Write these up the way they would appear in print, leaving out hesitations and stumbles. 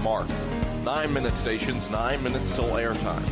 Mark. 9-minute stations, 9 minutes till airtime.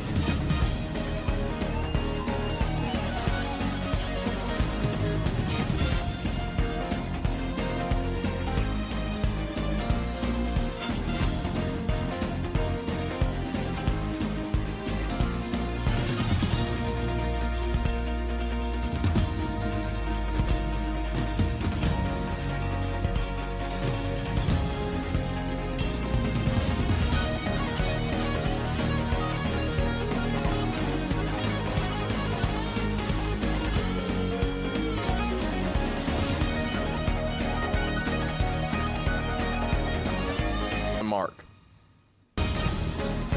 Mark.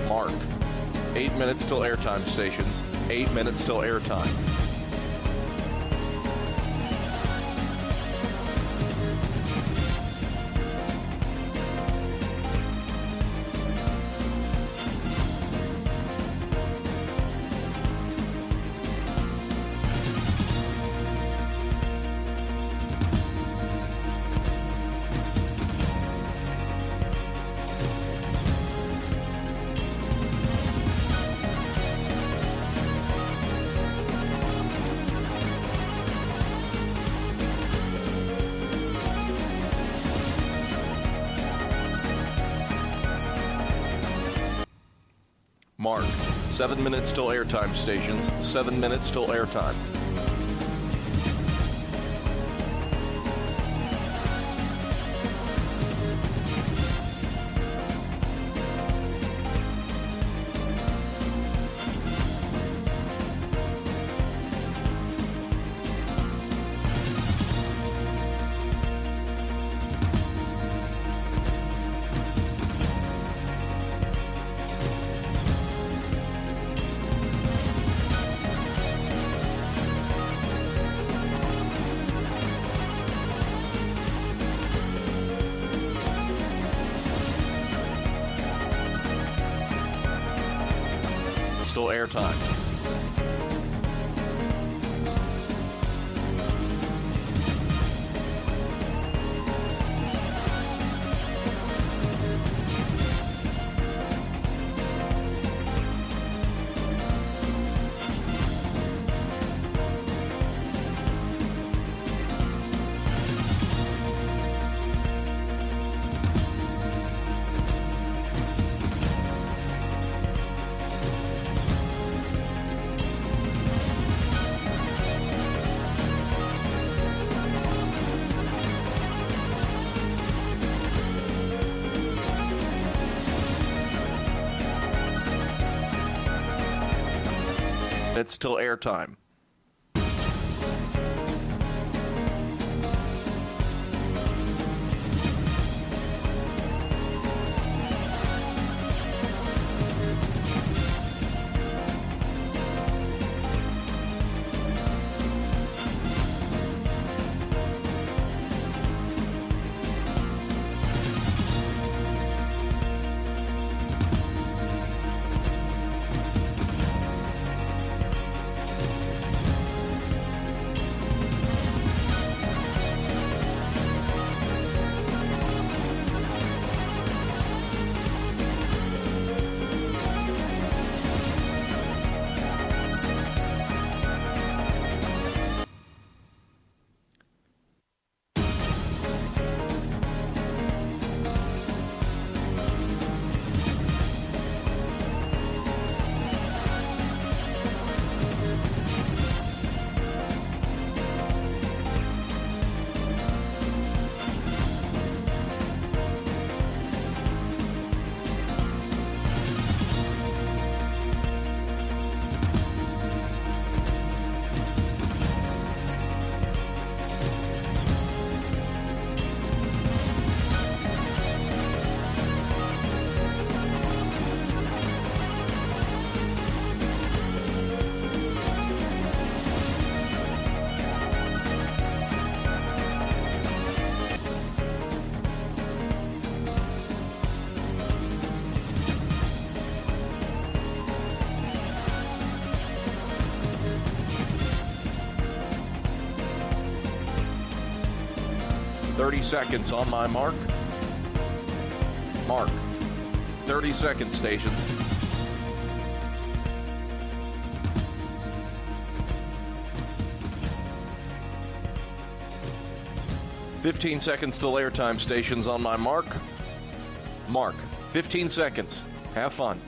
Mark. 8 minutes till airtime stations. 8 minutes till airtime. Mark. 7 minutes till airtime stations. 7 minutes till airtime. Still airtime. It's till airtime. "30 seconds on my mark. Mark. 30-second stations. "15 seconds till airtime stations on my mark." Mark. 15 seconds. Have fun.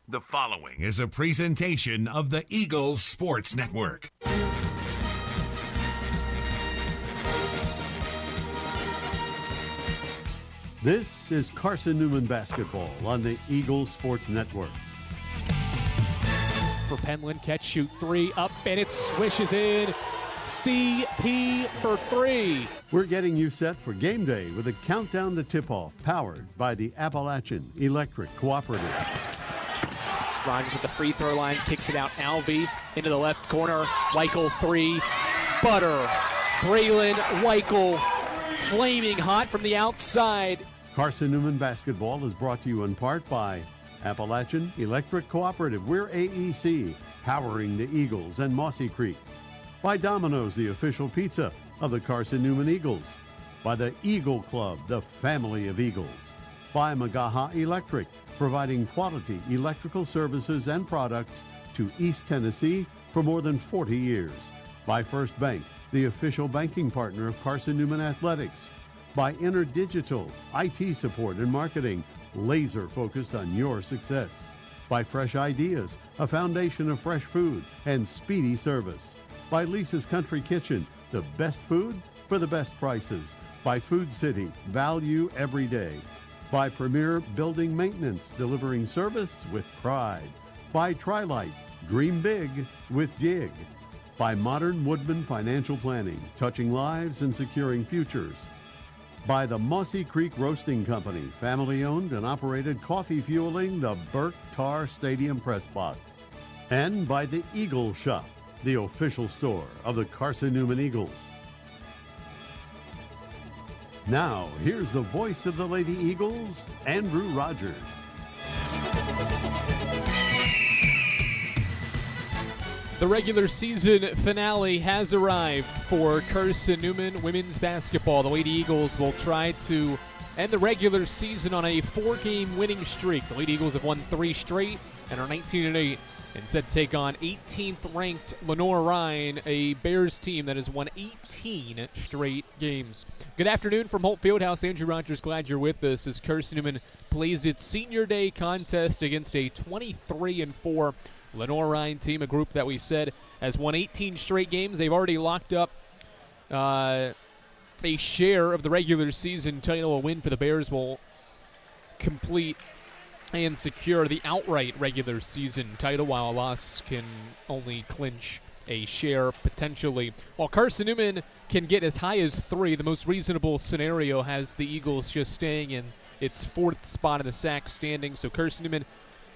The following is a presentation of the Eagles Sports Network. This is Carson-Newman basketball on the Eagles Sports Network. For Penland, catch, shoot, three, up, and it swishes in. CP for three. We're getting you set for game day with a countdown to tip-off, powered by the Appalachian Electric Cooperative. Rogers at the free throw line, kicks it out. Alvey into the left corner. Weichel three. Butter. Braylon Weichel flaming hot from the outside. Carson-Newman basketball is brought to you in part by Appalachian Electric Cooperative. We're AEC, powering the Eagles and Mossy Creek. By Domino's, the official pizza of the Carson-Newman Eagles. By the Eagle Club, the family of Eagles. By Magaha Electric, providing quality electrical services and products to East Tennessee for more than 40 years. By First Bank, the official banking partner of Carson-Newman Athletics. By InterDigital, IT support and marketing, laser focused on your success. By Fresh Ideas, a foundation of fresh food and speedy service. By Lisa's Country Kitchen, the best food for the best prices. By Food City, value every day. By Premier Building Maintenance, delivering service with pride. By Trilight, dream big with Gig. By Modern Woodman Financial Planning, touching lives and securing futures. By the Mossy Creek Roasting Company, family-owned and operated, coffee fueling the Burke Tar Stadium Press Box. And by the Eagle Shop, the official store of the Carson-Newman Eagles. Now, here's the voice of the Lady Eagles, Andrew Rogers. The regular season finale has arrived for Carson-Newman women's basketball. The Lady Eagles will try to end the regular season on a 4-game winning streak. The Lady Eagles have won 3 straight and are 19-8 and set to take on 18th-ranked Lenoir-Rhyne, a Bears team that has won 18 straight games. Good afternoon from Holt Fieldhouse. Andrew Rogers, glad you're with us as Carson-Newman plays its Senior Day contest against a 23-4 Lenoir-Rhyne team, a group that we said has won 18 straight games. They've already locked up a share of the regular season title. A win for the Bears will complete and secure the outright regular season title, while a loss can only clinch a share potentially. While Carson-Newman can get as high as 3, the most reasonable scenario has the Eagles just staying in its 4th spot in the sack standing. So Carson-Newman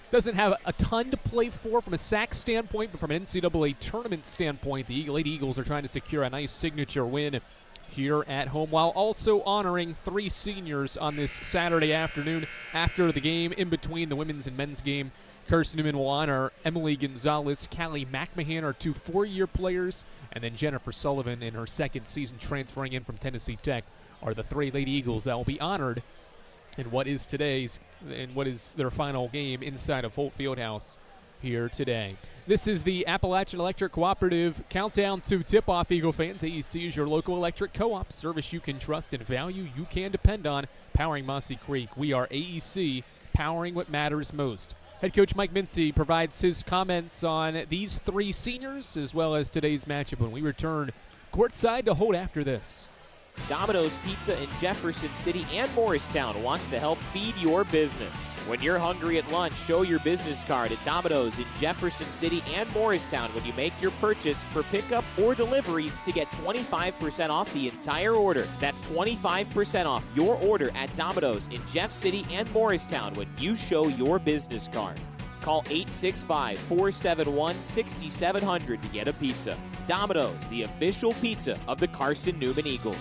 doesn't have a ton to play for from a sack standpoint, but from an NCAA tournament standpoint, the Lady Eagles are trying to secure a nice signature win here at home, while also honoring 3 seniors on this Saturday afternoon. After the game, in between the women's and men's game, Carson-Newman will honor Emily Gonzalez, Callie McMahon, our 2 4-year players, and then Jennifer Sullivan in her 2nd season transferring in from Tennessee Tech are the 3 Lady Eagles that will be honored in what is their final game inside of Holt Fieldhouse here today. This is the Appalachian Electric Cooperative countdown to tip-off, Eagle fans. AEC is your local electric co-op, service you can trust and value you can depend on, powering Mossy Creek. We are AEC, powering what matters most. Head coach Mike Mincy provides his comments on these 3 seniors as well as today's matchup when we return courtside to Holt after this. Domino's Pizza in Jefferson City and Morristown wants to help feed your business. When you're hungry at lunch, show your business card at Domino's in Jefferson City and Morristown when you make your purchase for pickup or delivery to get 25% off the entire order. That's 25% off your order at Domino's in Jeff City and Morristown when you show your business card. Call 865-471-6700 to get a pizza. Domino's, the official pizza of the Carson-Newman Eagles.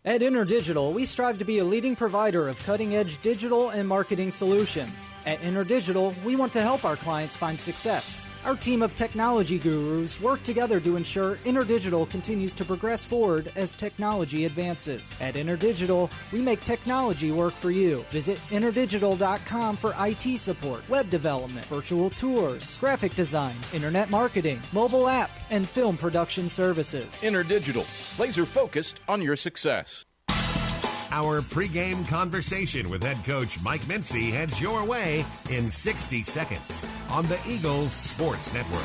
At InterDigital, we strive to be a leading provider of cutting-edge digital and marketing solutions. At InterDigital, we want to help our clients find success. Our team of technology gurus work together to ensure InterDigital continues to progress forward as technology advances. At InterDigital, we make technology work for you. Visit interdigital.com for IT support, web development, virtual tours, graphic design, internet marketing, mobile app, and film production services. InterDigital, laser focused on your success. Our pregame conversation with head coach Mike Mincy heads your way in 60 seconds on the Eagles Sports Network.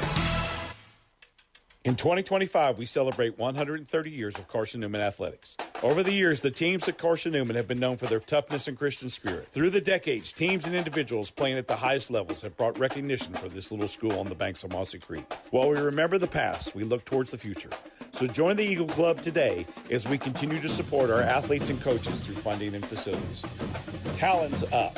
In 2025, we celebrate 130 years of Carson-Newman athletics. Over the years, the teams at Carson-Newman have been known for their toughness and Christian spirit. Through the decades, teams and individuals playing at the highest levels have brought recognition for this little school on the banks of Mossy Creek. While we remember the past, we look towards the future. So join the Eagle Club today as we continue to support our athletes and coaches through funding and facilities. Talons up.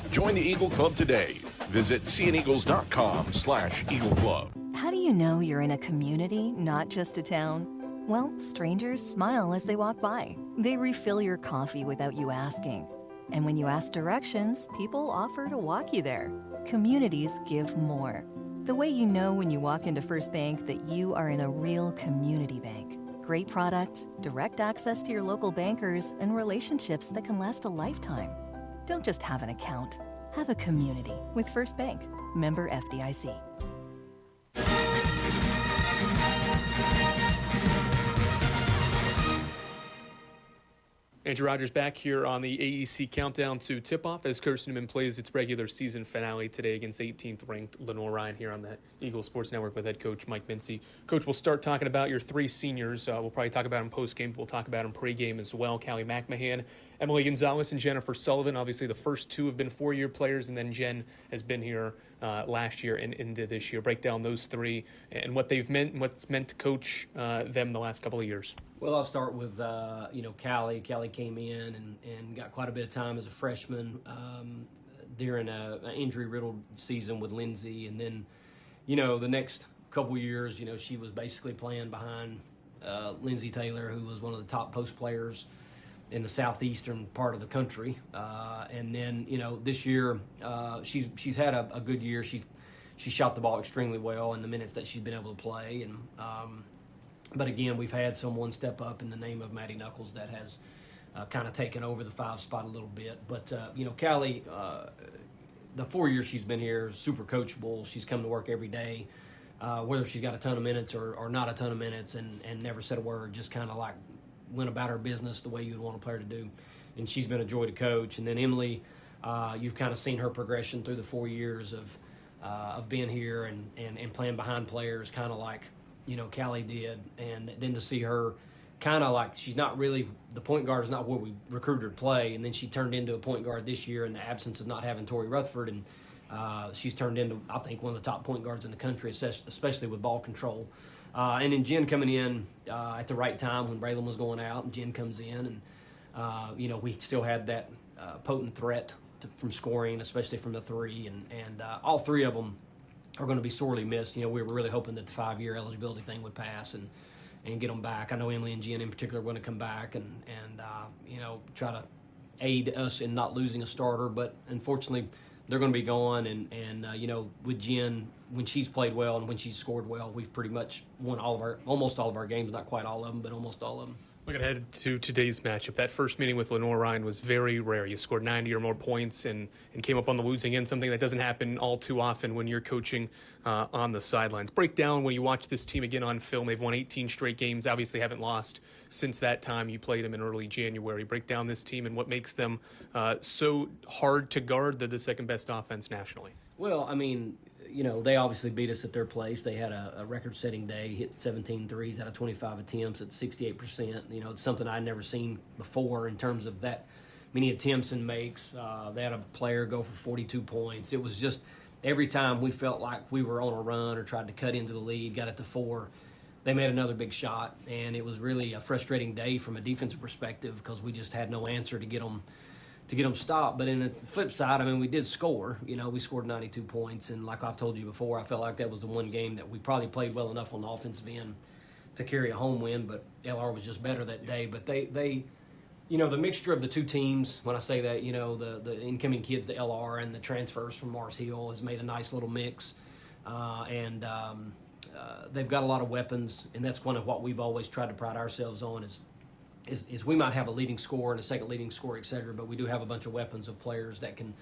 Join the Eagle Club today. Visit seeandeagles.com/Eagle Club. How do you know you're in a community, not just a town? Well, strangers smile as they walk by. They refill your coffee without you asking. And when you ask directions, people offer to walk you there. Communities give more. The way you know when you walk into First Bank that you are in a real community bank. Great products, direct access to your local bankers, and relationships that can last a lifetime. Don't just have an account. Have a community with First Bank. Member FDIC. Andrew Rogers back here on the AEC Countdown to Tip-Off as Carson-Newman plays its regular season finale today against 18th-ranked Lenoir-Rhyne here on the Eagle Sports Network with head coach Mike Mincy. Coach, we'll start talking about your three seniors. We'll probably talk about them post-game. We'll talk about them pre-game as well. Callie McMahon, Emily Gonzalez, and Jennifer Sullivan. Obviously, the first two have been four-year players, and then Jen has been here last year and into this year. Break down those three and what they've meant and what's meant to coach them the last couple of years. Well, I'll start with, Callie. Callie came in and got quite a bit of time as a freshman during an injury-riddled season with Lindsay. And then, the next couple years, she was basically playing behind Lindsay Taylor, who was one of the top post players in the southeastern part of the country. And then, this year, she's had a good year. She shot the ball extremely well in the minutes that she's been able to play. And but again, we've had someone step up in the name of Maddie Knuckles that has kind of taken over the 5 spot a little bit. But, Callie, the 4 years she's been here, super coachable. She's come to work every day, whether she's got a ton of minutes or not a ton of minutes, and never said a word, just kind of like went about her business the way you would want a player to do. And she's been a joy to coach. And then Emily, you've kind of seen her progression through the 4 years of being here and playing behind players, kind of like, Callie did. And then to see her kind of like, she's not really, the point guard is not where we recruited her to play. And then she turned into a point guard this year in the absence of not having Tori Rutherford. And she's turned into, I think, one of the top point guards in the country, especially with ball control. And then Jen coming in at the right time when Braylon was going out, and Jen comes in. And, we still had that potent threat from scoring, especially from the three. And all three of them are going to be sorely missed. We were really hoping that the 5-year eligibility thing would pass and get them back. I know Emily and Jen in particular are going to come back and try to aid us in not losing a starter. But unfortunately, they're going to be gone. And with Jen, when she's played well and when she's scored well, we've pretty much won almost all of our games. Not quite all of them, but almost all of them. We're going to head to today's matchup. That first meeting with Lenoir-Rhyne was very rare. You scored 90 or more points and came up on the losing end, something that doesn't happen all too often when you're coaching on the sidelines. Break down when you watch this team again on film. They've won 18 straight games, obviously haven't lost since that time you played them in early January. Break down this team and what makes them so hard to guard. They're the second best offense nationally. Well, I mean, they obviously beat us at their place. They had a record-setting day, hit 17 threes out of 25 attempts at 68%. It's something I'd never seen before in terms of that many attempts and makes. They had a player go for 42 points. It was just every time we felt like we were on a run or tried to cut into the lead, got it to 4, they made another big shot. And it was really a frustrating day from a defensive perspective because we just had no answer to get them stopped. But in the flip side, we did score. We scored 92 points. And like I've told you before, I felt like that was the one game that we probably played well enough on the offensive end to carry a home win. But LR was just better that day. But they the mixture of the two teams, when I say that, the incoming kids, the LR, and the transfers from Mars Hill has made a nice little mix. and they've got a lot of weapons, and that's one of what we've always tried to pride ourselves on is we might have a leading scorer and a second leading scorer, et cetera, but we do have a bunch of weapons of players that can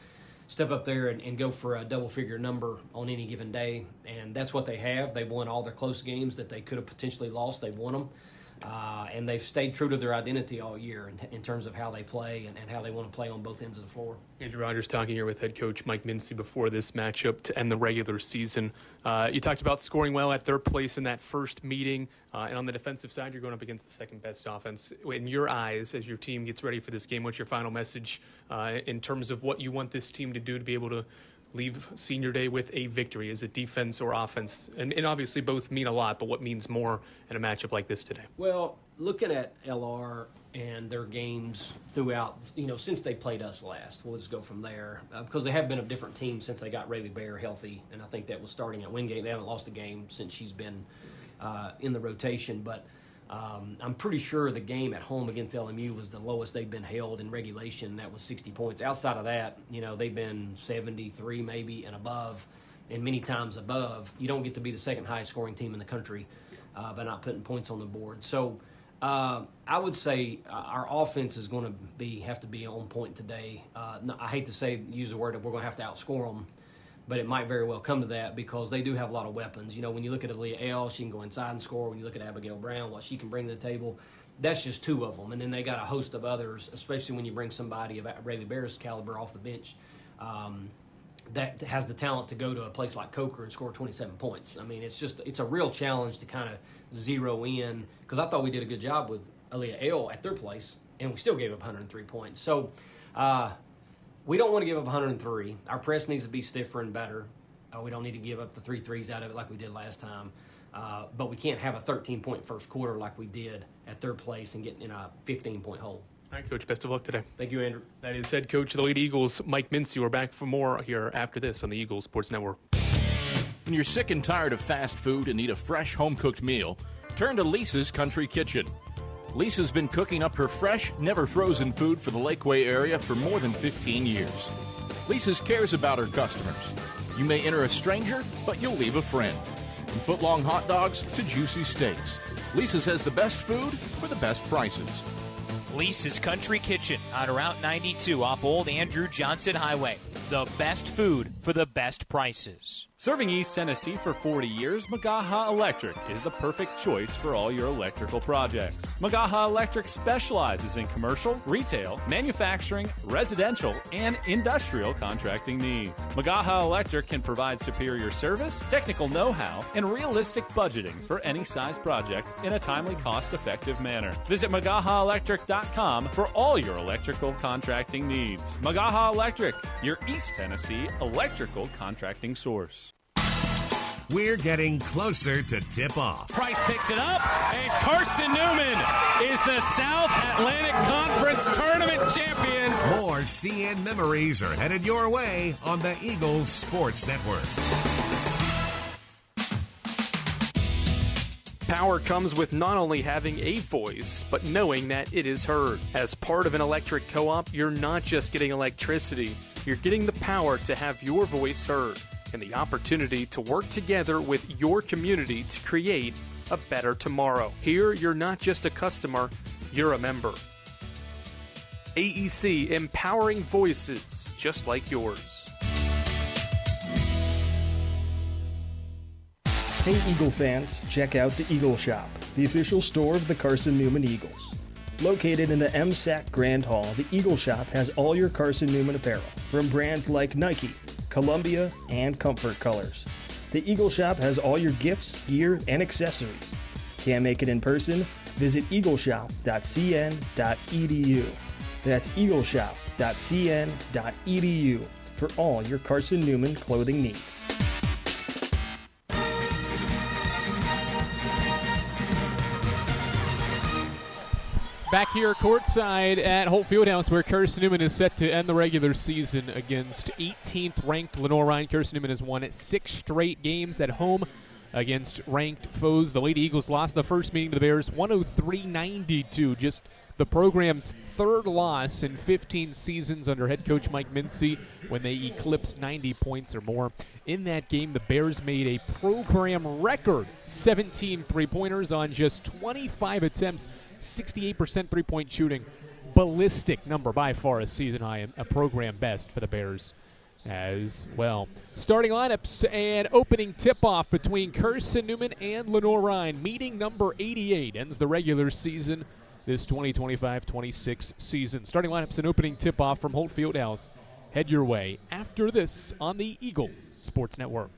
step up there and go for a double-figure number on any given day, and that's what they have. They've won all their close games that they could have potentially lost. They've won them, and they've stayed true to their identity all year in terms of how they play and how they want to play on both ends of the floor. Andrew Rogers talking here with head coach Mike Mincy before this matchup to end the regular season. You talked about scoring well at their place in that first meeting, and on the defensive side, you're going up against the second-best offense. In your eyes, as your team gets ready for this game, what's your final message in terms of what you want this team to do to be able to leave senior day with a victory? Is it defense or offense? And obviously both mean a lot, but what means more in a matchup like this today? Well, looking at LR and their games throughout, since they played us last, we'll just go from there, because they have been a different team since they got Rayleigh Bear healthy, and I think that was starting at Wingate. They haven't lost a game since she's been in the rotation, but I'm pretty sure the game at home against LMU was the lowest they've been held in regulation. That was 60 points. Outside of that, they've been 73 maybe and above, and many times above. You don't get to be the second highest scoring team in the country by not putting points on the board. So I would say our offense is going to have to be on point today. I hate to use the word that we're going to have to outscore them, but it might very well come to that because they do have a lot of weapons. When you look at Aaliyah L., she can go inside and score. When you look at Abigail Brown, what she can bring to the table, that's just two of them. And then they got a host of others, especially when you bring somebody of Rayleigh Bear's caliber off the bench that has the talent to go to a place like Coker and score 27 points. I mean, it's a real challenge to kind of zero in, because I thought we did a good job with Aaliyah L. at their place, and we still gave up 103 points. So, we don't want to give up 103. Our press needs to be stiffer and better. We don't need to give up the 3 threes out of it like we did last time. But we can't have a 13-point first quarter like we did at their place and get in a 15-point hole. All right, Coach, best of luck today. Thank you, Andrew. That is head coach of the Lady Eagles, Mike Mincy. We're back for more here after this on the Eagles Sports Network. When you're sick and tired of fast food and need a fresh home-cooked meal, turn to Lisa's Country Kitchen. Lisa's been cooking up her fresh, never-frozen food for the Lakeway area for more than 15 years. Lisa's cares about her customers. You may enter a stranger, but you'll leave a friend. From foot-long hot dogs to juicy steaks, Lisa's has the best food for the best prices. Lisa's Country Kitchen on Route 92 off Old Andrew Johnson Highway. The best food for the best prices. Serving East Tennessee for 40 years, Magaha Electric is the perfect choice for all your electrical projects. Magaha Electric specializes in commercial, retail, manufacturing, residential, and industrial contracting needs. Magaha Electric can provide superior service, technical know-how, and realistic budgeting for any size project in a timely, cost-effective manner. Visit MagahaElectric.com for all your electrical contracting needs. Magaha Electric, your East Tennessee electrical contracting source. We're getting closer to tip-off. Price picks it up, and Carson-Newman is the South Atlantic Conference Tournament champions. More CN memories are headed your way on the Eagles Sports Network. Power comes with not only having a voice, but knowing that it is heard. As part of an electric co-op, you're not just getting electricity, you're getting the power to have your voice heard and the opportunity to work together with your community to create a better tomorrow. Here, you're not just a customer, you're a member. AEC, empowering voices just like yours. Hey Eagle fans, check out the Eagle Shop, the official store of the Carson-Newman Eagles. Located in the MSAC Grand Hall, the Eagle Shop has all your Carson-Newman apparel, from brands like Nike, Columbia, and Comfort Colors. The Eagle Shop has all your gifts, gear, and accessories. Can't make it in person? Visit eagleshop.cn.edu. That's eagleshop.cn.edu for all your Carson-Newman clothing needs. Back here courtside at Holt Fieldhouse, where Carson-Newman is set to end the regular season against 18th ranked Lenoir-Rhyne. Carson-Newman has won 6 straight games at home against ranked foes. The Lady Eagles lost the first meeting to the Bears 103-92, just the program's third loss in 15 seasons under head coach Mike Mincy when they eclipsed 90 points or more. In that game, the Bears made a program record 17 three-pointers on just 25 attempts, 68% three-point shooting. Ballistic number, by far a season high, a program best for the Bears as well. Starting lineups and opening tip-off between Carson-Newman and Lenoir-Rhyne. Meeting number 88 ends the regular season this 2025-26 season. Starting lineups and opening tip-off from Holt Fieldhouse. Head your way after this on the Eagle Sports Network.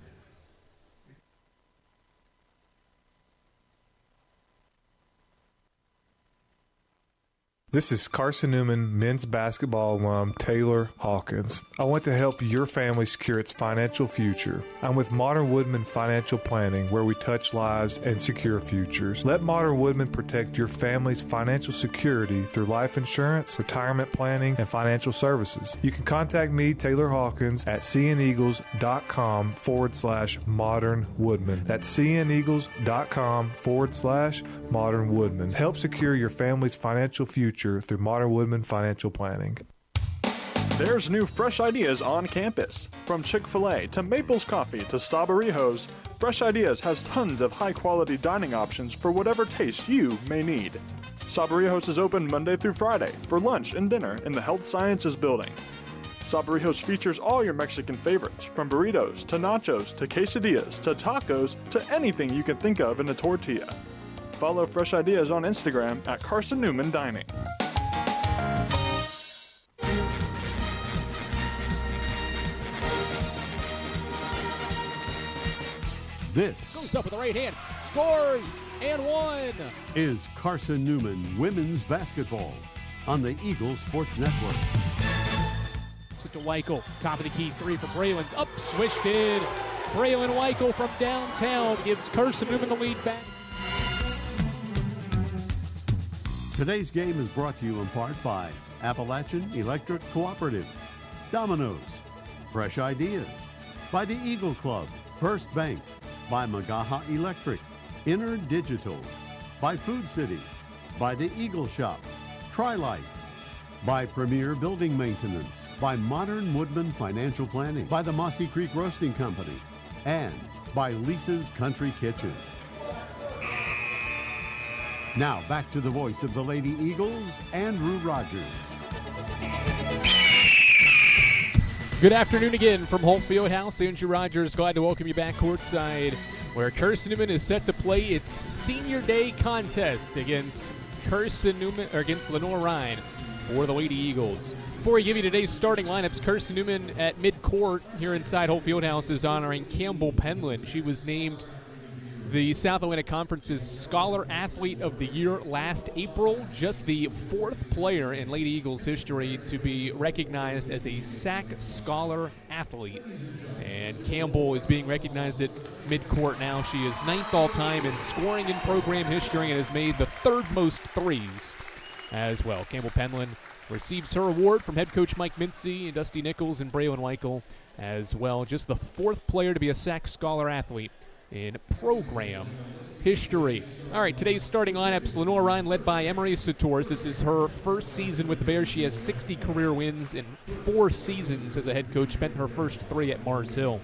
This is Carson-Newman men's basketball alum Taylor Hawkins. I want to help your family secure its financial future. I'm with Modern Woodman Financial Planning, where we touch lives and secure futures. Let Modern Woodman protect your family's financial security through life insurance, retirement planning, and financial services. You can contact me, Taylor Hawkins, at cneagles.com/Modern Woodman. That's cneagles.com/Modern Woodman. Help secure your family's financial future through Modern Woodman Financial Planning. There's new fresh ideas on campus. From Chick-fil-A to Maples Coffee to Sabarijos, Fresh Ideas has tons of high-quality dining options for whatever taste you may need. Sabarijos is open Monday through Friday for lunch and dinner in the Health Sciences Building. Sabarijos features all your Mexican favorites, from burritos to nachos to quesadillas to tacos to anything you can think of in a tortilla. Follow Fresh Ideas on Instagram at Carson-Newman Dining. This goes up with the right hand, scores, and one. Is Carson-Newman women's basketball on the Eagle Sports Network. To Weichel, top of the key three for Braylon's up, swished in. Braylon Weichel from downtown gives Carson-Newman the lead back. Today's game is brought to you in part by Appalachian Electric Cooperative, Domino's, Fresh Ideas, by the Eagle Club, First Bank, by Magaha Electric, Inner Digital, by Food City, by the Eagle Shop, Tri-Light, by Premier Building Maintenance, by Modern Woodman Financial Planning, by the Mossy Creek Roasting Company, and by Lisa's Country Kitchen. Now back to the voice of the Lady Eagles, Andrew Rogers. Good afternoon again from Holt Fieldhouse. Andrew Rogers, glad to welcome you back courtside, where Carson-Newman is set to play its Senior Day contest against against Lenoir-Rhyne for the Lady Eagles. Before we give you today's starting lineups, Carson-Newman at midcourt here inside Holt Fieldhouse is honoring Campbell Penland. She was named the South Atlantic Conference's Scholar Athlete of the Year last April, just the fourth player in Lady Eagles history to be recognized as a SAC Scholar Athlete. And Campbell is being recognized at midcourt now. She is ninth all-time in scoring in program history and has made the third most threes as well. Campbell Penland receives her award from head coach Mike Mincy, Dusty Nichols, and Braylon Weichel as well. Just the fourth player to be a SAC Scholar Athlete in program history. All right, today's starting lineups, Lenoir-Rhyne led by Emery Sators. This is her first season with the Bears. She has 60 career wins in 4 seasons as a head coach, spent her first 3 at Mars Hill.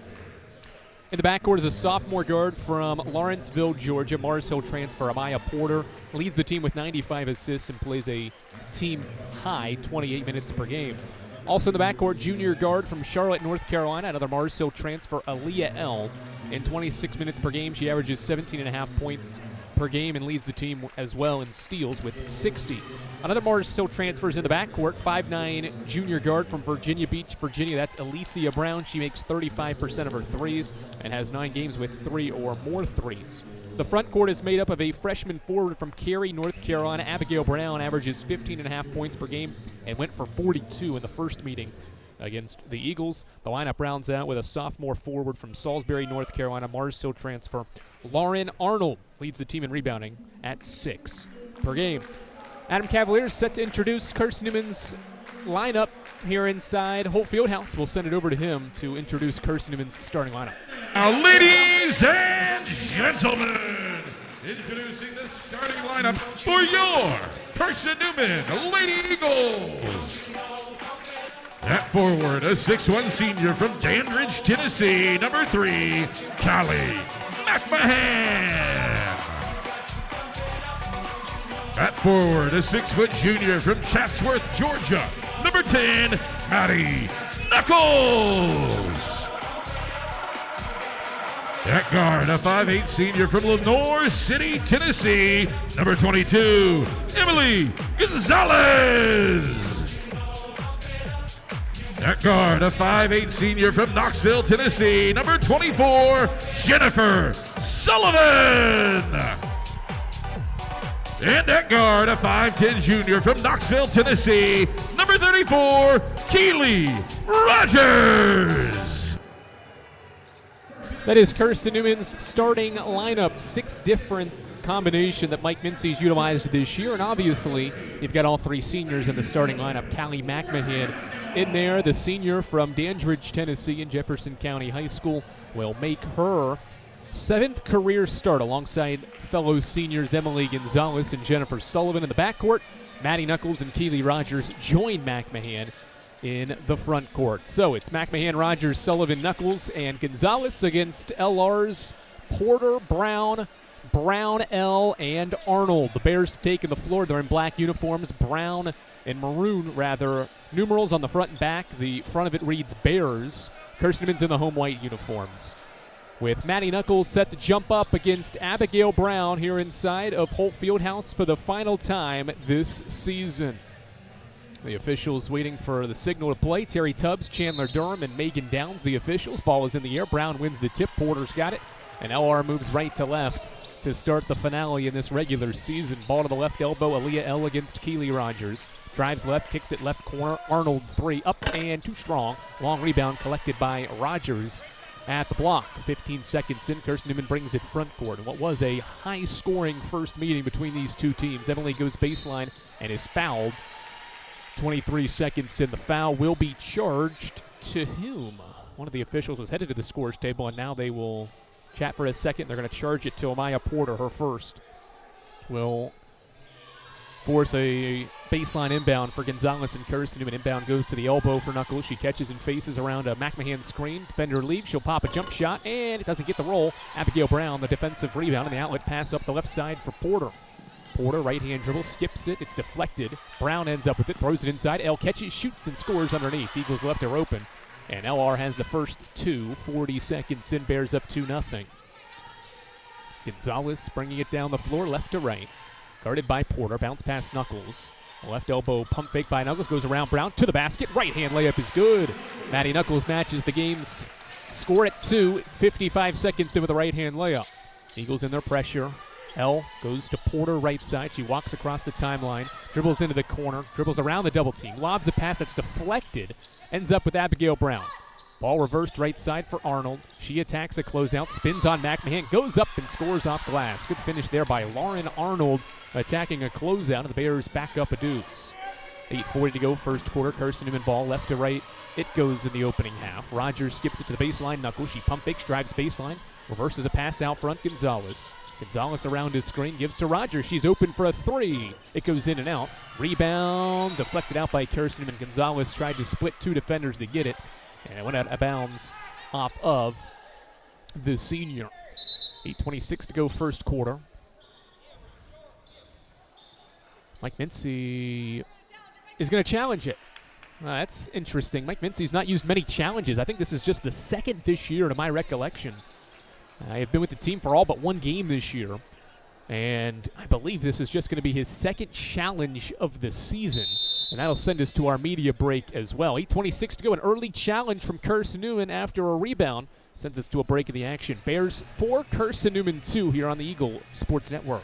In the backcourt is a sophomore guard from Lawrenceville, Georgia. Mars Hill transfer Amaya Porter leads the team with 95 assists and plays a team-high 28 minutes per game. Also in the backcourt, junior guard from Charlotte, North Carolina, another Mars Hill transfer, Aaliyah L. In 26 minutes per game, she averages 17.5 points per game and leads the team as well in steals with 60. Another Mars Hill transfers in the backcourt, 5'9" junior guard from Virginia Beach, Virginia. That's Alicia Brown. She makes 35% of her threes and has 9 games with 3 or more threes. The front court is made up of a freshman forward from Cary, North Carolina. Abigail Brown averages 15.5 points per game and went for 42 in the first meeting against the Eagles. The lineup rounds out with a sophomore forward from Salisbury, North Carolina, Mars Hill transfer. Lauren Arnold leads the team in rebounding at 6 per game. Adam Cavalier is set to introduce Carson-Newman's lineup here inside Holt Fieldhouse. We'll send it over to him to introduce Carson-Newman's starting lineup. Now, ladies and gentlemen, Introducing the starting lineup for your Carson-Newman Lady Eagles. At forward, a 6'1" senior from Dandridge, Tennessee, number 3, Callie McMahon. At forward, a 6-foot junior from Chatsworth, Georgia, number 10, Maddie Knuckles. At guard, a 5'8" senior from Lenoir City, Tennessee, number 22, Emily Gonzalez. At guard, a 5'8" senior from Knoxville, Tennessee, number 24, Jennifer Sullivan. And at guard, a 5'10" junior from Knoxville, Tennessee, number 34, Keely Rogers. That is Carson-Newman's starting lineup. 6 different combination that Mike Mincy's utilized this year. And obviously, you've got all 3 seniors in the starting lineup. Callie McMahon in there, the senior from Dandridge, Tennessee in Jefferson County High School, will make her 7th career start alongside fellow seniors Emily Gonzalez and Jennifer Sullivan in the backcourt. Maddie Knuckles and Keely Rogers join McMahon in the front court. So it's McMahon, Rogers, Sullivan, Knuckles, and Gonzalez against LR's Porter, Brown, L, and Arnold. The Bears taking the floor. They're in black uniforms, brown and maroon, rather. Numerals on the front and back. The front of it reads Bears. Carson-Newman's in the home white uniforms. With Maddie Knuckles set to jump up against Abigail Brown here inside of Holt Fieldhouse for the final time this season. The officials waiting for the signal to play. Terry Tubbs, Chandler Durham, and Megan Downs, the officials. Ball is in the air. Brown wins the tip. Porter's got it. And LR moves right to left to start the finale in this regular season. Ball to the left elbow. Aaliyah L against Keely Rogers. Drives left, kicks it left corner. Arnold 3 up and too strong. Long rebound collected by Rogers at the block. 15 seconds in, Carson-Newman brings it front court. And what was a high-scoring first meeting between these two teams. Emily goes baseline and is fouled. 23 seconds in. The foul will be charged to whom? One of the officials was headed to the scores table, and now they will chat for a second. They're going to charge it to Amaya Porter, her first. Will force a baseline inbound for Gonzalez and Carson-Newman. Inbound goes to the elbow for Knuckles. She catches and faces around a McMahon screen. Defender leaves. She'll pop a jump shot, and it doesn't get the roll. Abigail Brown, the defensive rebound, and the outlet pass up the left side for Porter. Porter, right-hand dribble, skips it. It's deflected. Brown ends up with it, throws it inside. L catches, shoots, and scores underneath. Eagles left her open. And LR has the first 2. 40 seconds in, Bears up 2-0. Gonzalez bringing it down the floor, left to right. Guarded by Porter, bounce past Knuckles. Left elbow pump fake by Knuckles, goes around Brown to the basket. Right-hand layup is good. Maddie Knuckles matches the game's score at 2. 55 seconds in with a right-hand layup. Eagles in their pressure. L goes to Porter right side. She walks across the timeline, dribbles into the corner, dribbles around the double team, lobs a pass that's deflected, ends up with Abigail Brown. Ball reversed right side for Arnold. She attacks a closeout, spins on McMahon, goes up and scores off glass. Good finish there by Lauren Arnold attacking a closeout, and the Bears back up a deuce. 8:40 to go, first quarter. Carson-Newman ball left to right. It goes in the opening half. Rogers skips it to the baseline. Knuckles, she pump fakes, drives baseline, reverses a pass out front. Gonzalez around his screen, gives to Rogers. She's open for a 3. It goes in and out. Rebound deflected out by Carson-Newman. Gonzalez tried to split 2 defenders to get it, and it went out of bounds off of the senior. 8:26 to go, first quarter. Mike Mincy is going to challenge it. That's interesting. Mike Mincy's not used many challenges. I think this is just the second this year to my recollection. I have been with the team for all but 1 game this year, and I believe this is just going to be his second challenge of the season, and that'll send us to our media break as well. 8:26 to go, an early challenge from Carson-Newman after a rebound sends us to a break of the action. Bears 4, Carson-Newman 2 here on the Eagle Sports Network.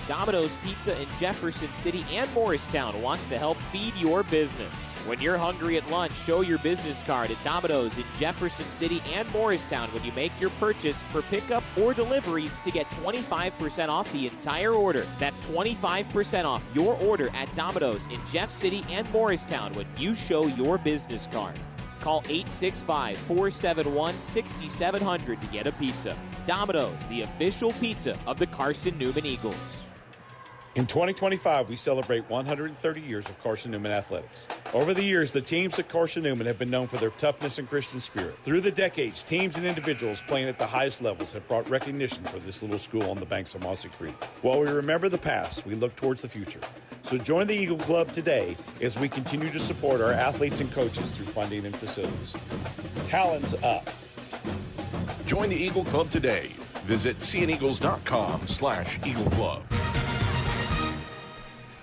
Domino's Pizza in Jefferson City and Morristown wants to help feed your business. When you're hungry at lunch, show your business card at Domino's in Jefferson City and Morristown when you make your purchase for pickup or delivery to get 25% off the entire order. That's 25% off your order at Domino's in Jeff City and Morristown when you show your business card. Call 865-471-6700 to get a pizza. Domino's, the official pizza of the Carson-Newman Eagles. In 2025, we celebrate 130 years of Carson-Newman athletics. Over the years, the teams at Carson-Newman have been known for their toughness and Christian spirit. Through the decades, teams and individuals playing at the highest levels have brought recognition for this little school on the banks of Mossy Creek. While we remember the past, we look towards the future. So join the Eagle Club today as we continue to support our athletes and coaches through funding and facilities. Talons up. Join the Eagle Club today. Visit cneagles.com/Eagle Club.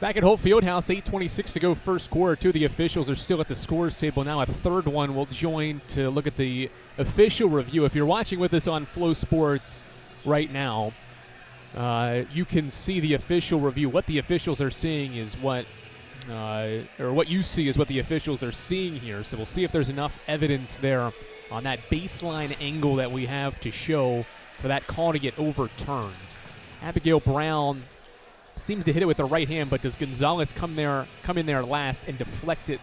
Back at Holt Fieldhouse, 8:26 to go first quarter. Two of the officials are still at the scores table now. A third one will join to look at the official review. If you're watching with us on Flow Sports right now, you can see the official review. What the officials are seeing is what you see is what the officials are seeing here. So we'll see if there's enough evidence there on that baseline angle that we have to show for that call to get overturned. Abigail Brown seems to hit it with the right hand, but does Gonzalez come in there last and deflect it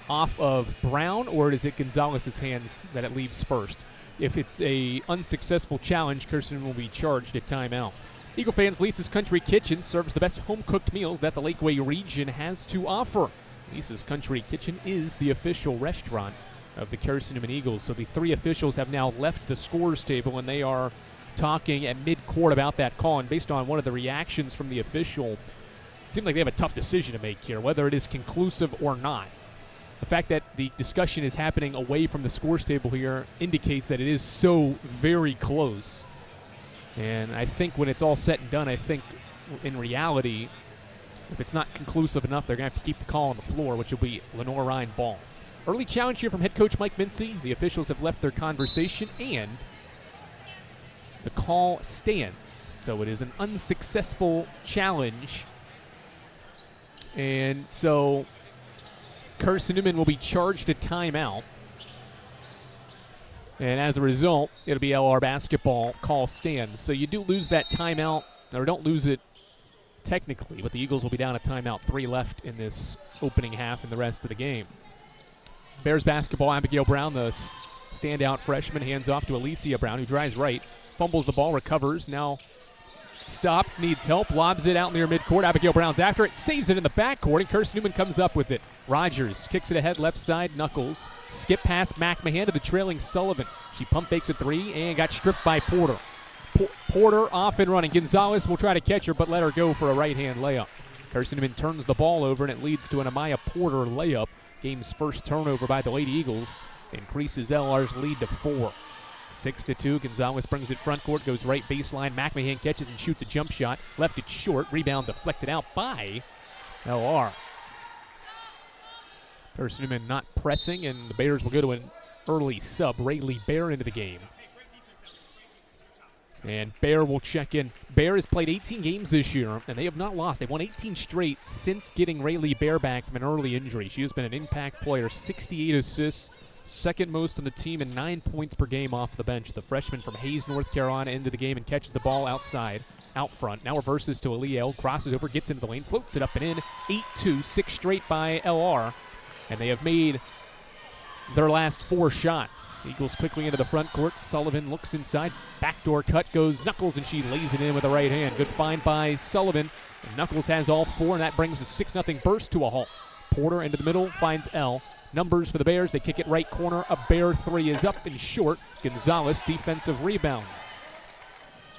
off of Brown, or is it Gonzalez's hands that it leaves first? If it's a unsuccessful challenge, Kirsten will be charged at timeout. Eagle fans, Lisa's Country Kitchen serves the best home-cooked meals that the Lakeway region has to offer. Lisa's Country Kitchen is the official restaurant of the Carson-Newman Eagles. So the three officials have now left the scores table, and they are talking at mid-court about that call. And based on one of the reactions from the official, it seems like they have a tough decision to make here, whether it is conclusive or not. The fact that the discussion is happening away from the scores table here indicates that it is so very close. And I think when it's all said and done, I think in reality, if it's not conclusive enough, they're going to have to keep the call on the floor, which will be Lenoir-Rhyne ball. Early challenge here from head coach Mike Mincy. The officials have left their conversation, and the call stands. So it is an unsuccessful challenge. And so Carson-Newman will be charged a timeout. And as a result, it'll be LR basketball. Call stands. So you do lose that timeout, or don't lose it technically, but the Eagles will be down a timeout. 3 left in this opening half and the rest of the game. Bears basketball, Abigail Brown, the standout freshman, hands off to Alicia Brown, who drives right, fumbles the ball, recovers, now stops, needs help, lobs it out near midcourt. Abigail Brown's after it, saves it in the backcourt, and Carson-Newman comes up with it. Rogers kicks it ahead, left side, Knuckles. Skip past McMahon to the trailing Sullivan. She pump fakes a 3 and got stripped by Porter. Porter off and running. Gonzalez will try to catch her, but let her go for a right-hand layup. Carson-Newman turns the ball over, and it leads to an Amaya Porter layup. Game's first turnover by the Lady Eagles increases LR's lead to 4. 6-2. Gonzalez brings it front court, goes right baseline. McMahon catches and shoots a jump shot. Left it short. Rebound deflected out by LR. Carson-Newman not pressing, and the Bears will go to an early sub. Rayleigh Bear into the game. And Bear will check in. Bear has played 18 games this year, and they have not lost. They've won 18 straight since getting Rayleigh Bear back from an early injury. She has been an impact player, 68 assists, second most on the team, and 9 points per game off the bench. The freshman from Hayes, North Carolina, into the game and catches the ball outside, out front. Now reverses to Aliel, crosses over, gets into the lane, floats it up and in. 8-2, 6 straight by LR, and they have made their last 4 shots. Eagles quickly into the front court. Sullivan looks inside. Backdoor cut goes Knuckles, and she lays it in with the right hand. Good find by Sullivan. And Knuckles has all 4, and that brings the 6-0 burst to a halt. Porter into the middle, finds L. Numbers for the Bears. They kick it right corner. A Bear 3 is up and short. Gonzalez defensive rebounds.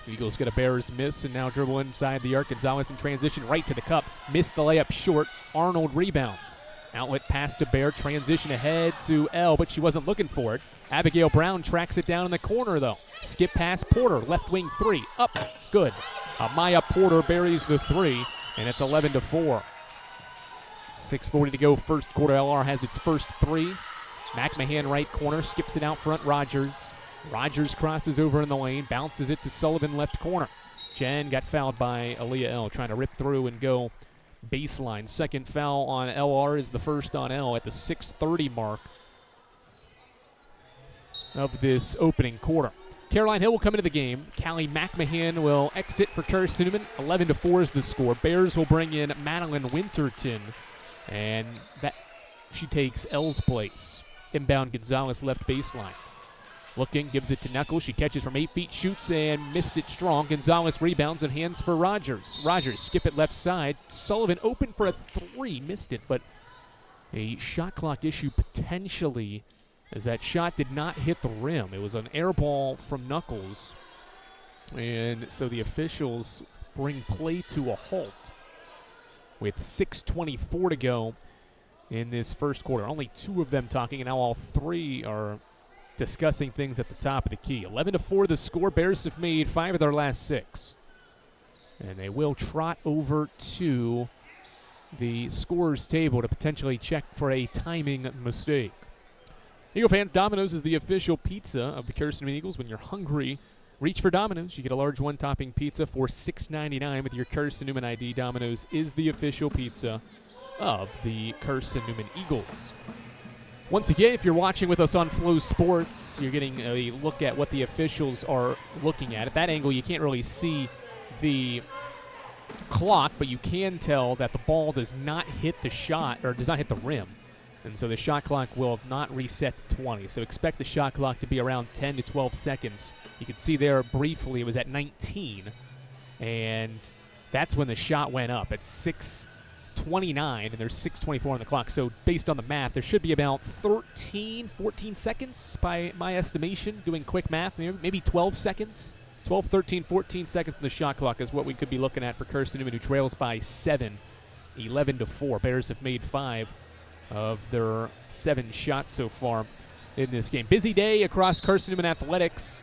Eagles get a Bears miss and now dribble inside the arc. Gonzalez in transition right to the cup. Missed the layup short. Arnold rebounds. Outlet pass to Bear, transition ahead to L, but she wasn't looking for it. Abigail Brown tracks it down in the corner, though. Skip past Porter, left wing 3, up, good. Amaya Porter buries the 3, and it's 11-4. 6:40 to go, first quarter. LR has its first 3. McMahon right corner, skips it out front, Rogers. Rogers crosses over in the lane, bounces it to Sullivan left corner. Jen got fouled by Aaliyah L, trying to rip through and go baseline. Second foul on LR is the first on L at the 6:30 mark of this opening quarter. Caroline Hill will come into the game. Callie McMahon will exit for Carson-Newman. 11-4 is the score. Bears will bring in Madeline Winterton, and that she takes L's place. Inbound Gonzalez left baseline. Looking, gives it to Knuckles. She catches from 8 feet, shoots, and missed it strong. Gonzalez rebounds and hands for Rogers. Rogers skip it left side. Sullivan open for a 3, missed it, but a shot clock issue potentially, as that shot did not hit the rim. It was an air ball from Knuckles, and so the officials bring play to a halt with 6:24 to go in this first quarter. Only 2 of them talking, and now all 3 are discussing things at the top of the key. 11-4 the score. Bears have made 5 of their last 6. And they will trot over to the scorer's table to potentially check for a timing mistake. Eagle fans, Domino's is the official pizza of the Carson-Newman Eagles. When you're hungry, reach for Domino's. You get a large one-topping pizza for $6.99 with your Carson-Newman ID. Domino's is the official pizza of the Carson-Newman Eagles. Once again, if you're watching with us on Flow Sports, you're getting a look at what the officials are looking at. At that angle, you can't really see the clock, but you can tell that the ball does not hit the shot, or does not hit the rim. And so the shot clock will not reset to 20. So expect the shot clock to be around 10 to 12 seconds. You can see there briefly it was at 19, and that's when the shot went up at 6:29, and there's 6:24 on the clock. So based on the math, there should be about 13, 14 seconds by my estimation, doing quick math, maybe 12 seconds. 12, 13, 14 seconds on the shot clock is what we could be looking at for Carson-Newman, who trails by 7, 11-4. Bears have made 5 of their 7 shots so far in this game. Busy day across Carson-Newman Athletics.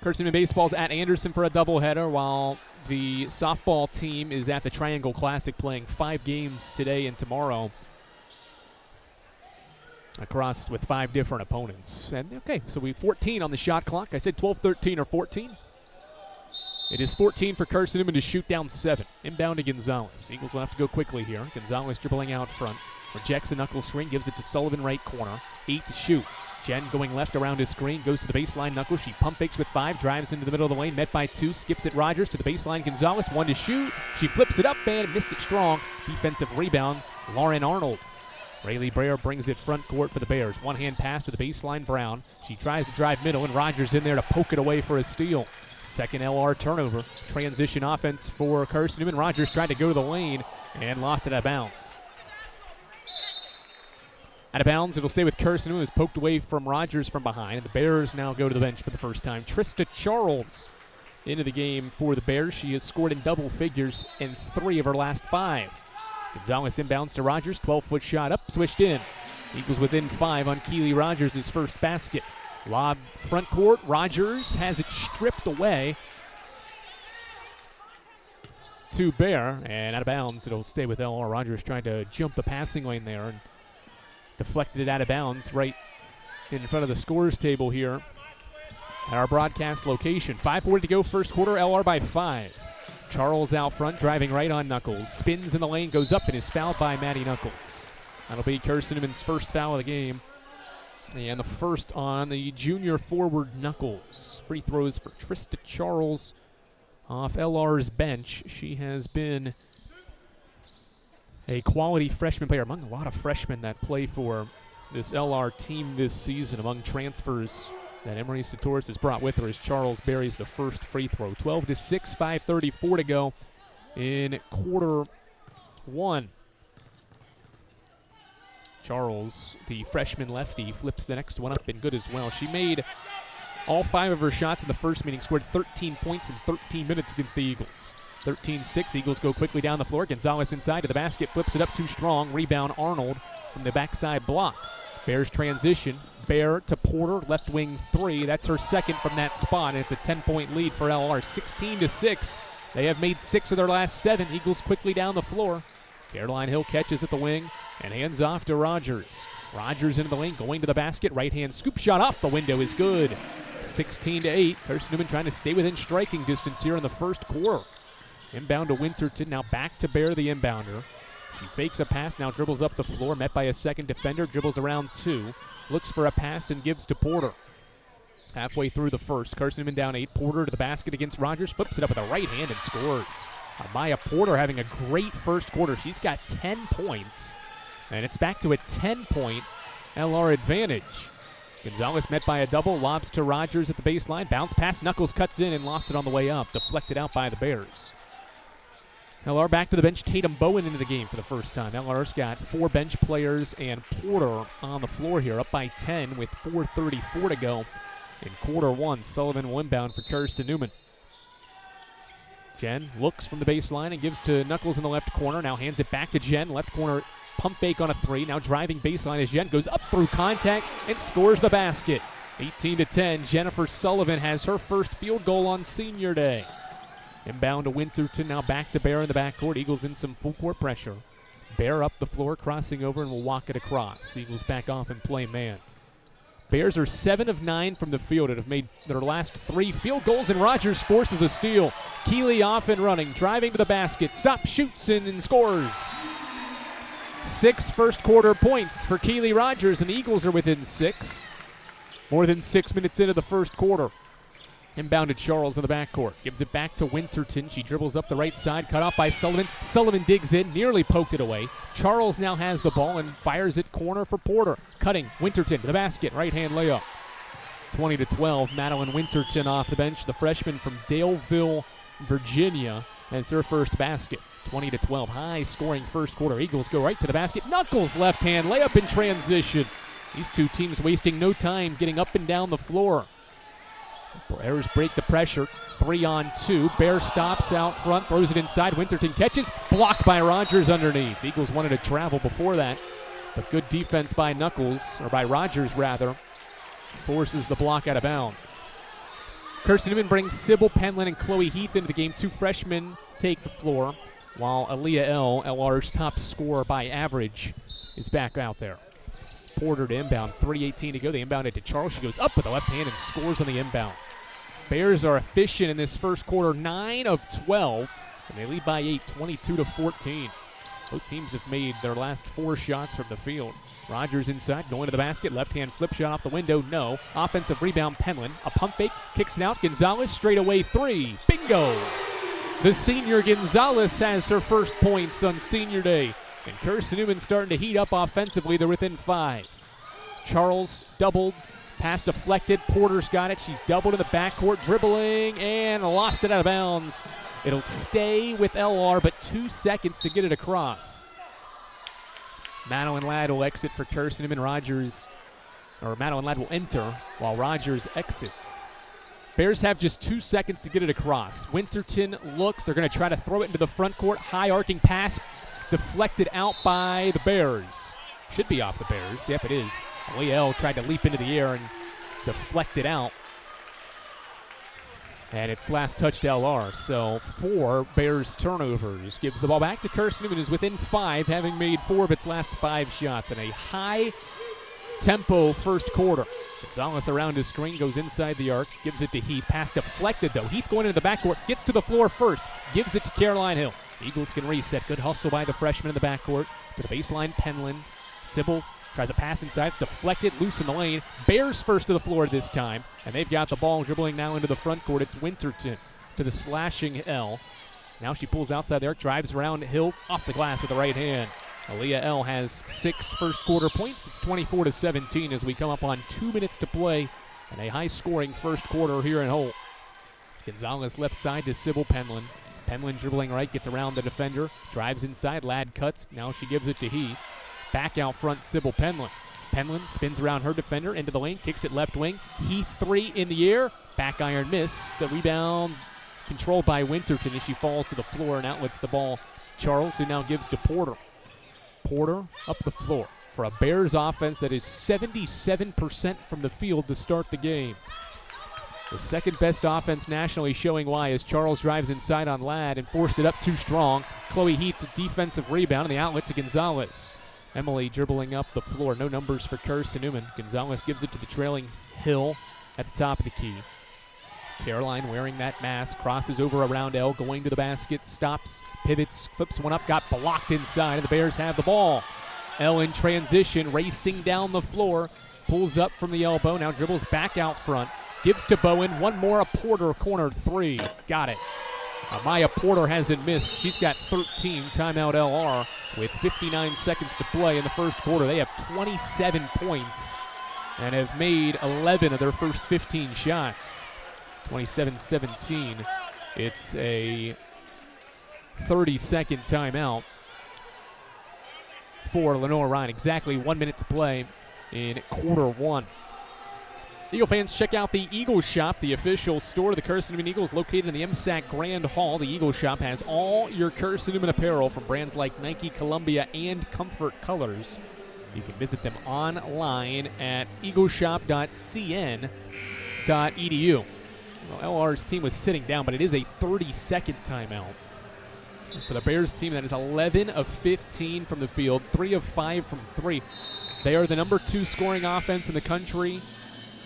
Carson-Newman baseball's at Anderson for a doubleheader, while the softball team is at the Triangle Classic playing 5 games today and tomorrow across with 5 different opponents. And okay, so we 14 on the shot clock. I said 12, 13, or 14. It is 14 for Carson-Newman to shoot down 7. Inbound to Gonzalez. Eagles will have to go quickly here. Gonzalez dribbling out front. Rejects a knuckle swing, gives it to Sullivan right corner. 8 to shoot. Jen going left around his screen, goes to the baseline knuckle. She pump fakes with 5, drives into the middle of the lane, met by 2, skips it Rogers to the baseline. Gonzalez, 1 to shoot. She flips it up and missed it strong. Defensive rebound, Lauren Arnold. Rayleigh Breyer brings it front court for the Bears. One-hand pass to the baseline, Brown. She tries to drive middle, and Rogers in there to poke it away for a steal. Second LR turnover. Transition offense for Carson-Newman. Rogers tried to go to the lane and lost it out of bounds. Out of bounds, it'll stay with Carson-Newman. It was poked away from Rogers from behind, and the Bears now go to the bench for the first time. Trista Charles into the game for the Bears. She has scored in double figures in 3 of her last 5. Gonzalez inbounds to Rogers. 12-foot shot up, swished in. Eagles within 5 on Keely Rogers' first basket. Lob front court. Rogers has it stripped away to Bear, and out of bounds. It'll stay with LR. Rogers trying to jump the passing lane there and deflected it out of bounds right in front of the scorer's table here at our broadcast location. 5:40 to go first quarter. LR by 5. Charles out front, driving right on Knuckles. Spins in the lane, goes up, and is fouled by Maddie Knuckles. That'll be Carson-Newman's first foul of the game, and the first on the junior forward Knuckles. Free throws for Trista Charles off LR's bench. She has been a quality freshman player among a lot of freshmen that play for this LR team this season. Among transfers that Emery Satoris has brought with her as Charles buries the first free throw. 12-6, 5:34 to go in quarter 1. Charles, the freshman lefty, flips the next one up and good as well. She made all 5 of her shots in the first meeting, scored 13 points in 13 minutes against the Eagles. 13-6, Eagles go quickly down the floor. Gonzalez inside to the basket, flips it up too strong. Rebound Arnold from the backside block. Bears transition. Bear to Porter, left wing 3. That's her second from that spot, and it's a 10-point lead for LR. 16-6. They have made 6 of their last 7. Eagles quickly down the floor. Caroline Hill catches at the wing and hands off to Rogers. Rogers into the lane, going to the basket. Right-hand scoop shot off the window is good. 16-8. Carson-Newman trying to stay within striking distance here in the first quarter. Inbound to Winterton, now back to Bear, the inbounder. She fakes a pass, now dribbles up the floor, met by a second defender, dribbles around 2, looks for a pass and gives to Porter. Halfway through the first, Carson-Newman down 8. Porter to the basket against Rogers, flips it up with a right hand and scores. Amaya Porter having a great first quarter. She's got 10 points, and it's back to a 10-point LR advantage. Gonzalez met by a double, lobs to Rogers at the baseline. Bounce pass, Knuckles cuts in and lost it on the way up. Deflected out by the Bears. LR back to the bench. Tatum Bowen into the game for the first time. LR's got 4 bench players and Porter on the floor here, up by 10 with 4:34 to go in quarter 1. Sullivan will inbound for Carson-Newman. Jen looks from the baseline and gives to Knuckles in the left corner. Now hands it back to Jen. Left corner pump fake on a 3. Now driving baseline as Jen goes up through contact and scores the basket. 18-10. Jennifer Sullivan has her first field goal on senior day. Inbound to Winterton. Now back to Bear in the backcourt. Eagles in some full court pressure. Bear up the floor, crossing over, and will walk it across. Eagles back off and play man. Bears are 7 of 9 from the field and have made their last 3 field goals, and Rogers forces a steal. Keeley off and running, driving to the basket, stops, shoots, and scores. 6 first quarter points for Keeley Rogers, and the Eagles are within 6. More than 6 minutes into the first quarter. Inbound to Charles in the backcourt. Gives it back to Winterton. She dribbles up the right side, cut off by Sullivan. Sullivan digs in, nearly poked it away. Charles now has the ball and fires it corner for Porter. Cutting, Winterton to the basket, right-hand layup. 20-12, Madeline Winterton off the bench. The freshman from Daleville, Virginia, has her first basket. 20-12, high-scoring first quarter. Eagles go right to the basket. Knuckles left-hand layup in transition. These two teams wasting no time getting up and down the floor. Bears break the pressure, 3-on-2. Bear stops out front, throws it inside. Winterton catches, blocked by Rogers underneath. Eagles wanted to travel before that, but good defense by Knuckles, or by Rogers rather, forces the block out of bounds. Carson-Newman brings Sybil Penland and Chloe Heath into the game. 2 freshmen take the floor, while Aaliyah L., LR's top scorer by average, is back out there. Porter to inbound, 3:18 to go. They inbound it to Charles. She goes up with the left hand and scores on the inbound. Bears are efficient in this first quarter, 9 of 12, and they lead by 8, 22-14. Both teams have made their last 4 shots from the field. Rogers inside, going to the basket, left-hand flip shot off the window, no. Offensive rebound, Penland. A pump fake, kicks it out. Gonzalez, straight away 3. Bingo! The senior Gonzalez has her first points on senior day. And Carson-Newman starting to heat up offensively. They're within 5. Charles doubled. Pass deflected. Porter's got it. She's doubled in the backcourt, dribbling, and lost it out of bounds. It'll stay with LR, but 2 seconds to get it across. Madeline Ladd will exit for Carson-Newman. Madeline Ladd will enter while Rogers exits. Bears have just 2 seconds to get it across. Winterton looks. They're going to try to throw it into the front court. High arcing pass deflected out by the Bears. Should be off the Bears. Yep, it is. Aaliyah tried to leap into the air and deflected out. And it's last touch to LR. So 4 Bears turnovers. Gives the ball back to Carson-Newman, who's within 5, having made 4 of its last 5 shots in a high-tempo first quarter. Gonzalez around his screen, goes inside the arc, gives it to Heath. Pass deflected, though. Heath going into the backcourt, gets to the floor first, gives it to Caroline Hill. Eagles can reset. Good hustle by the freshman in the backcourt. To the baseline, Penland. Sybil tries a pass inside. It's deflected, loose in the lane. Bears first to the floor this time, and they've got the ball dribbling now into the front court. It's Winterton to the slashing L. Now she pulls outside the arc, drives around Hill off the glass with the right hand. Aaliyah L. has 6 first quarter points. It's 24-17 as we come up on 2 minutes to play and a high-scoring first quarter here in Holt. Gonzalez left side to Sybil Penland. Penland dribbling right, gets around the defender, drives inside, Ladd cuts. Now she gives it to Heath. Back out front, Sybil Penland. Penland spins around her defender, into the lane, kicks it left wing. Heath 3 in the air, back iron miss. The rebound controlled by Winterton as she falls to the floor and outlets the ball. Charles, who now gives to Porter. Porter up the floor for a Bears offense that is 77% from the field to start the game. The second best offense nationally, showing why, as Charles drives inside on Ladd and forced it up too strong. Chloe Heath, the defensive rebound, and the outlet to Gonzalez. Emily dribbling up the floor. No numbers for Carson-Newman. Gonzalez gives it to the trailing Hill at the top of the key. Caroline wearing that mask, crosses over around L, going to the basket, stops, pivots, flips one up, got blocked inside, and the Bears have the ball. L in transition, racing down the floor, pulls up from the elbow, now dribbles back out front, gives to Bowen, one more, a Porter corner 3. Got it. Maya Porter hasn't missed. She's got 13. Timeout LR with 59 seconds to play in the first quarter. They have 27 points and have made 11 of their first 15 shots. 27-17. It's a 30-second timeout for Lenoir-Rhyne. Exactly 1 minute to play in quarter one. Eagle fans, check out the Eagle Shop, the official store of the Carson-Newman Eagles, located in the MSAC Grand Hall. The Eagle Shop has all your Carson-Newman apparel from brands like Nike, Columbia, and Comfort Colors. You can visit them online at eagleshop.cn.edu. Well, LR's team was sitting down, but it is a 30-second timeout. For the Bears team, that is 11 of 15 from the field, 3 of 5 from 3. They are the number 2 scoring offense in the country,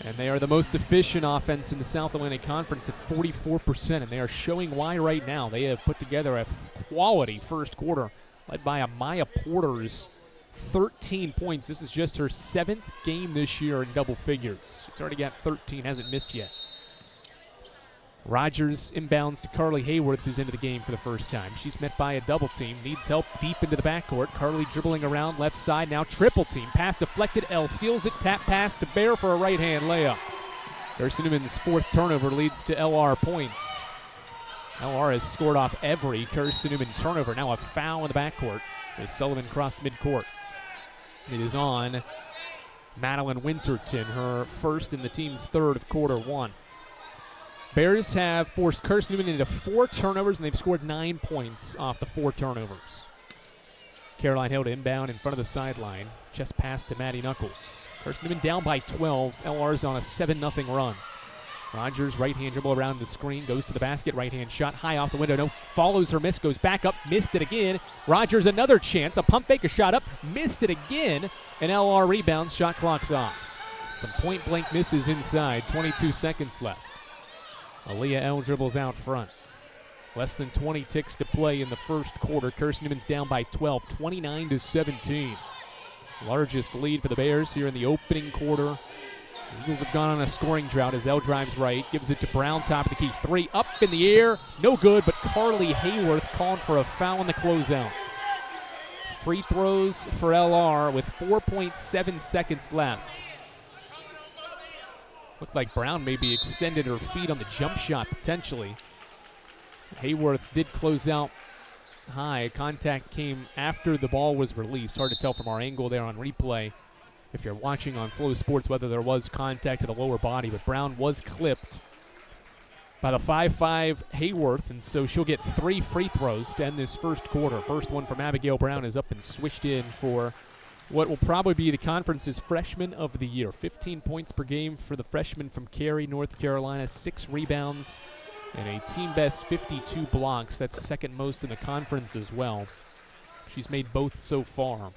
and they are the most efficient offense in the South Atlantic Conference at 44%, and they are showing why right now. They have put together a quality first quarter, led by Maya Porter's 13 points. This is just her 7th game this year in double figures. She's already got 13, hasn't missed yet. Rogers inbounds to Carly Hayworth, who's into the game for the first time. She's met by a double team, needs help deep into the backcourt. Carly dribbling around left side, now triple team. Pass deflected, L steals it, tap pass to Bear for a right-hand layup. Carson-Newman's 4th turnover leads to LR points. LR has scored off every Carson-Newman turnover. Now a foul in the backcourt as Sullivan crossed midcourt. It is on Madeline Winterton, her first and the team's 3rd of quarter one. Bears have forced Carson-Newman into 4 turnovers, and they've scored 9 points off the 4 turnovers. Caroline Hill to inbound in front of the sideline. Just pass to Maddie Knuckles. Carson-Newman down by 12. LR's on a 7-0 run. Rogers, right-hand dribble around the screen, goes to the basket, right-hand shot, high off the window, no, follows her miss, goes back up, missed it again. Rogers, another chance, a pump fake, a shot up, missed it again, and LR rebounds, shot clock's off. Some point-blank misses inside, 22 seconds left. Aaliyah L dribbles out front. Less than 20 ticks to play in the first quarter. Carson-Newman's down by 12, 29-17. Largest lead for the Bears here in the opening quarter. The Eagles have gone on a scoring drought as L drives right, gives it to Brown, top of the key. 3 up in the air, no good, but Carly Hayworth called for a foul in the closeout. Free throws for LR with 4.7 seconds left. Looked like Brown maybe extended her feet on the jump shot potentially. Hayworth did close out high. Contact came after the ball was released. Hard to tell from our angle there on replay if you're watching on Flow Sports whether there was contact to the lower body, but Brown was clipped by the 5'5 Hayworth, and so she'll get 3 free throws to end this first quarter. First one from Abigail Brown is up and swished in for what will probably be the conference's freshman of the year. 15 points per game for the freshman from Cary, North Carolina, 6 rebounds, and a team best 52 blocks. That's second most in the conference as well. She's made both so far.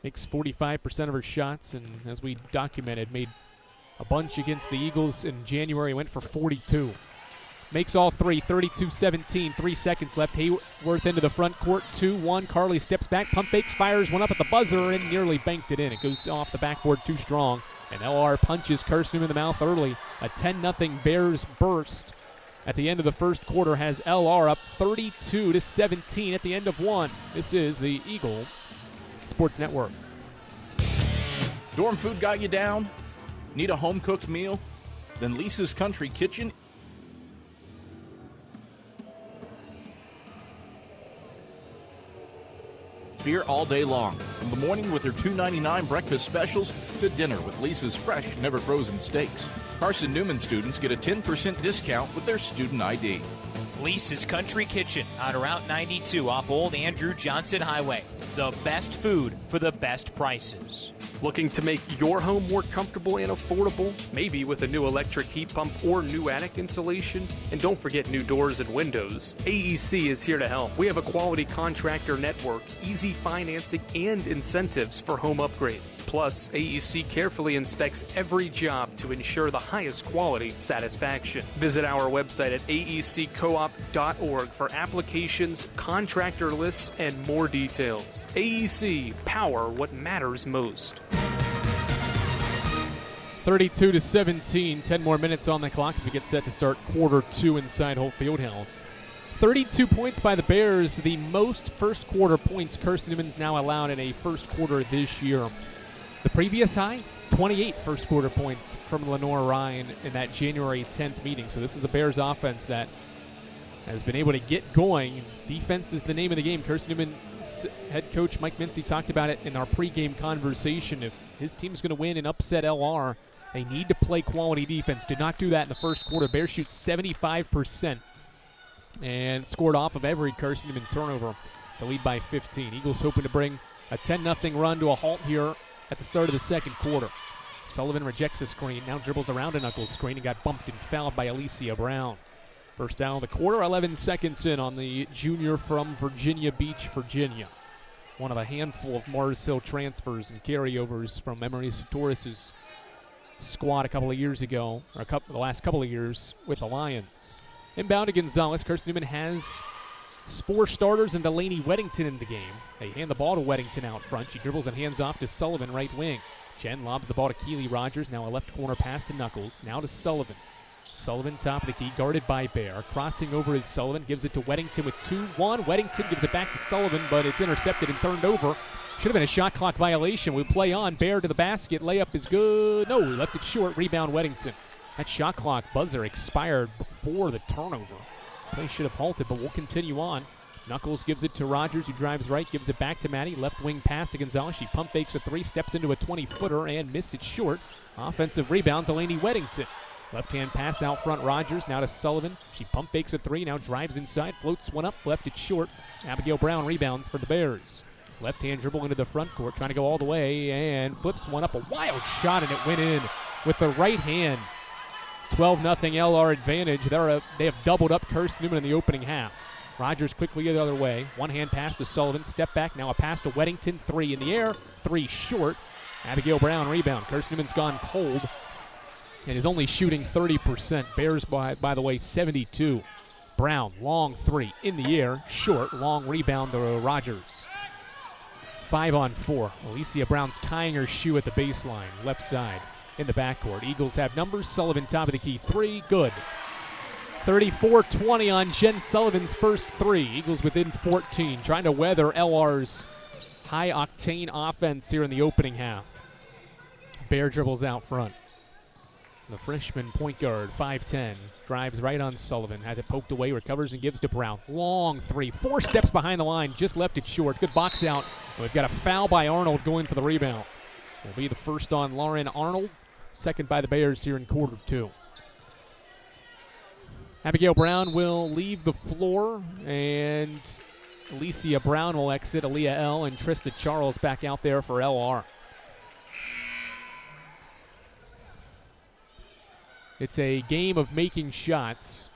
Makes 45% of her shots, and as we documented, made a bunch against the Eagles in January, went for 42. Makes all 3, 32-17, 3 seconds left. Hayworth into the front court, 2-1. Carly steps back, pump fakes, fires one up at the buzzer, and nearly banked it in. It goes off the backboard too strong, and LR punches Carson in the mouth early. A 10-0 Bears burst at the end of the first quarter has LR up 32-17 at the end of one. This is the Eagle Sports Network. Dorm food got you down? Need a home-cooked meal? Then Lisa's Country Kitchen beer all day long. From the morning with their $2.99 breakfast specials to dinner with Lisa's fresh, never frozen steaks. Carson-Newman students get a 10% discount with their student ID. Lisa's Country Kitchen on Route 92 off Old Andrew Johnson Highway. The best food for the best prices. Looking to make your home more comfortable and affordable? Maybe with a new electric heat pump or new attic insulation? And don't forget new doors and windows. AEC is here to help. We have a quality contractor network, easy financing, and incentives for home upgrades. Plus, AEC carefully inspects every job to ensure the highest quality satisfaction. Visit our website at aeccoop.org for applications, contractor lists, and more details. AEC, power what matters most. 32-17, 10 more minutes on the clock as we get set to start quarter two inside Holt Fieldhouse. 32 points by the Bears, the most first quarter points Carson-Newman's now allowed in a first quarter this year. The previous high, 28 first quarter points from Lenoir-Rhyne in that January 10th meeting. So this is a Bears offense that has been able to get going. Defense is the name of the game. Carson-Newman head coach Mike Mincy talked about it in our pregame conversation. If his team's going to win and upset LR, they need to play quality defense. Did not do that in the first quarter. Bears shoot 75% and scored off of every Carson-Newman turnover to lead by 15. Eagles hoping to bring a 10-0 run to a halt here at the start of the second quarter. Sullivan rejects a screen, now dribbles around a Knuckles screen and got bumped and fouled by Alicia Brown. First down of the quarter, 11 seconds in on the junior from Virginia Beach, Virginia. One of a handful of Mars Hill transfers and carryovers from Emery Satoris' squad a couple of years ago, or the last couple of years with the Lions. Inbound to Gonzalez. Carson-Newman has 4 starters and Delaney Weddington in the game. They hand the ball to Weddington out front. She dribbles and hands off to Sullivan, right wing. Jen lobs the ball to Keely Rogers. Now a left corner pass to Knuckles. Now to Sullivan. Sullivan top of the key, guarded by Bear. Crossing over is Sullivan, gives it to Weddington with 2-1. Weddington gives it back to Sullivan, but it's intercepted and turned over. Should have been a shot clock violation. We play on. Bear to the basket. Layup is good. No, we left it short. Rebound Weddington. That shot clock buzzer expired before the turnover. Play should have halted, but we'll continue on. Knuckles gives it to Rogers, who drives right, gives it back to Maddie. Left wing pass to Gonzalez. She pump fakes a 3, steps into a 20-footer, and missed it short. Offensive rebound, Delaney Weddington. Left-hand pass out front, Rogers, now to Sullivan. She pump fakes a 3, now drives inside, floats one up, left it short. Abigail Brown rebounds for the Bears. Left-hand dribble into the front court, trying to go all the way, and flips one up. A wild shot, and it went in with the right hand. 12-0 LR advantage. They have doubled up Carson-Newman in the opening half. Rogers quickly the other way. One-hand pass to Sullivan. Step back. Now a pass to Weddington. 3 in the air. 3 short. Abigail Brown rebound. Carson-Newman's gone cold and is only shooting 30%. Bears, by the way, 72. Brown, long 3 in the air. Short. Long rebound to Rogers. 5-on-4. Alicia Brown's tying her shoe at the baseline. Left side. In the backcourt. Eagles have numbers. Sullivan top of the key. 3, good. 34-20 on Jen Sullivan's first 3. Eagles within 14. Trying to weather LR's high-octane offense here in the opening half. Bear dribbles out front. The freshman point guard, 5'10", drives right on Sullivan. Has it poked away, recovers and gives to Brown. Long 3. 4 steps behind the line. Just left it short. Good box out. We've got a foul by Arnold going for the rebound. Will be the first on Lauren Arnold. Second by the Bears here in quarter 2. Abigail Brown will leave the floor, and Alicia Brown will exit. Aaliyah L. and Trista Charles back out there for LR. It's a game of making shots,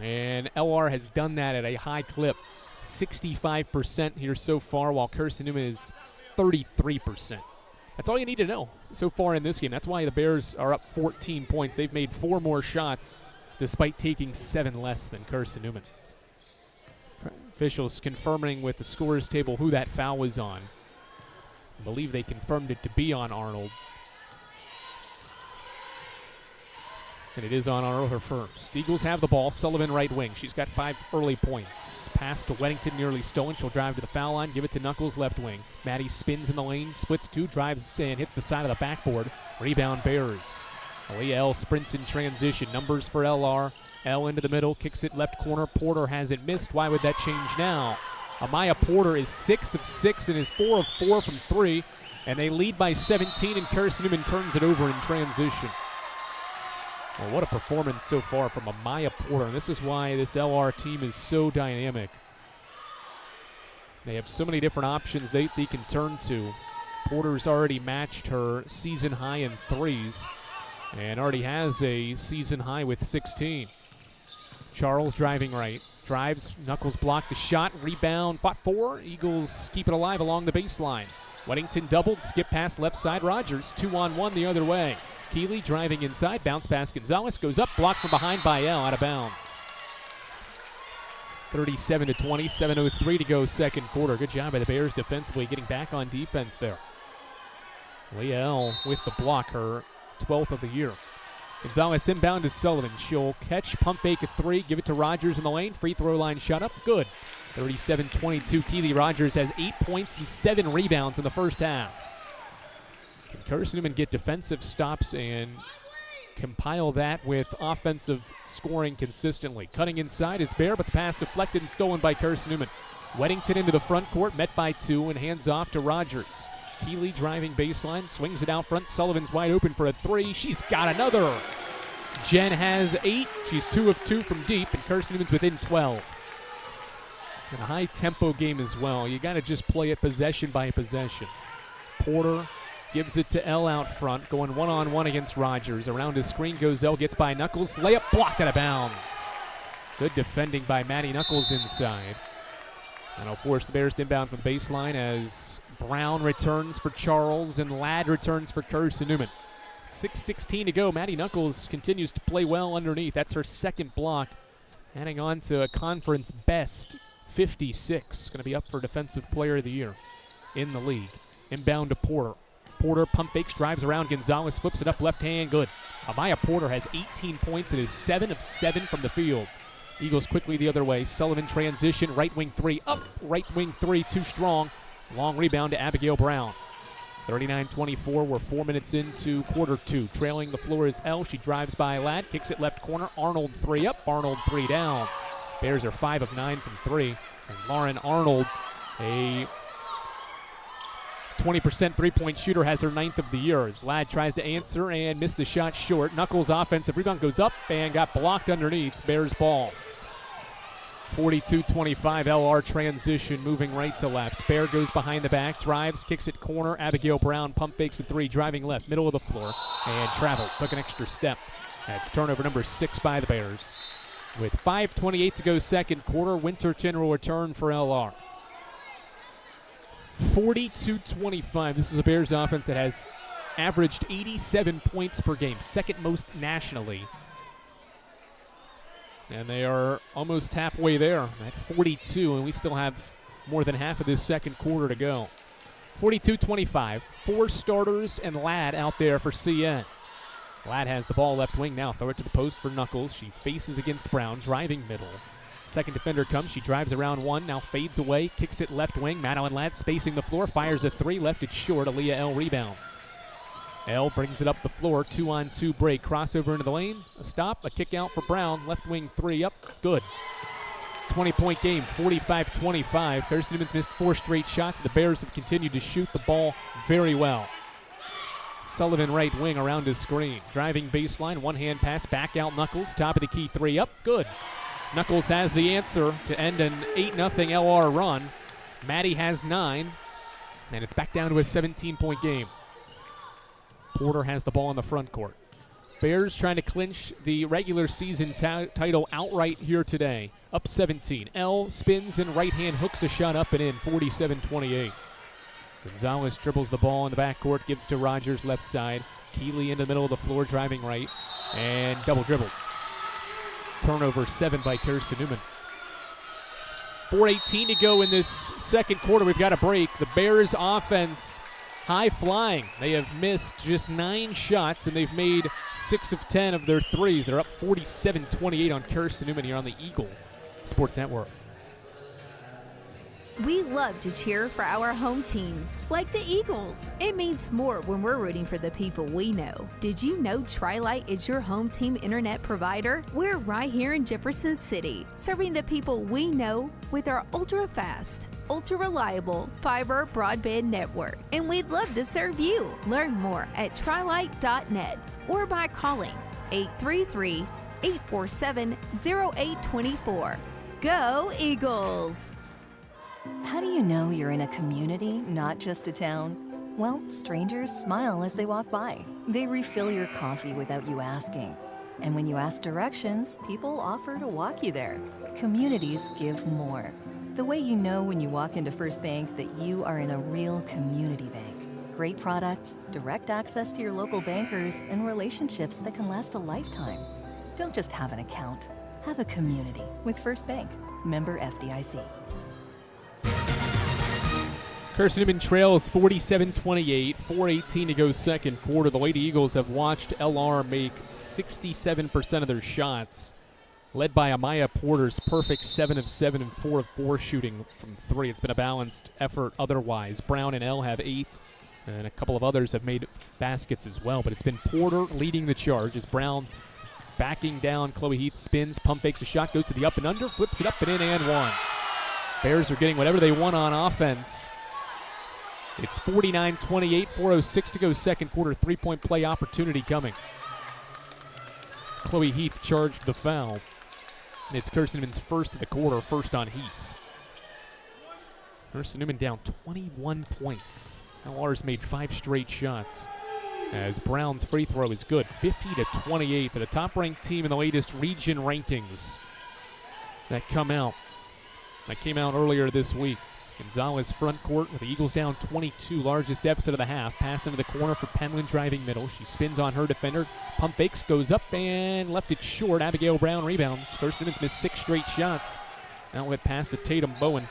and LR has done that at a high clip. 65% here so far, while Carson-Newman is 33%. That's all you need to know so far in this game. That's why the Bears are up 14 points. They've made 4 more shots despite taking 7 less than Carson-Newman. Officials confirming with the scores table who that foul was on. I believe they confirmed it to be on Arnold. And it is on Arnold, her first. Eagles have the ball. Sullivan right wing. She's got 5 early points. Pass to Weddington, nearly stolen. She'll drive to the foul line, give it to Knuckles, left wing. Maddie spins in the lane, splits 2, drives and hits the side of the backboard. Rebound Bears. Aaliyah L sprints in transition. Numbers for LR. L into the middle, kicks it left corner. Porter hasn't missed. Why would that change now? Amaya Porter is 6 of 6 and is 4 of 4 from 3. And they lead by 17, and Carson-Newman turns it over in transition. Well, what a performance so far from Amaya Porter. And this is why this LR team is so dynamic. They have so many different options they can turn to. Porter's already matched her season high in 3s and already has a season high with 16. Charles driving right. Drives, Knuckles blocked the shot, rebound, fought 4. Eagles keep it alive along the baseline. Weddington doubled, skip pass left side. Rogers 2-on-1 the other way. Keeley driving inside, bounce pass Gonzalez, goes up, blocked from behind by L, out of bounds. 37-20, 7:03 to go second quarter. Good job by the Bears defensively, getting back on defense there. Leah L with the block, her 12th of the year. Gonzalez inbound to Sullivan. She'll catch, pump fake a three, give it to Rogers in the lane. Free throw line shot up. Good. 37-22. Keely Rogers has 8 points and 7 rebounds in the first half. Can Carson-Newman get defensive stops and compile that with offensive scoring consistently? Cutting inside is Bear, but the pass deflected and stolen by Carson-Newman. Weddington into the front court, met by 2, and hands off to Rogers. Keeley driving baseline, swings it out front. Sullivan's wide open for a 3. She's got another. Jen has 8. She's 2 of 2 from deep, and Carson-Newman's within 12. And a high-tempo game as well. You got to just play it possession by possession. Porter gives it to L out front, going one-on-one against Rogers. Around his screen goes L, gets by Knuckles. Layup blocked out of bounds. Good defending by Maddie Knuckles inside. That'll force the Bears to inbound from the baseline as Brown returns for Charles and Ladd returns for Carson-Newman. 6:16 to go. Maddie Knuckles continues to play well underneath. That's her second block. Adding on to a conference best 56. Going to be up for Defensive Player of the Year in the league. Inbound to Porter. Porter pump fakes, drives around. Gonzalez flips it up left hand. Good. Amaya Porter has 18 points and is 7 of 7 from the field. Eagles quickly the other way. Sullivan transition, right wing 3, up, right wing 3, too strong. Long rebound to Abigail Brown. 39-24, we're 4 minutes into quarter 2. Trailing the floor is L. She drives by Ladd, kicks it left corner. Arnold 3 up, Arnold 3 down. Bears are 5 of 9 from 3. And Lauren Arnold, a 20% three-point shooter, has her 9th of the year. As Ladd tries to answer and missed the shot short. Knuckles' offensive rebound goes up and got blocked underneath. Bears ball. 42-25, LR transition, moving right to left. Bear goes behind the back, drives, kicks it corner. Abigail Brown pump fakes a 3, driving left, middle of the floor, and traveled, took an extra step. That's turnover number 6 by the Bears. With 5:28 to go second quarter, Winterton will return for LR. 42-25, this is a Bears offense that has averaged 87 points per game, second most nationally. And they are almost halfway there at 42, and we still have more than half of this second quarter to go. 42-25, 4 starters and Ladd out there for CN. Ladd has the ball left wing now. Throw it to the post for Knuckles. She faces against Brown, driving middle. Second defender comes. She drives around 1, now fades away, kicks it left wing. Madeline Ladd spacing the floor, fires a 3, left it short. Aaliyah L rebounds. L brings it up the floor, 2-on-2 break. Crossover into the lane, a stop, a kick out for Brown. Left wing 3 up, good. 20-point game, 45-25. Carson-Newman's missed 4 straight shots. The Bears have continued to shoot the ball very well. Sullivan right wing around his screen. Driving baseline, one-hand pass, back out Knuckles. Top of the key 3 up, good. Knuckles has the answer to end an 8-0 LR run. Maddie has 9, and it's back down to a 17-point game. Porter has the ball in the front court. Bears trying to clinch the regular season title outright here today. Up 17. L spins and right hand hooks a shot up and in, 47-28. Gonzalez dribbles the ball in the backcourt, gives to Rogers left side. Keeley in the middle of the floor, driving right, and double dribbled. Turnover 7 by Carson-Newman. 4:18 to go in this second quarter. We've got a break. The Bears offense high flying. They have missed just 9 shots, and they've made 6 of 10 of their threes. They're up 47-28 on Carson-Newman here on the Eagle Sports Network. We love to cheer for our home teams, like the Eagles. It means more when we're rooting for the people we know. Did you know Tri-Lite is your home team internet provider? We're right here in Jefferson City, serving the people we know with our ultra-fast, ultra-reliable fiber broadband network. And we'd love to serve you. Learn more at trilite.net or by calling 833-847-0824. Go Eagles! How do you know you're in a community, not just a town? Well, strangers smile as they walk by. They refill your coffee without you asking. And when you ask directions, people offer to walk you there. Communities give more. The way you know when you walk into First Bank that you are in a real community bank. Great products, direct access to your local bankers, and relationships that can last a lifetime. Don't just have an account. Have a community with First Bank. Member FDIC. Carson-Newman trails 47-28, 4:18 to go second quarter. The Lady Eagles have watched LR make 67% of their shots, led by Amaya Porter's perfect 7 of 7 and 4 of 4 shooting from 3. It's been a balanced effort otherwise. Brown and L have 8, and a couple of others have made baskets as well. But it's been Porter leading the charge as Brown backing down. Chloe Heath spins, pump fakes a shot, goes to the up and under, flips it up and in and one. Bears are getting whatever they want on offense. It's 49-28, 4:06 to go second quarter. 3-point play opportunity coming. Chloe Heath charged the foul. It's Carson-Newman's first of the quarter, first on Heath. Carson-Newman down 21 points. LR's made 5 straight shots. As Brown's free throw is good, 50-28 for the top-ranked team in the latest region rankings that came out earlier this week. Gonzalez front court with the Eagles down 22, largest deficit of the half. Pass into the corner for Penland driving middle. She spins on her defender. Pump fakes, goes up and left it short. Abigail Brown rebounds. Carson-Newman's missed 6 straight shots. Outlet pass to Tatum Bowen.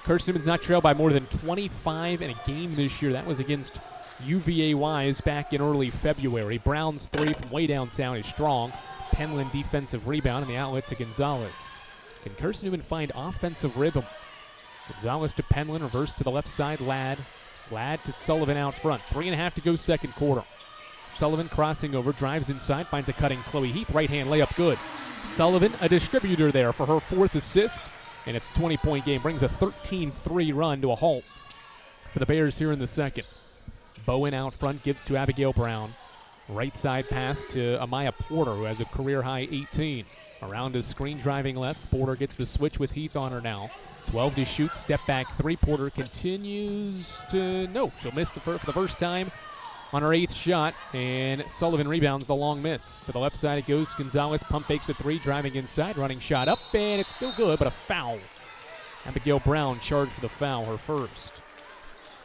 Carson-Newman's not trailed by more than 25 in a game this year. That was against UVA-Wise back in early February. Brown's 3 from way downtown is strong. Penland defensive rebound and the outlet to Gonzalez. Can Carson-Newman find offensive rhythm? Gonzalez to Penland, reverse to the left side, Ladd to Sullivan out front. 3.5 to go second quarter. Sullivan crossing over, drives inside, finds a cutting Chloe Heath, right-hand layup good. Sullivan, a distributor there for her 4th assist, and it's a 20-point game. Brings a 13-3 run to a halt for the Bears here in the second. Bowen out front, gives to Abigail Brown. Right side pass to Amaya Porter, who has a career-high 18. Around a screen driving left. Porter gets the switch with Heath on her now. 12 to shoot, step back 3. Porter continues to, no, she'll miss for the first time on her 8th shot, and Sullivan rebounds the long miss. To the left side it goes. Gonzalez pump fakes a 3, driving inside, running shot up, and it's still good, but a foul. Abigail Brown charged for the foul, her first.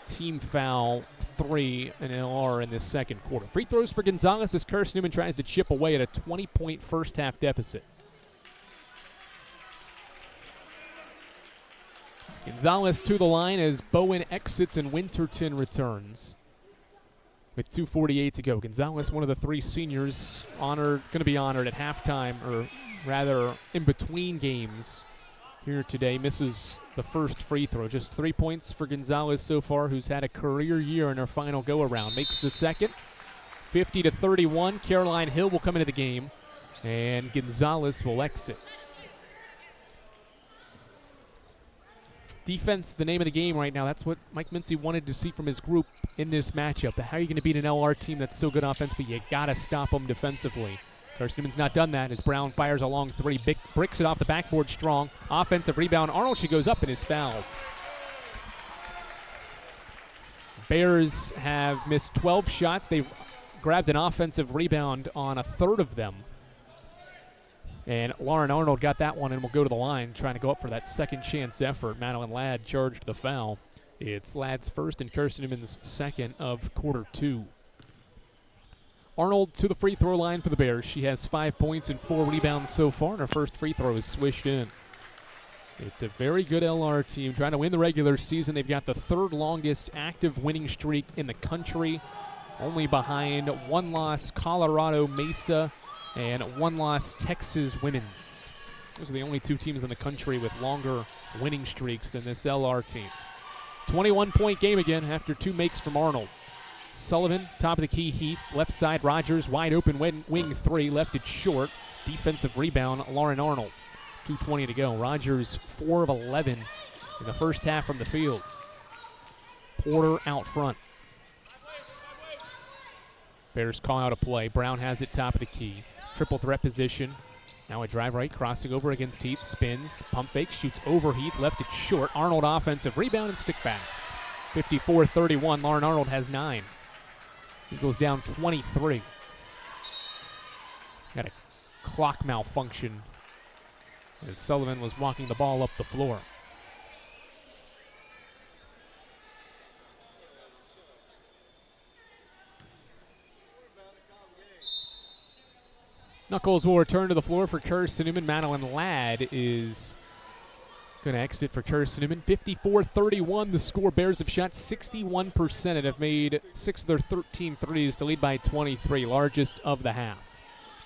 Team foul 3 and LR in this second quarter. Free throws for Gonzalez as Carson-Newman tries to chip away at a 20-point first half deficit. Gonzalez to the line as Bowen exits and Winterton returns. With 2:48 to go. Gonzalez, one of the 3 seniors, going to be honored at halftime, or rather in between games here today. Misses the first free throw. Just 3 points for Gonzalez so far, who's had a career year in her final go-around. Makes the second. 50-31. Caroline Hill will come into the game, and Gonzalez will exit. Defense, the name of the game right now. That's what Mike Mincy wanted to see from his group in this matchup. How are you going to beat an LR team that's so good offensively? You got to stop them defensively. Carson-Newman's not done that as Brown fires a long 3. Bricks it off the backboard strong. Offensive rebound. Arnold, she goes up and is fouled. Bears have missed 12 shots. They've grabbed an offensive rebound on a 1/3 of them. And Lauren Arnold got that one and will go to the line, trying to go up for that second chance effort. Madeline Ladd charged the foul. It's Ladd's first and Carson-Newman's second of quarter 2. Arnold to the free throw line for the Bears. She has 5 points and 4 rebounds so far, and her first free throw is swished in. It's a very good LR team trying to win the regular season. They've got the 3rd longest active winning streak in the country, only behind 1-loss Colorado Mesa and 1-loss Texas Women's. Those are the only 2 teams in the country with longer winning streaks than this LR team. 21-point game again after 2 makes from Arnold. Sullivan, top of the key, Heath. Left side, Rogers, wide open wing 3, left it short. Defensive rebound, Lauren Arnold. 2:20 to go. Rogers 4 of 11 in the first half from the field. Porter out front. Bears call out a play. Brown has it top of the key. Triple threat position. Now a drive right, crossing over against Heath. Spins, pump fake, shoots over Heath, left it short. Arnold offensive rebound and stick back. 54-31. Lauren Arnold has 9. Eagles down 23. Got a clock malfunction as Sullivan was walking the ball up the floor. Knuckles will return to the floor for Carson-Newman. Madeline Ladd is Going to exit for Carson-Newman. 54-31 the score. Bears have shot 61% and have made 6 of their 13 threes to lead by 23, largest of the half.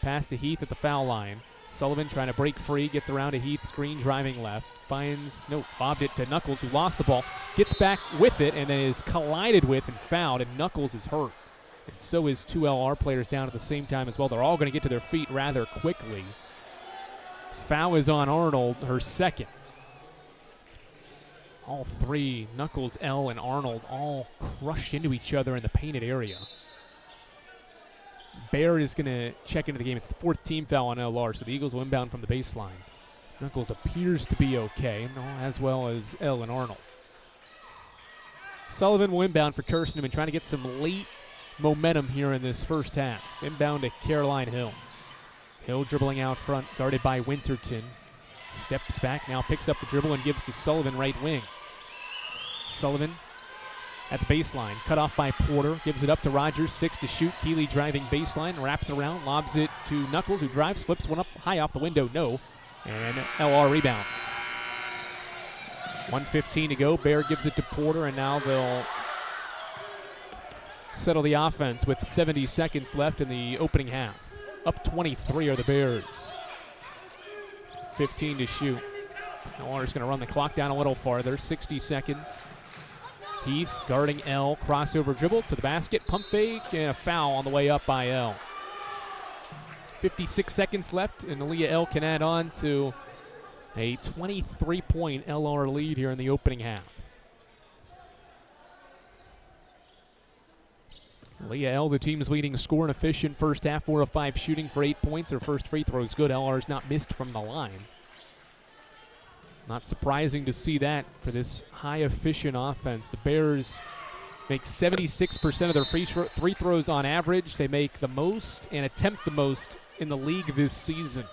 Pass to Heath at the foul line. Sullivan trying to break free, gets around to Heath, screen driving left. Bobbed it to Knuckles, who lost the ball. Gets back with it and then is collided with and fouled, and Knuckles is hurt. And so is 2 LR players down at the same time as well. They're all going to get to their feet rather quickly. Foul is on Arnold, her second. All three, Knuckles, L, and Arnold, all crushed into each other in the painted area. Baird is going to check into the game. It's the 4th team foul on LR, so the Eagles will inbound from the baseline. Knuckles appears to be okay, as well as L and Arnold. Sullivan will inbound for Carson-Newman, trying to get some late momentum here in this first half. Inbound to Caroline Hill. Hill dribbling out front, guarded by Winterton. Steps back, now picks up the dribble and gives to Sullivan, right wing. Sullivan at the baseline, cut off by Porter, gives it up to Rogers, 6 to shoot. Keeley driving baseline, wraps around, lobs it to Knuckles, who drives, flips one up high off the window, no. And LR rebounds. 1:15 to go. Bear gives it to Porter, and now they'll settle the offense with 70 seconds left in the opening half. Up 23 are the Bears. 15 to shoot. LR is going to run the clock down a little farther. 60 seconds. Heath guarding L. Crossover dribble to the basket. Pump fake and a foul on the way up by L. 56 seconds left, and Aaliyah L can add on to a 23-point LR lead here in the opening half. Aaliyah L, the team's leading scorer and efficient first half, 4 of 5 shooting for 8 points. Her first free throw is good. LR's not missed from the line. Not surprising to see that for this high-efficient offense. The Bears make 76% of their free throws on average. They make the most and attempt the most in the league this season.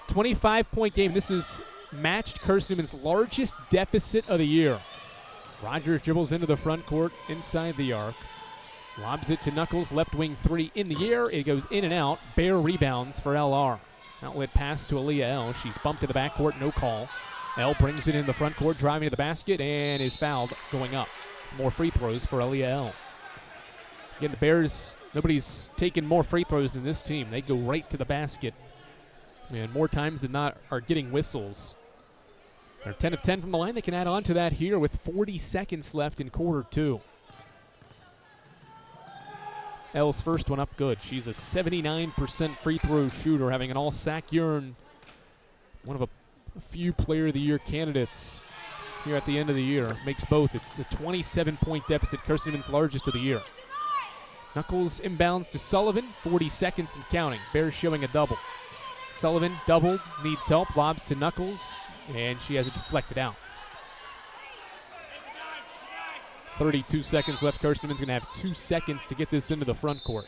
25-point game. This is matched Carson-Newman's largest deficit of the year. Rogers dribbles into the front court inside the arc. Lobs it to Knuckles, left wing 3 in the air. It goes in and out. Bear rebounds for LR. Outlet pass to Aaliyah L. She's bumped to the backcourt, no call. L brings it in the front court, driving to the basket, and is fouled going up. More free throws for Aaliyah L. Again, the Bears, nobody's taken more free throws than this team. They go right to the basket. And more times than not are getting whistles. They're 10 of 10 from the line. They can add on to that here with 40 seconds left in quarter 2. L's first one up good. She's a 79% free throw shooter, having an all-SAC year and one of a few Player of the Year candidates here at the end of the year. Makes both. It's a 27-point deficit, Carson-Newman's largest of the year. Knuckles inbounds to Sullivan, 40 seconds and counting. Bears showing a double. Sullivan doubled, needs help, lobs to Knuckles, and she has it deflected out. 32 seconds left. Carson-Newman's going to have 2 seconds to get this into the front court.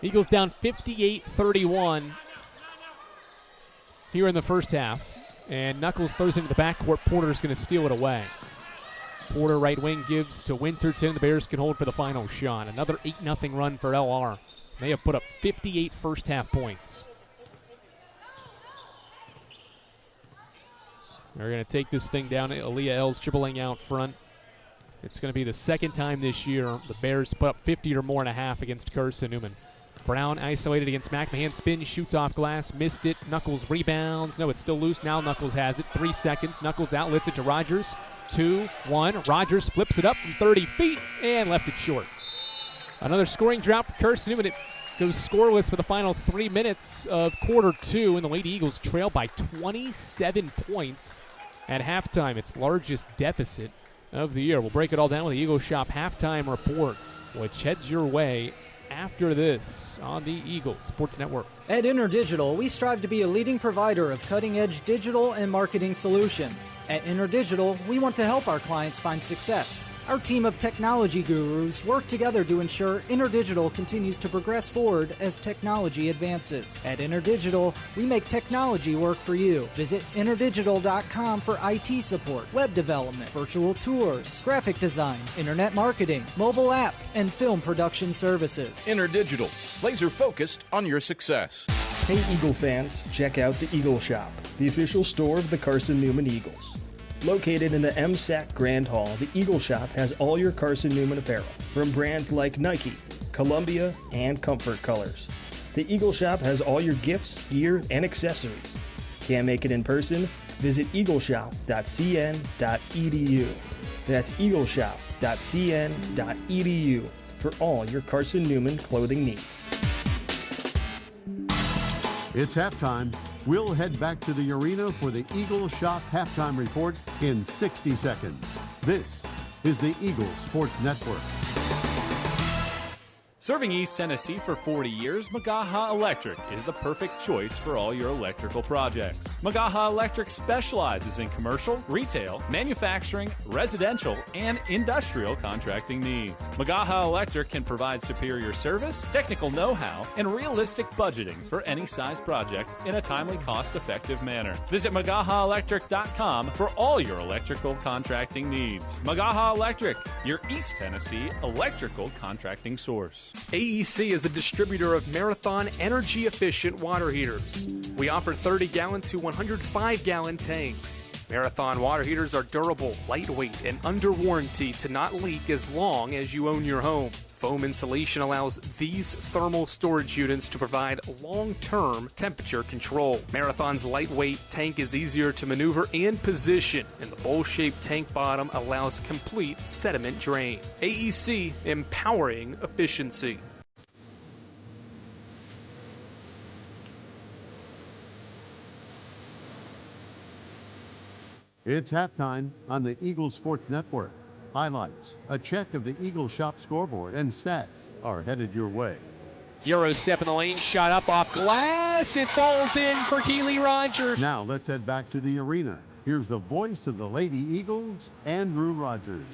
Eagles down 58-31 here in the first half. And Knuckles throws into the backcourt. Porter's going to steal it away. Porter right wing gives to Winterton. The Bears can hold for the final shot. Another 8-0 run for LR. They have put up 58 first half points. They're going to take this thing down. Aaliyah L's dribbling out front. It's going to be the second time this year the Bears put up 50 or more and a half against Carson-Newman. Brown isolated against McMahon. Spin, shoots off glass, missed it. Knuckles rebounds. No, it's still loose. Now Knuckles has it. 3 seconds. Knuckles outlets it to Rogers. 2-1. Rogers flips it up from 30 feet and left it short. Another scoring drought for Carson-Newman. It goes scoreless for the final 3 minutes of quarter 2, and the Lady Eagles trail by 27 points at halftime, its largest deficit of the year. We'll break it all down with the Eagle Shop halftime report, which heads your way after this on the Eagle Sports Network. At InterDigital, we strive to be a leading provider of cutting-edge digital and marketing solutions. At InterDigital, we want to help our clients find success. Our team of technology gurus work together to ensure InterDigital continues to progress forward as technology advances. At InterDigital, we make technology work for you. Visit interdigital.com for IT support, web development, virtual tours, graphic design, internet marketing, mobile app, and film production services. InterDigital, laser focused on your success. Hey Eagle fans, check out the Eagle Shop, the official store of the Carson-Newman Eagles. Located in the MSAC Grand Hall, the Eagle Shop has all your Carson-Newman apparel, from brands like Nike, Columbia, and Comfort Colors. The Eagle Shop has all your gifts, gear, and accessories. Can't make it in person? Visit eagleshop.cn.edu. That's eagleshop.cn.edu for all your Carson-Newman clothing needs. It's halftime. We'll head back to the arena for the Eagle Shop halftime report in 60 seconds. This is the Eagle Sports Network. Serving East Tennessee for 40 years, Magaha Electric is the perfect choice for all your electrical projects. Magaha Electric specializes in commercial, retail, manufacturing, residential, and industrial contracting needs. Magaha Electric can provide superior service, technical know-how, and realistic budgeting for any size project in a timely, cost-effective manner. Visit MagahaElectric.com for all your electrical contracting needs. Magaha Electric, your East Tennessee electrical contracting source. AEC is a distributor of Marathon energy-efficient water heaters. We offer 30-gallon to 105-gallon tanks. Marathon water heaters are durable, lightweight, and under warranty to not leak as long as you own your home. Foam insulation allows these thermal storage units to provide long-term temperature control. Marathon's lightweight tank is easier to maneuver and position, and the bowl-shaped tank bottom allows complete sediment drain. AEC, empowering efficiency. It's halftime on the Eagle Sports Network. Highlights, a check of the Eagle Shop scoreboard, and stats are headed your way. Euro step in the lane, shot up off glass. It falls in for Keely Rogers. Now let's head back to the arena. Here's the voice of the Lady Eagles, Andrew Rogers.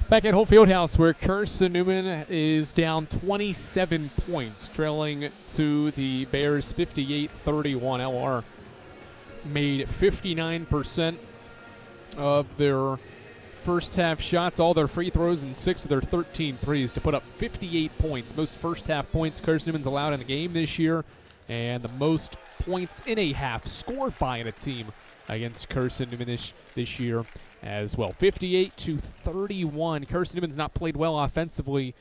Back at Holt Fieldhouse, where Carson-Newman is down 27 points, trailing to the Bears 58-31. LR made 59% of their first half shots, all their free throws, and 6 of their 13 threes to put up 58 points. Most first half points Carson-Newman's allowed in a game this year, and the most points in a half scored by a team against Carson-Newman this year as well. 58-31. Carson-Newman's not played well offensively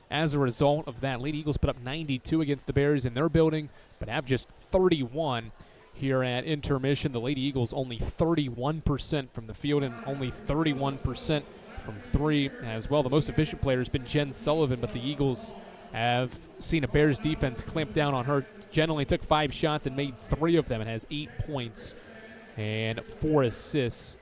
as a result of that. Lady Eagles put up 92 against the Bears in their building, but have just 31 here at intermission. The Lady Eagles only 31% from the field and only 31% from three as well. The most efficient player has been Jen Sullivan, but the Eagles have seen a Bears defense clamp down on her. Jen only took 5 shots and made 3 of them and has 8 points and 4 assists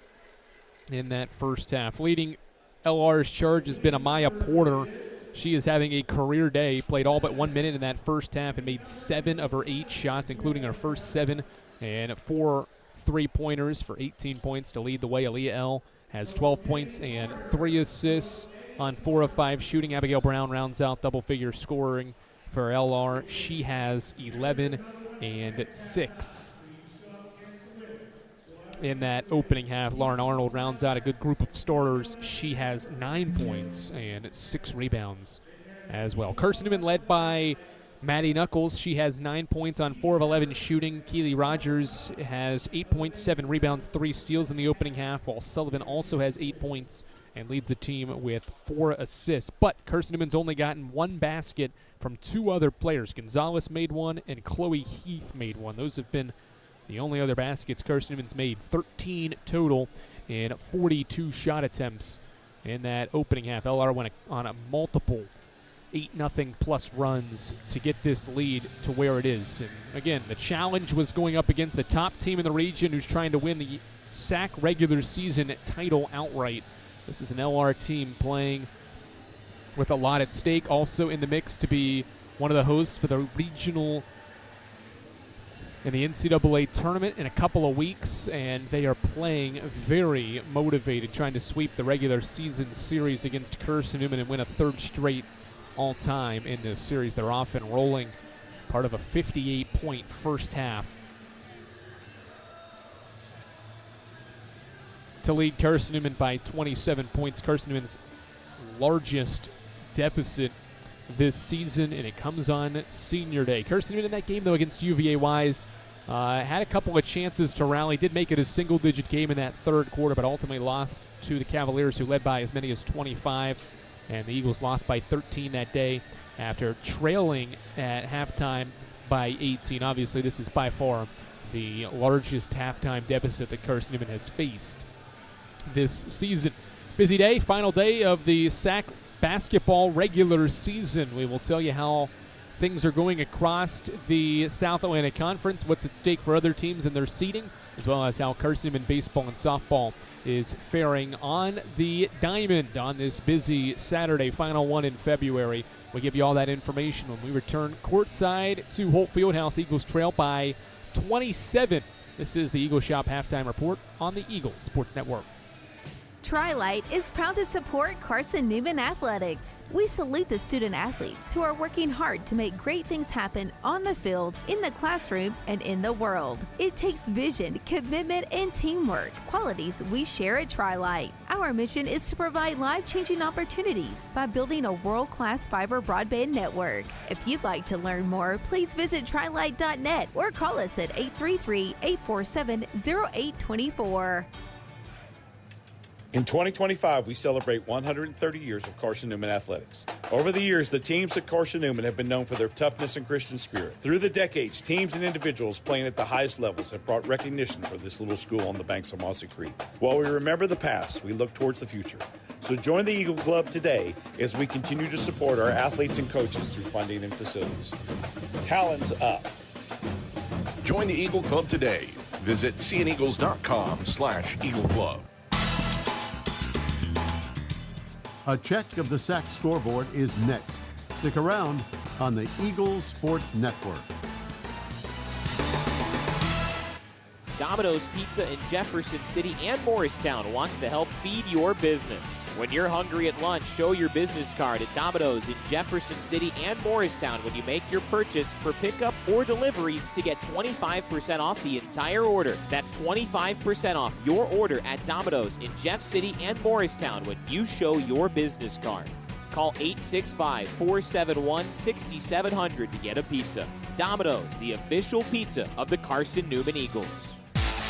in that first half. Leading LR's charge has been Amaya Porter. She is having a career day, played all but 1 minute in that first half and made 7 of her 8 shots, including her first 7 and 4 3-pointers for 18 points to lead the way. Aaliyah L. has 12 points and 3 assists on 4 of 5 shooting. Abigail Brown rounds out double-figure scoring for LR. She has 11 and 6 in that opening half. Lauren Arnold rounds out a good group of starters. She has 9 points and 6 rebounds as well. Carson-Newman led by Maddie Knuckles. She has 9 points on 4 of 11 shooting. Keely Rogers has 8 points, 7 rebounds, 3 steals in the opening half, while Sullivan also has 8 points and leads the team with 4 assists. But Carson-Newman's only gotten 1 basket from 2 other players. Gonzalez made 1 and Chloe Heath made 1. Those have been the only other baskets Carson-Newman's made. 13 total and 42 shot attempts in that opening half. LR went on a multiple 8-0 plus runs to get this lead to where it is. And again, the challenge was going up against the top team in the region who's trying to win the SAC regular season title outright. This is an LR team playing with a lot at stake. Also in the mix to be one of the hosts for the regional in the NCAA tournament in a couple of weeks, and they are playing very motivated, trying to sweep the regular season series against Carson-Newman and win a third straight all-time in this series. They're off and rolling, part of a 58-point first half to lead Carson-Newman by 27 points. Carson-Newman's largest deficit this season, and it comes on Senior Day. Carson-Newman in that game, though, against UVA-Wise, had a couple of chances to rally, did make it a single-digit game in that third quarter, but ultimately lost to the Cavaliers, who led by as many as 25, and the Eagles lost by 13 that day after trailing at halftime by 18. Obviously, this is by far the largest halftime deficit that Carson-Newman has faced this season. Busy day, final day of the SAC basketball regular season. We will tell you how things are going across the South Atlantic Conference, what's at stake for other teams and their seeding, as well as how Carson-Newman baseball and softball is faring on the diamond on this busy Saturday, final one in February. We'll give you all that information when we return courtside to Holt Fieldhouse. Eagles trail by 27. This is the Eagle Shop Halftime Report on the Eagle Sports Network. Tri-Light is proud to support Carson-Newman Athletics. We salute the student athletes who are working hard to make great things happen on the field, in the classroom, and in the world. It takes vision, commitment, and teamwork, qualities we share at Tri-Light. Our mission is to provide life-changing opportunities by building a world-class fiber broadband network. If you'd like to learn more, please visit trilight.net or call us at 833-847-0824. In 2025, we celebrate 130 years of Carson-Newman athletics. Over the years, the teams at Carson-Newman have been known for their toughness and Christian spirit. Through the decades, teams and individuals playing at the highest levels have brought recognition for this little school on the banks of Mossy Creek. While we remember the past, we look towards the future. So join the Eagle Club today as we continue to support our athletes and coaches through funding and facilities. Talons up. Join the Eagle Club today. Visit seeandeagles.com/Eagle Club. A check of the SAC scoreboard is next. Stick around on the Eagles Sports Network. Domino's Pizza in Jefferson City and Morristown wants to help feed your business. When you're hungry at lunch, show your business card at Domino's in Jefferson City and Morristown when you make your purchase for pickup or delivery to get 25% off the entire order. That's 25% off your order at Domino's in Jeff City and Morristown when you show your business card. Call 865-471-6700 to get a pizza. Domino's, the official pizza of the Carson-Newman Eagles.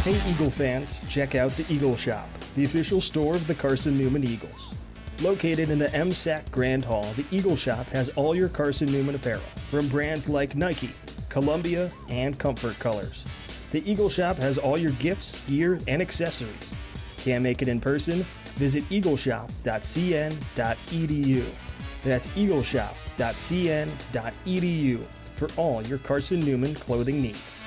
Hey Eagle fans, check out the Eagle Shop, the official store of the Carson-Newman Eagles. Located in the MSAC Grand Hall, the Eagle Shop has all your Carson-Newman apparel, from brands like Nike, Columbia, and Comfort Colors. The Eagle Shop has all your gifts, gear, and accessories. Can't make it in person? Visit eagleshop.cn.edu. That's eagleshop.cn.edu for all your Carson-Newman clothing needs.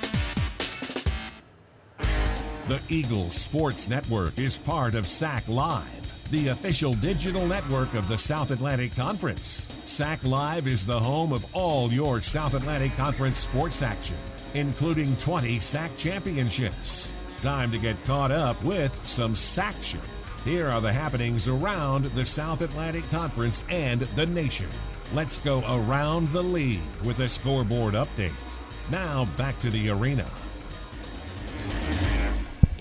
The Eagle Sports Network is part of SAC Live, the official digital network of the South Atlantic Conference. SAC Live is the home of all your South Atlantic Conference sports action, including 20 SAC championships. Time to get caught up with some SACtion. Here are the happenings around the South Atlantic Conference and the nation. Let's go around the league with a scoreboard update. Now back to the arena.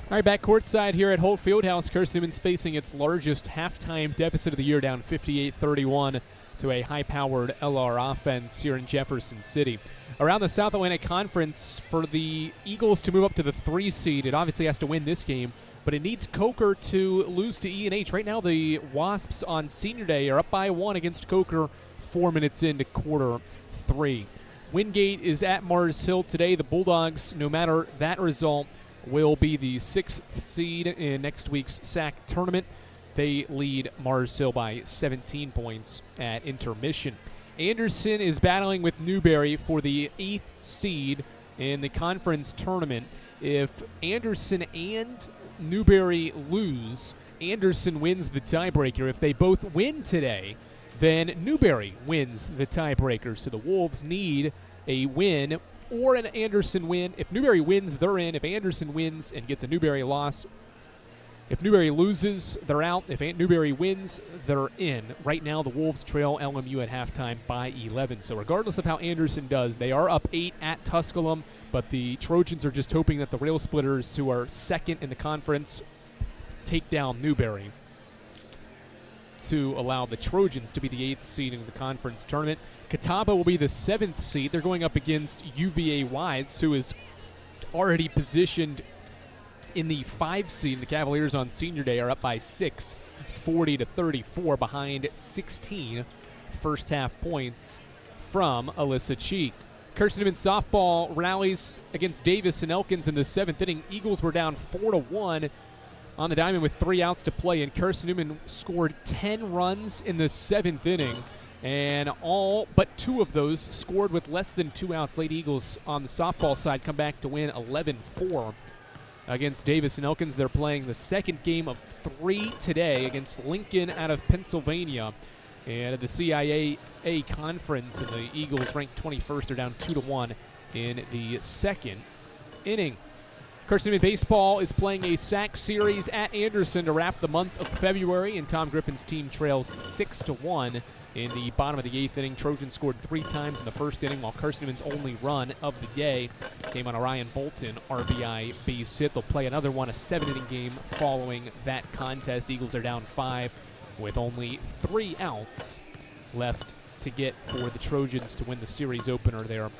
All right, back courtside here at Holt Fieldhouse. Carson-Newman's facing its largest halftime deficit of the year, down 58-31 to a high-powered LR offense here in Jefferson City. Around the South Atlantic Conference, for the Eagles to move up to the 3 seed, it obviously has to win this game, but it needs Coker to lose to E&H. Right now, the Wasps on Senior Day are up by 1 against Coker 4 minutes into quarter 3. Wingate is at Mars Hill today. The Bulldogs, no matter that result, will be the 6th seed in next week's SAC tournament. They lead Mars Hill by 17 points at intermission. Anderson is battling with Newberry for the 8th seed in the conference tournament. If Anderson and Newberry lose, Anderson wins the tiebreaker. If they both win today, then Newberry wins the tiebreaker. So the Wolves need a win or an Anderson win. If Newberry wins, they're in. If Anderson wins and gets a Newberry loss, if Newberry loses, they're out. If Newberry wins, they're in. Right now, the Wolves trail LMU at halftime by 11. So regardless of how Anderson does, they are up 8 at Tusculum, but the Trojans are just hoping that the Rail Splitters, who are second in the conference, take down Newberry to allow the Trojans to be the 8th seed in the conference tournament. Catawba will be the 7th seed. They're going up against UVA Wise, who is already positioned in the 5 seed. The Cavaliers on senior day are up by 6, 40-34, behind 16 first half points from Alyssa Cheek. Carson-Newman softball rallies against Davis and Elkins in the 7th inning. Eagles were down 4-1 on the diamond with 3 outs to play, and Carson-Newman scored 10 runs in the 7th inning, and all but 2 of those scored with less than 2 outs. Lady Eagles on the softball side come back to win 11-4 against Davis and Elkins. They're playing the second game of 3 today against Lincoln out of Pennsylvania. And at the CIA conference, and the Eagles ranked 21st, are down 2-1 in the second inning. Carson-Newman baseball is playing a SAC series at Anderson to wrap the month of February, and Tom Griffin's team trails 6-1 in the bottom of the 8th inning. Trojans scored 3 times in the first inning, while Carson-Newman's only run of the day came on a Ryan Bolton RBI base hit. They'll play another one, a 7-inning game following that contest. Eagles are down 5 with only 3 outs left to get for the Trojans to win the series opener there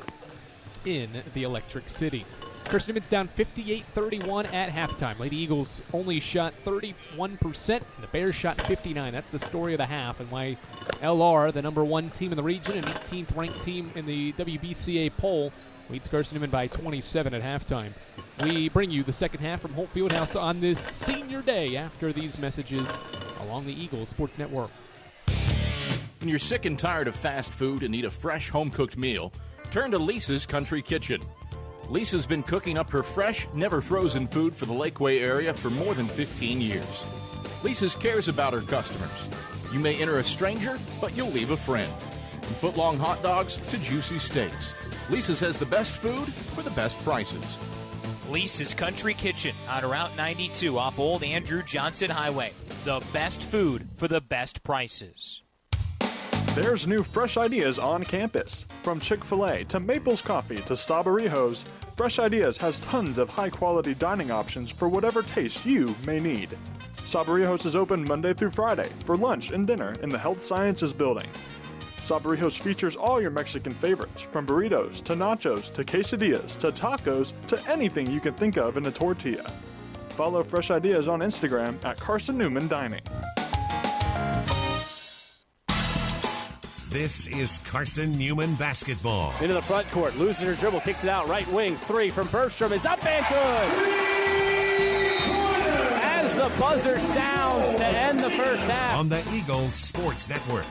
in the Electric City. Carson-Newman's down 58-31 at halftime. Lady Eagles only shot 31%, and the Bears shot 59%. That's the story of the half, and why LR, the number 1 team in the region and 18th ranked team in the WBCA poll, leads Carson-Newman by 27 at halftime. We bring you the second half from Holt Fieldhouse on this senior day after these messages along the Eagles Sports Network. When you're sick and tired of fast food and need a fresh home-cooked meal, turn to Lisa's Country Kitchen. Lisa's been cooking up her fresh, never-frozen food for the Lakeway area for more than 15 years. Lisa's cares about her customers. You may enter a stranger, but you'll leave a friend. From foot-long hot dogs to juicy steaks, Lisa's has the best food for the best prices. Lisa's Country Kitchen on Route 92 off Old Andrew Johnson Highway. The best food for the best prices. There's new fresh ideas on campus. From Chick-fil-A to Maples Coffee to Sabarijos, Fresh Ideas has tons of high-quality dining options for whatever taste you may need. Sabarijos is open Monday through Friday for lunch and dinner in the Health Sciences Building. Sabarijos features all your Mexican favorites, from burritos to nachos to quesadillas to tacos to anything you can think of in a tortilla. Follow Fresh Ideas on Instagram at Carson-Newman Dining. This is Carson-Newman basketball. Into the front court, loses her dribble, kicks it out, right wing, 3 from Bergstrom is up and good! As the buzzer sounds to end the first half. On the Eagles Sports Network.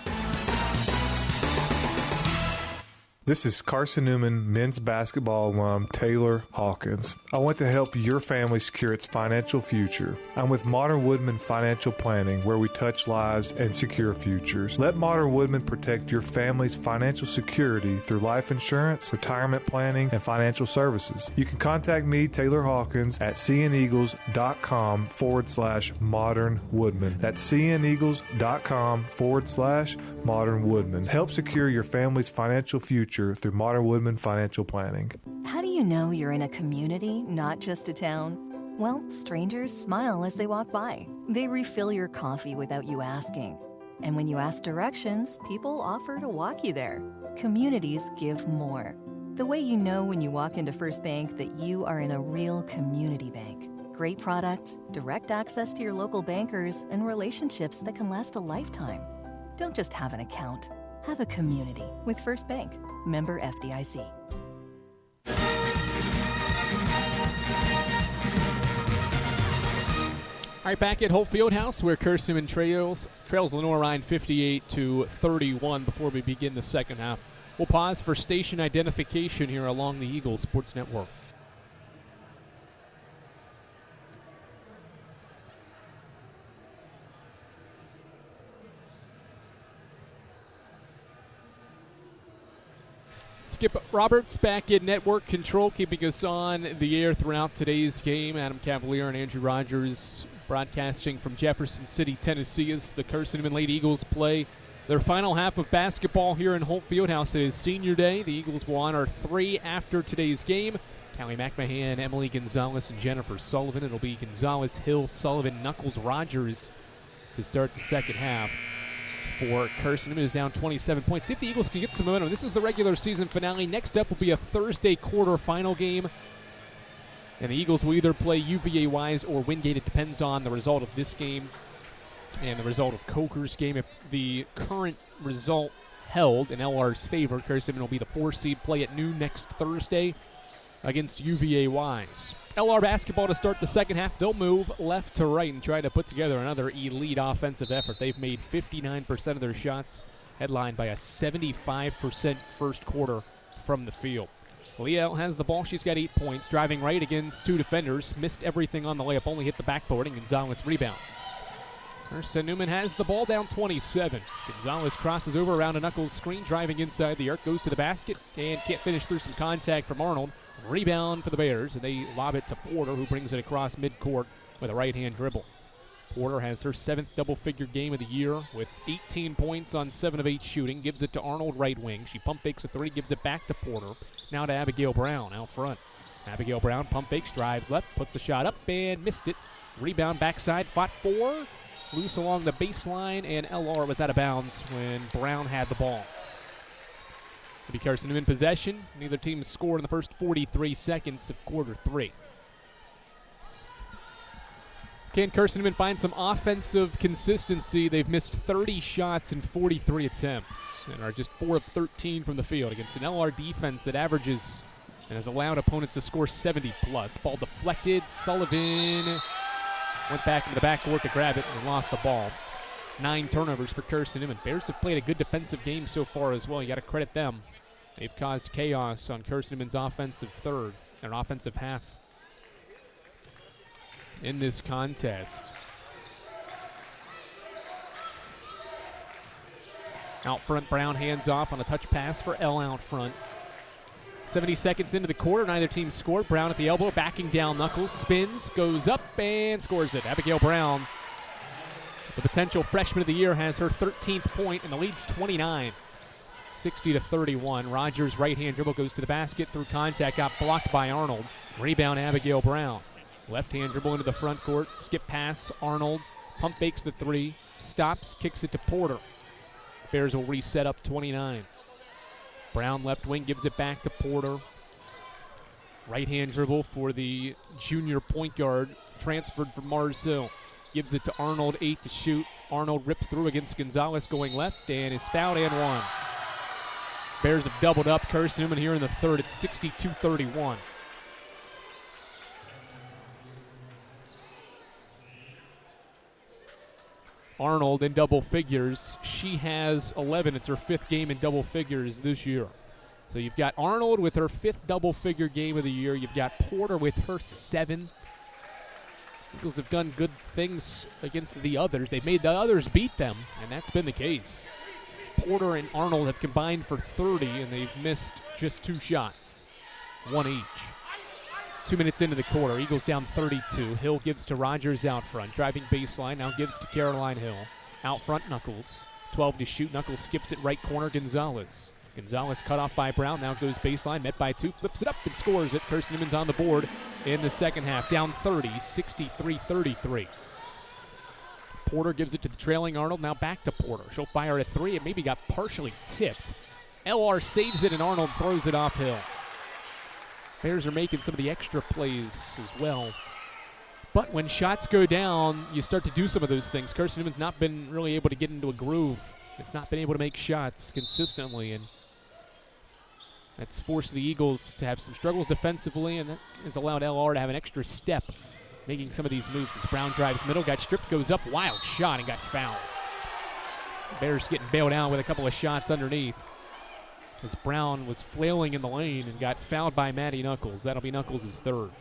This is Carson-Newman men's basketball alum Taylor Hawkins. I want to help your family secure its financial future. I'm with Modern Woodman Financial Planning, where we touch lives and secure futures. Let Modern Woodman protect your family's financial security through life insurance, retirement planning, and financial services. You can contact me, Taylor Hawkins, at cneagles.com/Modern Woodman. That's cneagles.com/Modern Woodman. Help secure your family's financial future through Modern Woodman Financial Planning. How do you know you're in a community, not just a town? Well, strangers smile as they walk by. They refill your coffee without you asking. And when you ask directions, people offer to walk you there. Communities give more. The way you know when you walk into First Bank that you are in a real community bank. Great products, direct access to your local bankers, and relationships that can last a lifetime. Don't just have an account. Have a community with First Bank. Member FDIC. All right, back at Holt Fieldhouse, where Carson-Newman trails Lenoir-Rhyne 58-31 before we begin the second half. We'll pause for station identification here along the Eagles Sports Network. Skip Roberts back in network control, keeping us on the air throughout today's game. Adam Cavalier and Andrew Rogers broadcasting from Jefferson City, Tennessee, as the Carson-Newman Lady Eagles play their final half of basketball here in Holt Fieldhouse. It is senior day. The Eagles will honor 3 after today's game. Callie McMahon, Emily Gonzalez, and Jennifer Sullivan. It'll be Gonzalez, Hill, Sullivan, Knuckles, Rogers to start the second half for Carson-Newman, is down 27 points. See if the Eagles can get some momentum. This is the regular season finale. Next up will be a Thursday quarterfinal game. And the Eagles will either play UVA-Wise or Wingate. It depends on the result of this game and the result of Coker's game. If the current result held in LR's favor, Carson-Newman will be the 4 seed, play at noon next Thursday against UVA-Wise. LR basketball to start the second half. They'll move left to right and try to put together another elite offensive effort. They've made 59% of their shots, headlined by a 75% first quarter from the field. Liel has the ball. She's got 8 points. Driving right against 2 defenders. Missed everything on the layup. Only hit the backboard, and Gonzalez rebounds. Carson-Newman has the ball, down 27. Gonzalez crosses over around a Knuckles screen. Driving inside the arc. Goes to the basket and can't finish through some contact from Arnold. Rebound for the Bears, and they lob it to Porter, who brings it across midcourt with a right-hand dribble. Porter has her 7th double-figure game of the year with 18 points on 7 of 8 shooting. Gives it to Arnold, right wing. She pump fakes a 3, gives it back to Porter. Now to Abigail Brown out front. Abigail Brown pump fakes, drives left, puts a shot up, and missed it. Rebound backside, fought for. Loose along the baseline, and LR was out of bounds when Brown had the ball. It'll be Carson-Newman possession. Neither team scored in the first 43 seconds of quarter 3. Can Carson-Newman find some offensive consistency? They've missed 30 shots in 43 attempts and are just 4 of 13 from the field against an LR defense that averages and has allowed opponents to score 70+. Ball deflected. Sullivan went back into the backcourt to grab it and lost the ball. 9 turnovers for Carson-Newman. Bears have played a good defensive game so far as well. You got to credit them. They've caused chaos on Carson-Newman's offensive half in this contest. Out front, Brown hands off on a touch pass for L out front. 70 seconds into the quarter, neither team scored. Brown at the elbow, backing down Knuckles, spins, goes up, and scores it. Abigail Brown, the potential freshman of the year, has her 13th point, and the lead's 29, 60-31. Rogers' right-hand dribble goes to the basket through contact, got blocked by Arnold. Rebound, Abigail Brown. Left-hand dribble into the front court, skip pass, Arnold, pump fakes the 3, stops, kicks it to Porter. Bears will reset up 29. Brown left wing gives it back to Porter. Right-hand dribble for the junior point guard, transferred from Mars Hill. Gives it to Arnold, 8 to shoot. Arnold rips through against Gonzalez going left and is fouled and one. Bears have doubled up. Carson-Newman here in the third at 62-31. Arnold in double figures. She has 11. It's her 5th game in double figures this year. So you've got Arnold with her 5th double-figure game of the year. You've got Porter with her 7th. Eagles have done good things against the others. They've made the others beat them, and that's been the case. Porter and Arnold have combined for 30, and they've missed just 2 shots, 1 each. 2 minutes into the quarter, Eagles down 32. Hill gives to Rogers out front. Driving baseline, now gives to Caroline Hill. Out front, Knuckles. 12 to shoot. Knuckles skips it right corner, Gonzalez. Gonzalez cut off by Brown, now goes baseline, met by 2, flips it up and scores it. Carson-Newman's on the board in the second half, down 30, 63-33. Porter gives it to the trailing Arnold, now back to Porter. She'll fire a 3, it maybe got partially tipped. LR saves it and Arnold throws it off Hill. Bears are making some of the extra plays as well. But when shots go down, you start to do some of those things. Carson-Newman's not been really able to get into a groove. It's not been able to make shots consistently, and that's forced the Eagles to have some struggles defensively, and that has allowed LR to have an extra step making some of these moves. As Brown drives middle, got stripped, goes up, wild shot, and got fouled. Bears getting bailed out with a couple of shots underneath, as Brown was flailing in the lane and got fouled by Maddie Knuckles. That'll be Knuckles' 3rd.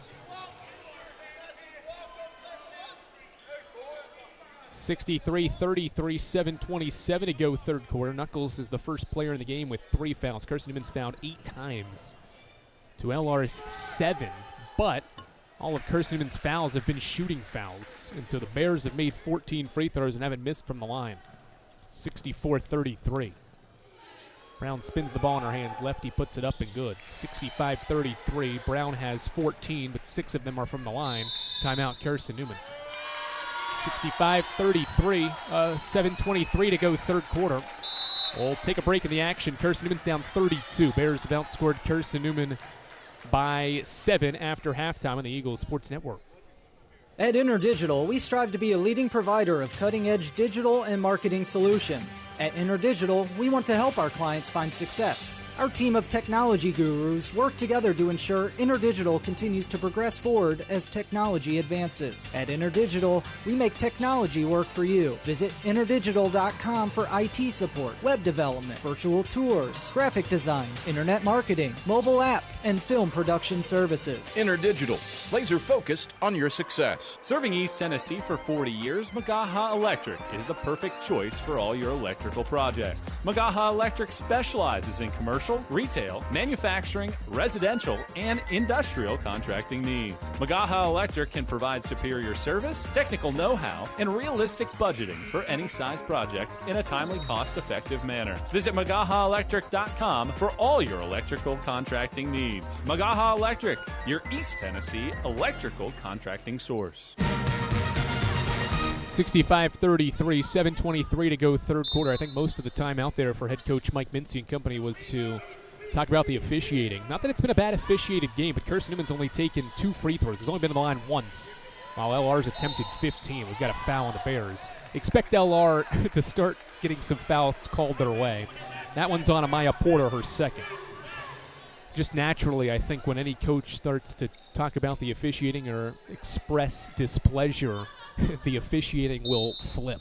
63-33, 7:27 to go third quarter. Knuckles is the first player in the game with 3 fouls. Carson-Newman's fouled 8 times to LR's 7, but all of Carson-Newman's fouls have been shooting fouls, and so the Bears have made 14 free throws and haven't missed from the line. 64-33. Brown spins the ball in her hands. Lefty puts it up and good. 65-33. Brown has 14, but 6 of them are from the line. Timeout, Carson-Newman. 65-33. 7:23 to go third quarter. We'll take a break in the action. Carson-Newman's down 32. Bears have outscored Carson-Newman by 7 after halftime on the Eagles Sports Network. At InterDigital, we strive to be a leading provider of cutting-edge digital and marketing solutions. At InterDigital, we want to help our clients find success. Our team of technology gurus work together to ensure InterDigital continues to progress forward as technology advances. At InterDigital, we make technology work for you. Visit interdigital.com for IT support, web development, virtual tours, graphic design, internet marketing, mobile app, and film production services. InterDigital, laser focused on your success. Serving East Tennessee for 40 years, Magaha Electric is the perfect choice for all your electrical projects. Magaha Electric specializes in commercial, retail, manufacturing, residential, and industrial contracting needs. Magaha Electric can provide superior service, technical know-how, and realistic budgeting for any size project in a timely, cost-effective manner. Visit MagahaElectric.com for all your electrical contracting needs. Magaha Electric, your East Tennessee electrical contracting source. 65-33, 7:23 to go third quarter. I think most of the time out there for head coach Mike Mincy and company was to talk about the officiating. Not that it's been a bad officiated game, but Carson-Newman's only taken 2 free throws. He's only been on the line once, while LR's attempted 15. We've got a foul on the Bears. Expect LR to start getting some fouls called their way. That one's on Amaya Porter, her second. Just naturally, I think when any coach starts to talk about the officiating or express displeasure, the officiating will flip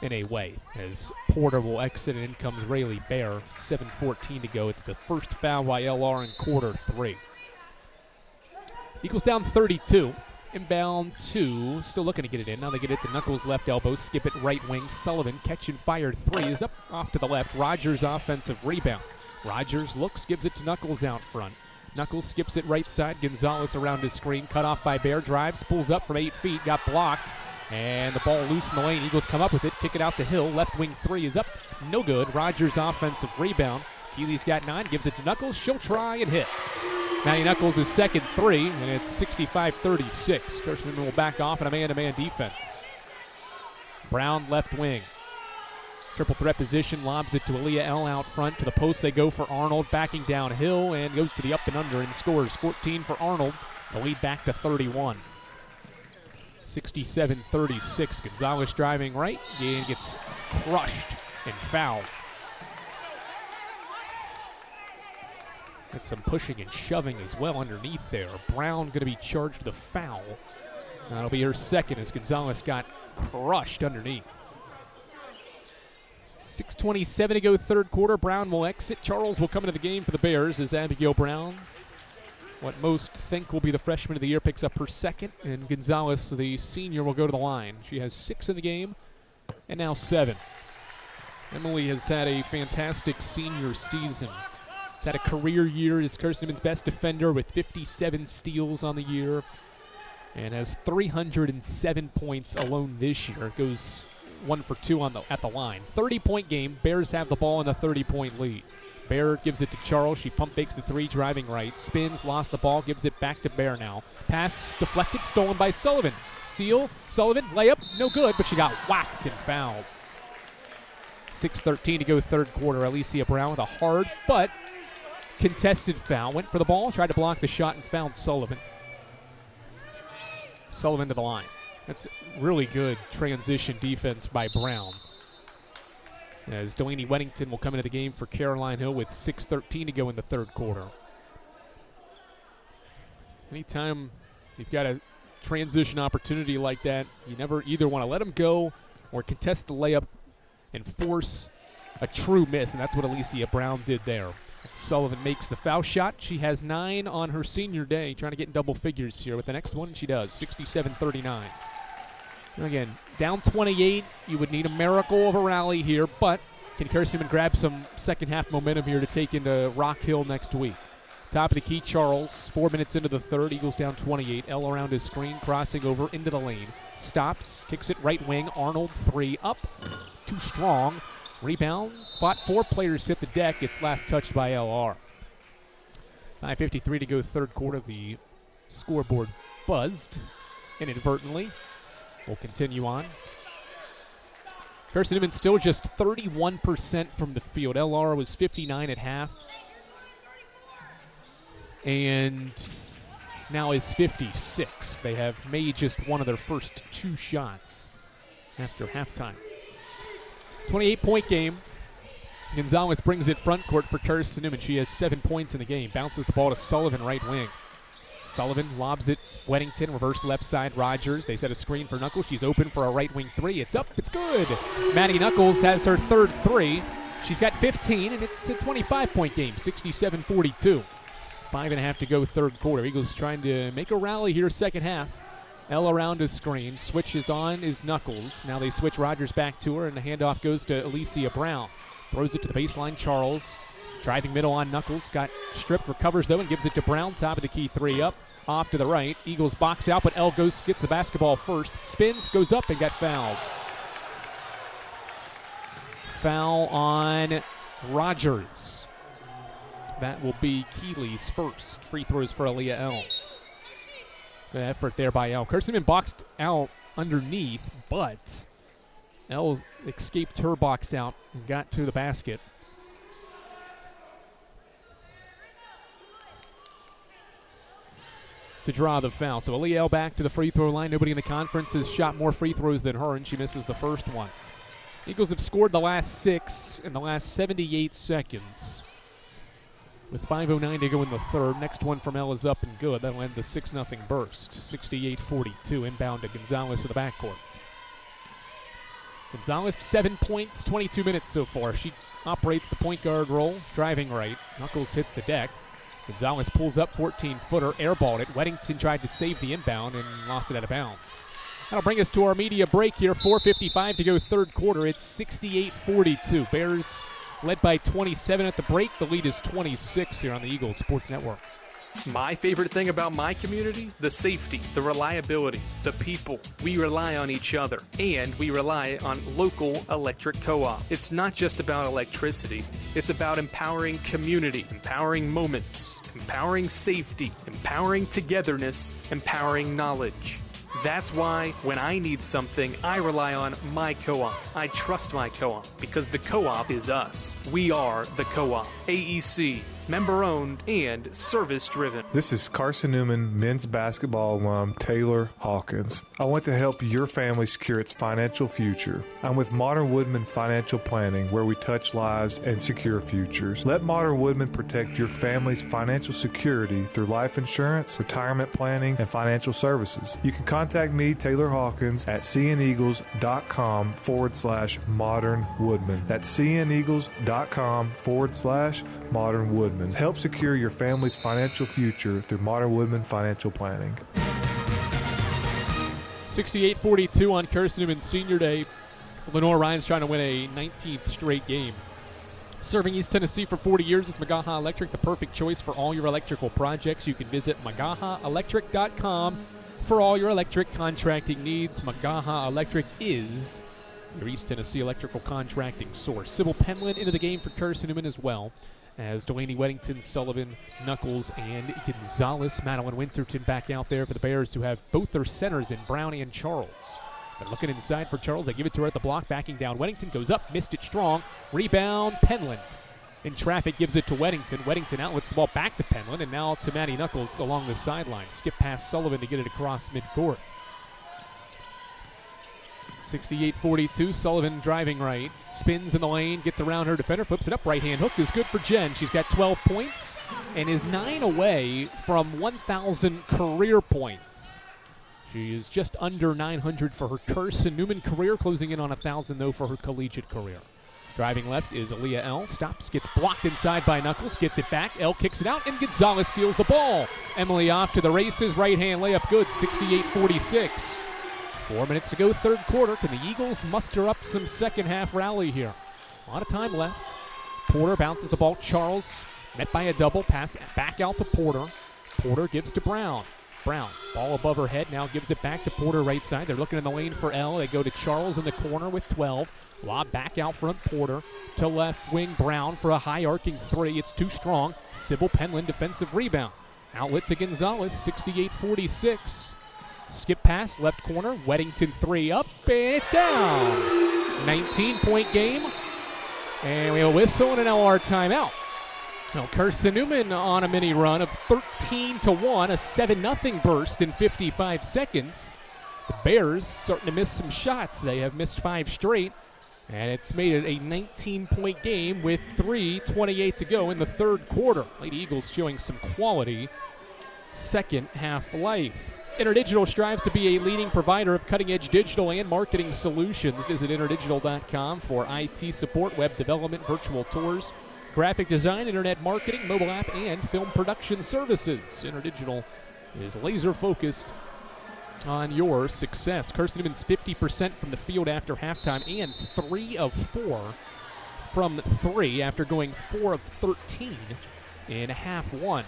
in a way, as Porter will exit and in comes Rayleigh Bear. 7:14 to go. It's the first foul by LR in quarter 3. Eagles down 32. Inbound 2. Still looking to get it in. Now they get it to Knuckles' left elbow. Skip it right wing. Sullivan catch and fired 3 is up off to the left. Rogers offensive rebound. Rogers looks, gives it to Knuckles out front. Knuckles skips it right side. Gonzalez around his screen. Cut off by Bear. Drives. Pulls up from 8 feet. Got blocked. And the ball loose in the lane. Eagles come up with it. Kick it out to Hill. Left wing 3 is up. No good. Rogers offensive rebound. Keeley's got 9. Gives it to Knuckles. She'll try and hit. Matty Knuckles' second 3. And it's 65-36. Carson-Newman will back off in a man-to-man defense. Brown left wing. Triple threat position, lobs it to Aaliyah L out front. To the post they go for Arnold, backing downhill, and goes to the up and under and scores. 14 for Arnold. The lead back to 31. 67-36. Gonzalez driving right and gets crushed and fouled. Got some pushing and shoving as well underneath there. Brown going to be charged with a foul. That'll be her second as Gonzalez got crushed underneath. 6:27 to go third quarter. Brown will exit. Charles will come into the game for the Bears as Abigail Brown, what most think will be the freshman of the year, picks up her second. And Gonzalez, the senior, will go to the line. She has 6 in the game and now 7. Emily has had a fantastic senior season. She's had a career year as Carson-Newman's best defender with 57 steals on the year and has 307 points alone this year. Goes 1 for 2 at the line. 30-point game. Bears have the ball in a 30-point lead. Bear gives it to Charles. She pump fakes the 3, driving right. Spins, lost the ball, gives it back to Bear now. Pass deflected, stolen by Sullivan. Steal, Sullivan, layup, no good, but she got whacked and fouled. 6:13 to go third quarter. Alicia Brown with a hard but contested foul. Went for the ball, tried to block the shot, and fouled Sullivan. Sullivan to the line. That's really good transition defense by Brown. As Delaney Weddington will come into the game for Caroline Hill with 6:13 to go in the third quarter. Anytime you've got a transition opportunity like that, you never either want to let them go or contest the layup and force a true miss, and that's what Alicia Brown did there. Sullivan makes the foul shot. She has 9 on her senior day, trying to get in double figures here. With the next one, she does. 67-39. Again, down 28, you would need a miracle of a rally here, but can Carson-Newman grab some second-half momentum here to take into Rock Hill next week? Top of the key, Charles, 4 minutes into the third. Eagles down 28. L around his screen, crossing over into the lane. Stops, kicks it right wing. Arnold, 3 up. Too strong. Rebound. Fought 4 players hit the deck. It's last touched by LR. 5:53 to go third quarter. The scoreboard buzzed inadvertently. We'll continue on. Carson-Newman still just 31% from the field. LR was 59 at half. And now is 56. They have made just one of their first 2 shots after halftime. 28-point game. Gonzalez brings it front court for Carson-Newman. She has 7 points in the game. Bounces the ball to Sullivan, right wing. Sullivan lobs it. Weddington, reverse left side. Rogers. They set a screen for Knuckles. She's open for a right wing 3. It's up. It's good. Maddie Knuckles has her third 3. She's got 15, and it's a 25-point game, 67-42. 5.5 to go third quarter. Eagles trying to make a rally here second half. L around his screen. Switches on is Knuckles. Now they switch Rogers back to her, and the handoff goes to Alicia Brown. Throws it to the baseline. Charles driving middle on Knuckles. Got stripped, recovers though, and gives it to Brown. Top of the key 3 up. Off to the right. Eagles box out, but L gets the basketball first. Spins, goes up, and got fouled. Foul on Rogers. That will be Keeley's first. Free throws for Aaliyah L. Good effort there by L. Carson-Newman boxed out underneath, but L escaped her box out and got to the basket. To draw the foul. So Aaliyah L back to the free throw line. Nobody in the conference has shot more free throws than her, and she misses the first one. Eagles have scored the last 6 in the last 78 seconds. With 5:09 to go in the third. Next one from L is up and good. That'll end the 6-0 burst. 68-42 inbound to Gonzalez to the backcourt. Gonzalez, 7 points, 22 minutes so far. She operates the point guard role, driving right. Knuckles hits the deck. Gonzalez pulls up, 14-footer, airballed it. Weddington tried to save the inbound and lost it out of bounds. That'll bring us to our media break here. 4:55 to go third quarter. It's 68-42. Bears led by 27 at the break. The lead is 26 here on the Eagles Sports Network. My favorite thing about my community? The safety, the reliability, the people. We rely on each other, and we rely on local electric co-op. It's not just about electricity. It's about empowering community, empowering moments, empowering safety, empowering togetherness, empowering knowledge. That's why when I need something, I rely on my co-op. I trust my co-op because the co-op is us. We are the co-op. AEC, member-owned and service-driven. This is Carson-Newman men's basketball alum Taylor Hawkins. I want to help your family secure its financial future. I'm with Modern Woodman Financial Planning, where we touch lives and secure futures. Let Modern Woodman protect your family's financial security through life insurance, retirement planning, and financial services. You can contact me, Taylor Hawkins, at cneagles.com/Modern Woodman. That's cneagles.com/Modern Woodman. Help secure your family's financial future through Modern Woodman Financial Planning. 68-42 on Carson-Newman Senior Day. Lenoir-Rhyne's trying to win a 19th straight game. Serving East Tennessee for 40 years is Magaha Electric, the perfect choice for all your electrical projects. You can visit magahaelectric.com for all your electric contracting needs. Magaha Electric is your East Tennessee electrical contracting source. Sybil Penland into the game for Carson-Newman as well, as Delaney Weddington, Sullivan, Knuckles, and Gonzalez. Madeline Winterton back out there for the Bears, who have both their centers in Brown and Charles. They're looking inside for Charles. They give it to her at the block, backing down. Weddington goes up, missed it strong. Rebound, Penland. In traffic, gives it to Weddington. Weddington outlets the ball back to Penland, and now to Maddie Knuckles along the sideline. Skip past Sullivan to get it across midcourt. 68-42, Sullivan driving right, spins in the lane, gets around her defender, flips it up, right-hand hook is good for Jen. She's got 12 points and is 9 away from 1,000 career points. She is just under 900 for her Carson-Newman career, closing in on 1,000 though for her collegiate career. Driving left is Aaliyah L. Stops, gets blocked inside by Knuckles, gets it back. L kicks it out, and Gonzalez steals the ball. Emily off to the races, right-hand layup good, 68-46. 4 minutes to go, third quarter. Can the Eagles muster up some second half rally here? A lot of time left. Porter bounces the ball. Charles met by a double. Pass back out to Porter. Porter gives to Brown. Brown, ball above her head, now gives it back to Porter right side. They're looking in the lane for L. They go to Charles in the corner with 12. Lob back out front, Porter to left wing, Brown for a high arcing three. It's too strong. Sybil Penland defensive rebound. Outlet to Gonzalez, 68-46. Skip pass, left corner, Weddington three up, and it's down. 19-point game, and we have a whistle and an LR timeout. Now, Carson-Newman on a mini run of 13-1, a 7-0 burst in 55 seconds. The Bears starting to miss some shots. They have missed 5 straight, and it's made it a 19-point game with 3:28 to go in the third quarter. Lady Eagles showing some quality second half life. InterDigital strives to be a leading provider of cutting-edge digital and marketing solutions. Visit interdigital.com for IT support, web development, virtual tours, graphic design, internet marketing, mobile app, and film production services. InterDigital is laser-focused on your success. Carson-Newman's 50% from the field after halftime and 3 of 4 from 3 after going 4 of 13 in half one.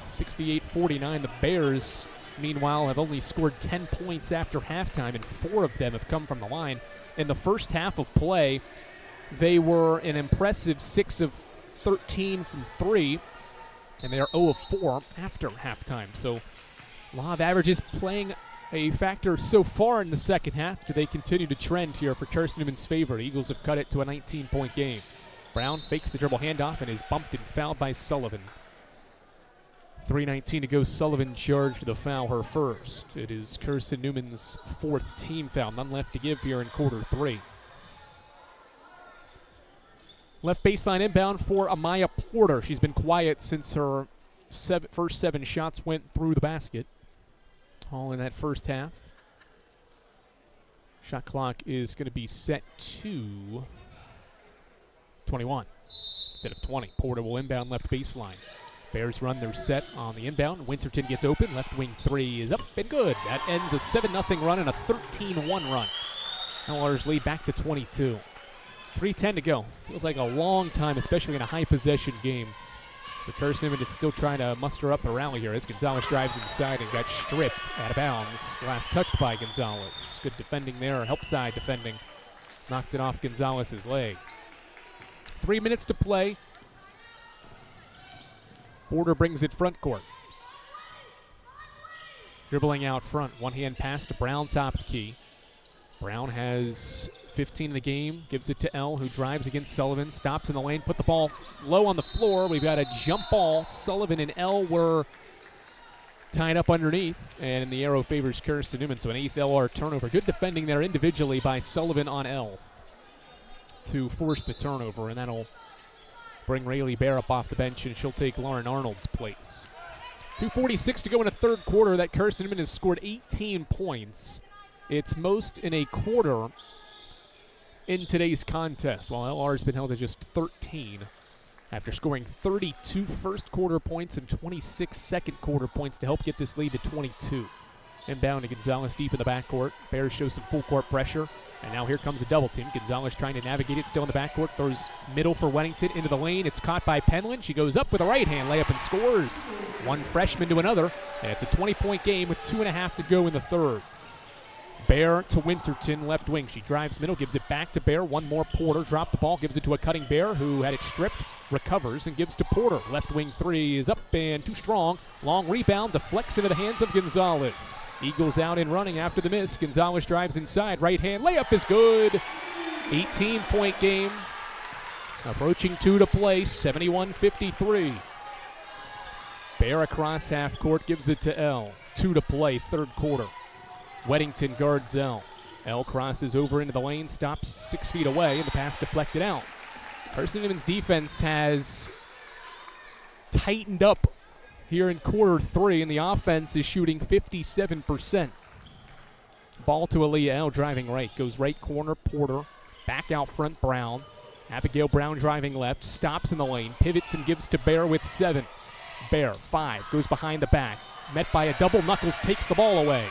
68-49. The Bears, meanwhile, have only scored 10 points after halftime, and 4 of them have come from the line. In the first half of play, they were an impressive 6 of 13 from 3, and they are 0 of 4 after halftime. So law of averages playing a factor so far in the second half. Do they continue to trend here for Carson-Newman's favor? Eagles have cut it to a 19-point game. Brown fakes the dribble handoff and is bumped and fouled by Sullivan. 3:19 to go. Sullivan charged the foul, her first. It is Carson-Newman's 4th team foul. None left to give here in quarter 3. Left baseline inbound for Amaya Porter. She's been quiet since her first 7 shots went through the basket. All in that first half. Shot clock is going to be set to 21 instead of 20. Porter will inbound left baseline. Bears run their set on the inbound. Winterton gets open. Left wing three is up and good. That ends a 7-0 run and a 13-1 run. LR's lead back to 22. 3:10 to go. Feels like a long time, especially in a high possession game. But Carson-Newman is still trying to muster up a rally here as Gonzalez drives inside and got stripped out of bounds. Last touched by Gonzalez. Good defending there, help side defending. Knocked it off Gonzalez's leg. 3 minutes to play. Porter brings it front court. Dribbling out front. One-hand pass to Brown, top key. Brown has 15 in the game. Gives it to L, who drives against Sullivan. Stops in the lane. Put the ball low on the floor. We've got a jump ball. Sullivan and L were tied up underneath. And the arrow favors Carson-Newman. So an 8th LR turnover. Good defending there individually by Sullivan on L to force the turnover. And that'll bring Rayleigh Bear up off the bench, and she'll take Lauren Arnold's place. 2:46 to go in the third quarter. That Carson-Newman has scored 18 points. It's most in a quarter in today's contest, while LR has been held to just 13 after scoring 32 first quarter points and 26 second quarter points to help get this lead to 22. Inbound to Gonzalez deep in the backcourt. Bears show some full court pressure. And now here comes a double team. Gonzalez trying to navigate it, still in the backcourt. Throws middle for Weddington into the lane. It's caught by Penland. She goes up with a right-hand layup and scores. One freshman to another. And it's a 20-point game with 2.5 to go in the third. Bear to Winterton, left wing. She drives middle, gives it back to Bear. One more Porter. Drop the ball, gives it to a cutting Bear who had it stripped. Recovers and gives to Porter. Left wing three is up and too strong. Long rebound, deflects into the hands of Gonzalez. Eagles out and running after the miss. Gonzalez drives inside. Right hand layup is good. 18-point game. Approaching 2 to play. 71-53. Bear across half court, gives it to L. 2 to play, third quarter. Weddington guards L. L crosses over into the lane, stops 6 feet away, and the pass deflected out. Carson-Newman's defense has tightened up here in quarter 3, and the offense is shooting 57%. Ball to Aaliyah L, driving right. Goes right corner, Porter. Back out front, Brown. Abigail Brown driving left. Stops in the lane. Pivots and gives to Bear with 7. Bear, 5. Goes behind the back. Met by a double. Knuckles takes the ball away.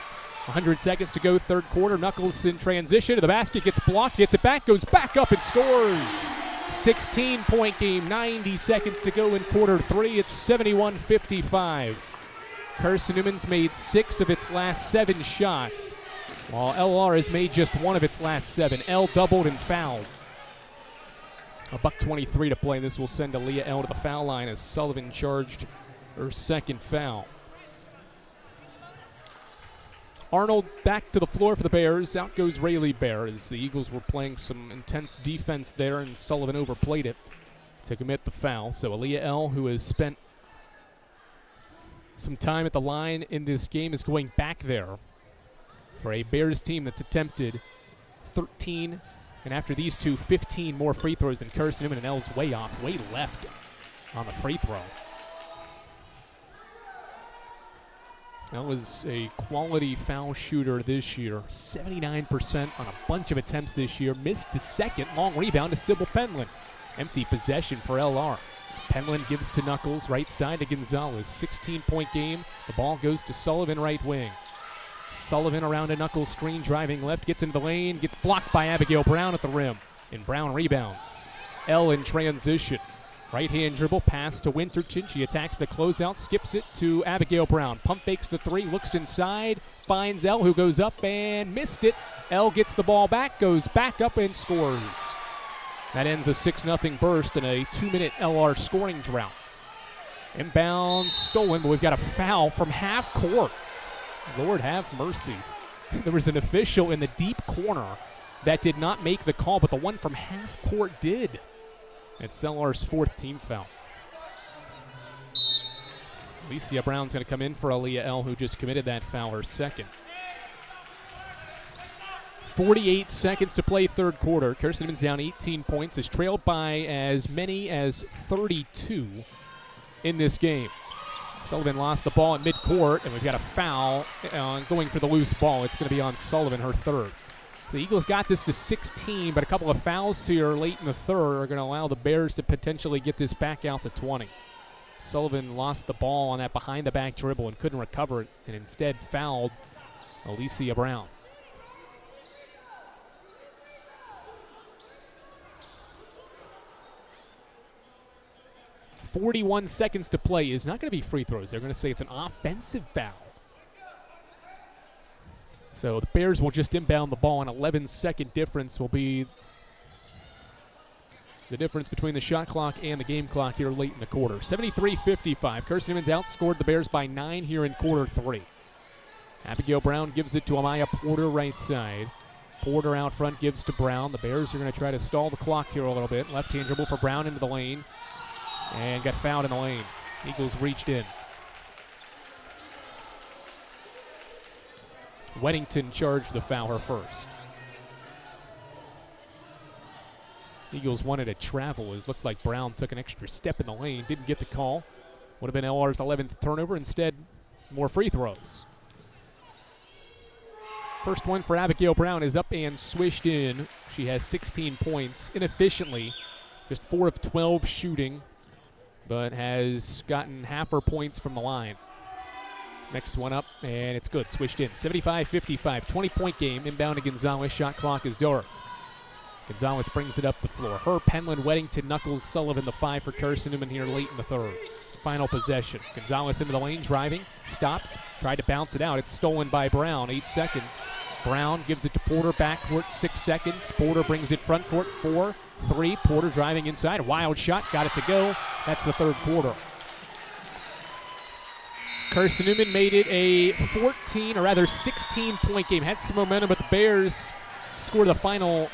100 seconds to go, third quarter. Knuckles in transition to the basket, gets blocked, gets it back, goes back up and scores. 16-point game, 90 seconds to go in quarter three. It's 71-55. Carson-Newman's made 6 of its last 7 shots, while LR has made just 1 of its last 7. L doubled and fouled. $1:23 to play. This will send Aaliyah L to the foul line as Sullivan charged her second foul. Arnold back to the floor for the Bears. Out goes Rayleigh Bear as the Eagles were playing some intense defense there, and Sullivan overplayed it to commit the foul. So Aaliyah L, who has spent some time at the line in this game, is going back there for a Bears team that's attempted 13, and after these two, 15 more free throws than Carson-Newman, and L's way off, way left on the free throw. That was a quality foul shooter this year. 79% on a bunch of attempts this year. Missed the second. Long rebound to Sybil Penland. Empty possession for LR. Penland gives to Knuckles. Right side to Gonzalez. 16-point game. The ball goes to Sullivan, right wing. Sullivan around a Knuckles screen, driving left. Gets into the lane. Gets blocked by Abigail Brown at the rim. And Brown rebounds. L in transition. Right-hand dribble, pass to Winterton. She attacks the closeout, skips it to Abigail Brown. Pump fakes the 3, looks inside, finds L, who goes up and missed it. L gets the ball back, goes back up and scores. That ends a 6-0 burst in a 2-minute LR scoring drought. Inbound stolen, but we've got a foul from half court. Lord have mercy. There was an official in the deep corner that did not make the call, but the one from half court did. It's LR's 4th team foul. Alicia Brown's going to come in for Aaliyah L, who just committed that foul, her second. 48 seconds to play third quarter. Carson-Newman's down 18 points, is trailed by as many as 32 in this game. Sullivan lost the ball at midcourt, and we've got a foul going for the loose ball. It's going to be on Sullivan, her 3rd. The Eagles got this to 16, but a couple of fouls here late in the 3rd are going to allow the Bears to potentially get this back out to 20. Sullivan lost the ball on that behind-the-back dribble and couldn't recover it, and instead fouled Alicia Brown. .41 seconds to play is not going to be free throws. They're going to say it's an offensive foul. So the Bears will just inbound the ball. An 11-second difference will be the difference between the shot clock and the game clock here late in the quarter. 73-55. Carson-Newman's outscored the Bears by 9 here in quarter 3. Abigail Brown gives it to Amaya Porter right side. Porter out front gives to Brown. The Bears are going to try to stall the clock here a little bit. Left-hand dribble for Brown into the lane. And got fouled in the lane. Eagles reached in. Weddington charged the foul, her first. Eagles wanted to travel. It looked like Brown took an extra step in the lane. Didn't get the call. Would have been LR's 11th turnover. Instead, more free throws. First one for Abigail Brown is up and swished in. She has 16 points inefficiently. Just 4 of 12 shooting, but has gotten half her points from the line. Next one up, and it's good. Swished in. 75-55. 20-point game. Inbound to Gonzalez. Shot clock is dark. Gonzalez brings it up the floor. Her, Penland, Weddington, Knuckles, Sullivan, the 5 for Carson-Newman here late in the 3rd. Final possession. Gonzalez into the lane, driving. Stops. Tried to bounce it out. It's stolen by Brown. 8 seconds. Brown gives it to Porter. Backcourt, 6 seconds. Porter brings it front court. 4, 3. Porter driving inside. Wild shot. Got it to go. That's the 3rd quarter. Carson-Newman made it a 16-point game. Had some momentum, but the Bears scored the final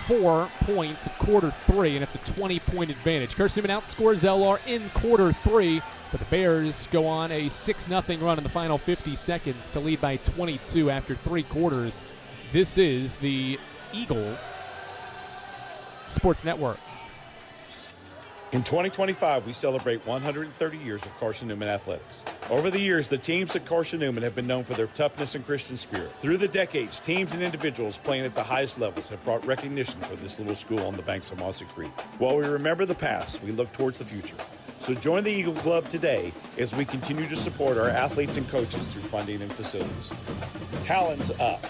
4 points of quarter 3, and it's a 20-point advantage. Carson-Newman outscores LR in quarter 3, but the Bears go on a 6-0 run in the final 50 seconds to lead by 22 after 3 quarters. This is the Eagle Sports Network. In 2025, we celebrate 130 years of Carson-Newman athletics. Over the years, the teams at Carson-Newman have been known for their toughness and Christian spirit. Through the decades, teams and individuals playing at the highest levels have brought recognition for this little school on the banks of Mossy Creek. While we remember the past, we look towards the future. So join the Eagle Club today as we continue to support our athletes and coaches through funding and facilities. Talons up.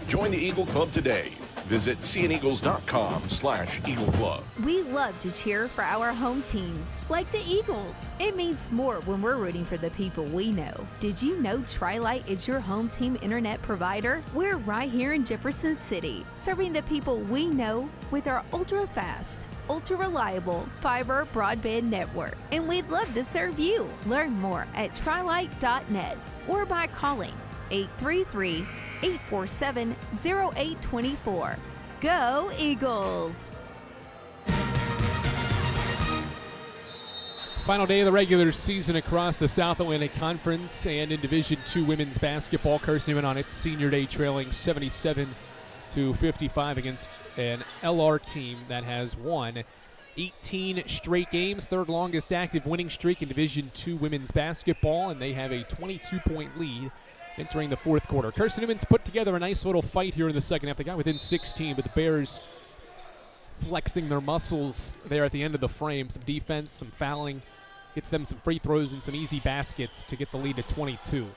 Join the Eagle Club today. Visit seeandeagles.com/Eagle Club. We love to cheer for our home teams, like the Eagles. It means more when we're rooting for the people we know. Did you know Tri-Lite is your home team internet provider? We're right here in Jefferson City, serving the people we know with our ultra-fast, ultra-reliable fiber broadband network. And we'd love to serve you. Learn more at trilite.net or by calling 833-847-0824. Go Eagles! Final day of the regular season across the South Atlantic Conference and in Division II women's basketball. Carson-Newman on its senior day trailing 77-55 against an LR team that has won 18 straight games, third longest active winning streak in Division II women's basketball, and they have a 22-point lead entering the fourth quarter. Carson-Newman's put together a nice little fight here in the second half. They got within 16, but the Bears flexing their muscles there at the end of the frame. Some defense, some fouling, gets them some free throws and some easy baskets to get the lead to 22.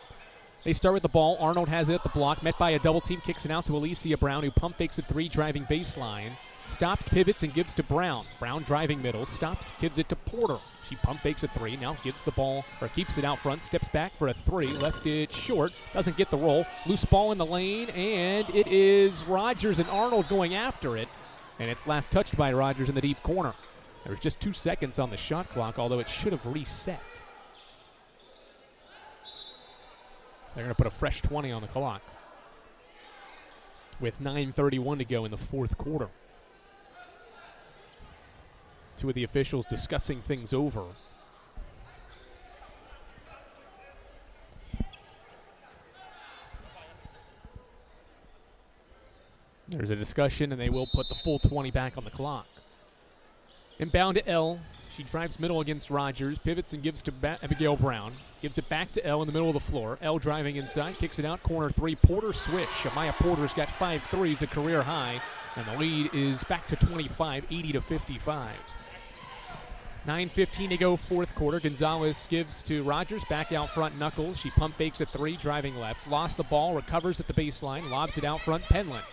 They start with the ball. Arnold has it at the block, met by a double team, kicks it out to Alicia Brown, who pump fakes a three, driving baseline. Stops, pivots, and gives to Brown. Brown driving middle, stops, gives it to Porter. She pump fakes a three, now gives the ball, or keeps it out front, steps back for a three, left it short, doesn't get the roll. Loose ball in the lane, and it is Rogers and Arnold going after it. And it's last touched by Rogers in the deep corner. There's just 2 seconds on the shot clock, although it should have reset. They're going to put a fresh 20 on the clock with 9:31 to go in the fourth quarter. Two of the officials discussing things over. There's a discussion, and they will put the full 20 back on the clock. Inbound to L. She drives middle against Rogers, pivots and gives to Abigail Brown. Gives it back to L in the middle of the floor. L driving inside, kicks it out, corner three. Porter swish. Amaya Porter's got 5 threes, a career high, and the lead is back to 25, 80-55. 9:15 to go, fourth quarter. Gonzalez gives to Rogers, back out front, Knuckles. She pump fakes a three, driving left. Lost the ball, recovers at the baseline, lobs it out front, Penland.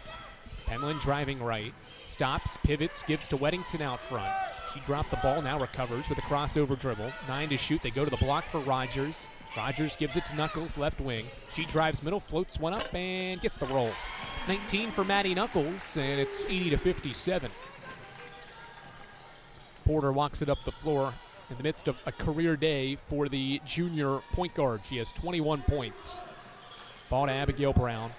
Penland driving right, stops, pivots, gives to Weddington out front. She dropped the ball, now recovers with a crossover dribble. 9 to shoot, they go to the block for Rogers. Rogers gives it to Knuckles, left wing. She drives middle, floats one up, and gets the roll. 19 for Maddie Knuckles, and it's 80-57. Porter walks it up the floor in the midst of a career day for the junior point guard. She has 21 points. Ball to Abigail Brown.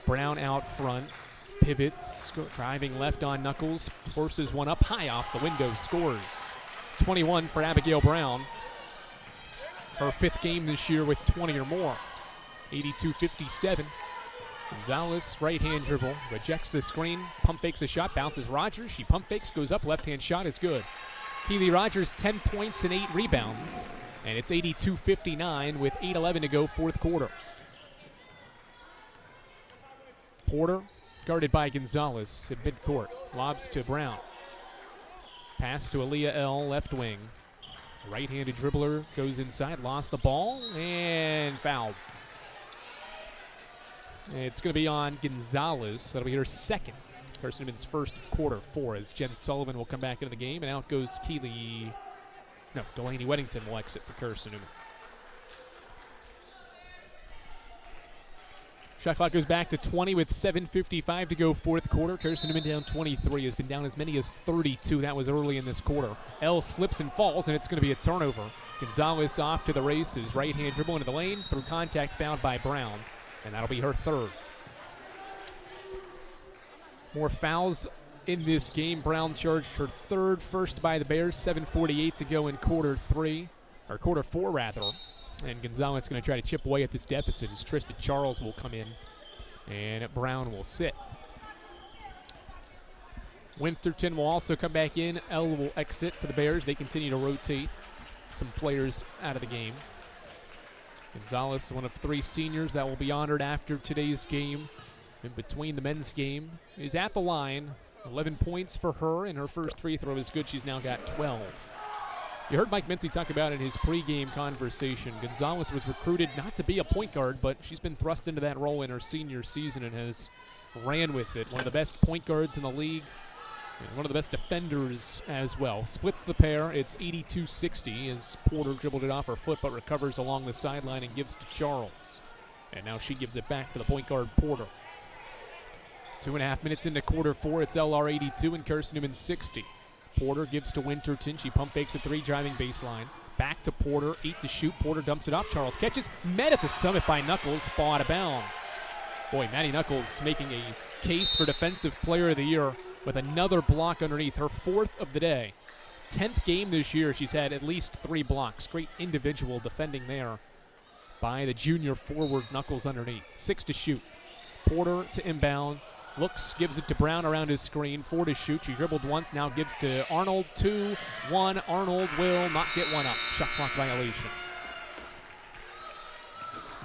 Brown out front, pivots, driving left on Knuckles, forces one up high off the window, scores. 21 for Abigail Brown. Her 5th game this year with 20 or more. 82-57. Gonzalez, right-hand dribble, rejects the screen, pump fakes a shot, bounces Rogers. She pump fakes, goes up, left-hand shot is good. Keely Rogers, 10 points and 8 rebounds, and it's 82-59 with 8:11 to go, fourth quarter. Porter, guarded by Gonzalez at midcourt, lobs to Brown. Pass to Aaliyah L, left wing. Right-handed dribbler goes inside, lost the ball, and fouled. It's going to be on Gonzalez. That'll be her second. Carson-Newman's first of quarter 4 as Jen Sullivan will come back into the game, and out goes Delaney Weddington will exit for Carson-Newman. Shot clock goes back to 20 with 7:55 to go, fourth quarter. Carson-Newman down 23, has been down as many as 32. That was early in this quarter. L slips and falls, and it's going to be a turnover. Gonzalez off to the races. Right-hand dribble into the lane. Through contact, fouled by Brown, and that'll be her 3rd. More fouls in this game. Brown charged her 3rd, first by the Bears. 7:48 to go in quarter 4 rather. And Gonzalez going to try to chip away at this deficit as Tristan Charles will come in and Brown will sit. Winterton will also come back in. L will exit for the Bears. They continue to rotate some players out of the game. Gonzalez, one of 3 seniors that will be honored after today's game. In between the men's game, is at the line 11 points for her, and her first free throw is good. She's now got 12. You heard Mike Mincy talk about in his pregame conversation. Gonzalez was recruited not to be a point guard, but she's been thrust into that role in her senior season and has ran with it. One of the best point guards in the league, and one of the best defenders as well. Splits the pair. It's 82-60 as Porter dribbled it off her foot but recovers along the sideline and gives to Charles. And now she gives it back to the point guard, Porter. 2.5 minutes into quarter 4. It's LR 82 and Carson-Newman 60. Porter gives to Winterton. She pump fakes a 3, driving baseline. Back to Porter, 8 to shoot. Porter dumps it off. Charles catches. Met at the summit by Knuckles. Ball out of bounds. Boy, Maddie Knuckles making a case for Defensive Player of the Year with another block underneath. Her 4th of the day. 10th game this year. She's had at least 3 blocks. Great individual defending there by the junior forward Knuckles underneath. 6 to shoot. Porter to inbound. Looks, gives it to Brown around his screen. 4 to shoot. She dribbled once, now gives to Arnold. 2-1. Arnold will not get one up. Shot clock violation.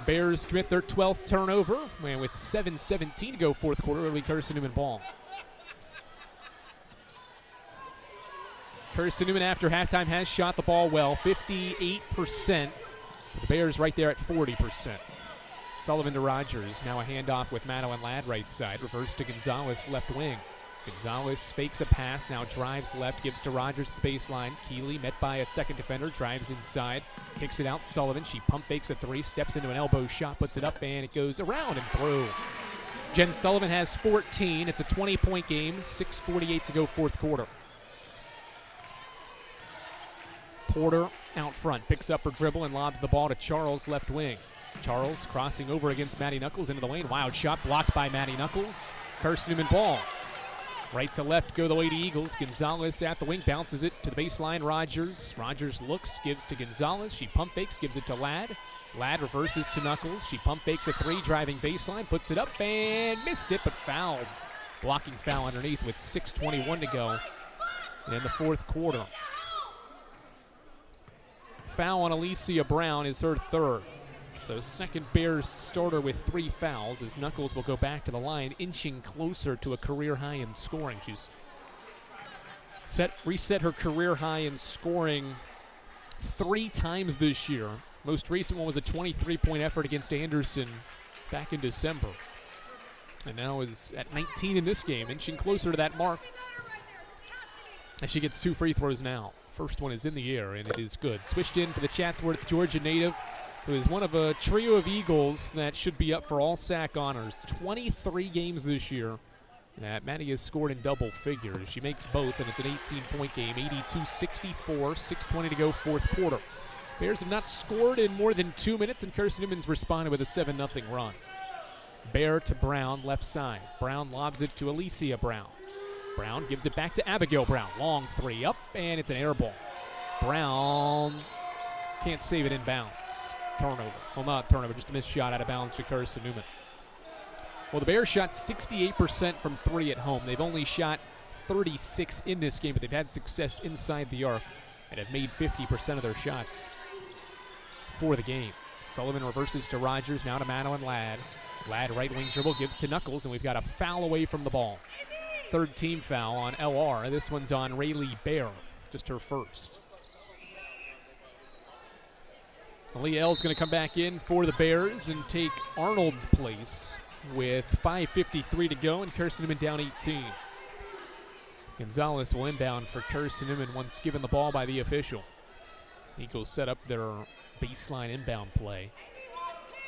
Bears commit their 12th turnover. And with 7:17 to go fourth quarter, it'll be Carson-Newman ball. Carson-Newman after halftime has shot the ball well. 58%. The Bears right there at 40%. Sullivan to Rogers. Now a handoff with Maddo and Ladd right side. Reverse to Gonzalez, left wing. Gonzalez fakes a pass, now drives left, gives to Rogers at the baseline. Keeley met by a second defender, drives inside, kicks it out. Sullivan, she pump fakes a 3, steps into an elbow shot, puts it up, and it goes around and through. Jen Sullivan has 14. It's a 20-point game, 6:48 to go fourth quarter. Porter out front, picks up her dribble and lobs the ball to Charles, left wing. Charles crossing over against Maddie Knuckles into the lane. Wild shot blocked by Maddie Knuckles. Carson-Newman ball. Right to left go the Lady Eagles. Gonzalez at the wing, bounces it to the baseline. Rogers. Rogers looks, gives to Gonzalez. She pump fakes, gives it to Ladd. Ladd reverses to Knuckles. She pump fakes a 3, driving baseline, puts it up and missed it, but fouled. Blocking foul underneath with 6:21 to go in the fourth quarter. Foul on Alicia Brown is her 3rd. So second Bears starter with 3 fouls as Knuckles will go back to the line, inching closer to a career high in scoring. She's reset her career high in scoring 3 times this year. Most recent one was a 23-point effort against Anderson back in December. And now is at 19 in this game, inching closer to that mark. And she gets 2 free throws now. First one is in the air, and it is good. Switched in for the Chatsworth, Georgia native, who is one of a trio of Eagles that should be up for all SAC honors. 23 games this year that Maddie has scored in double figures. She makes both, and it's an 18-point game, 82-64, 6:20 to go fourth quarter. Bears have not scored in more than 2 minutes, and Carson-Newman's responded with a 7-0 run. Bear to Brown, left side. Brown lobs it to Alicia Brown. Brown gives it back to Abigail Brown. Long 3 up, and it's an air ball. Brown can't save it in bounds. Turnover. Well, not turnover, just a missed shot out of bounds to Carson-Newman. Well, the Bears shot 68% from 3 at home. They've only shot 36 in this game, but they've had success inside the arc and have made 50% of their shots for the game. Sullivan reverses to Rogers, now to Maddo and Ladd. Ladd right wing dribble, gives to Knuckles, and we've got a foul away from the ball. 3rd team foul on LR. This one's on Rayleigh Bear, just her 1st. Aaliyah L's going to come back in for the Bears and take Arnold's place with 5:53 to go, and Carson-Newman down 18. Gonzalez will inbound for Carson-Newman once given the ball by the official. Eagles set up their baseline inbound play.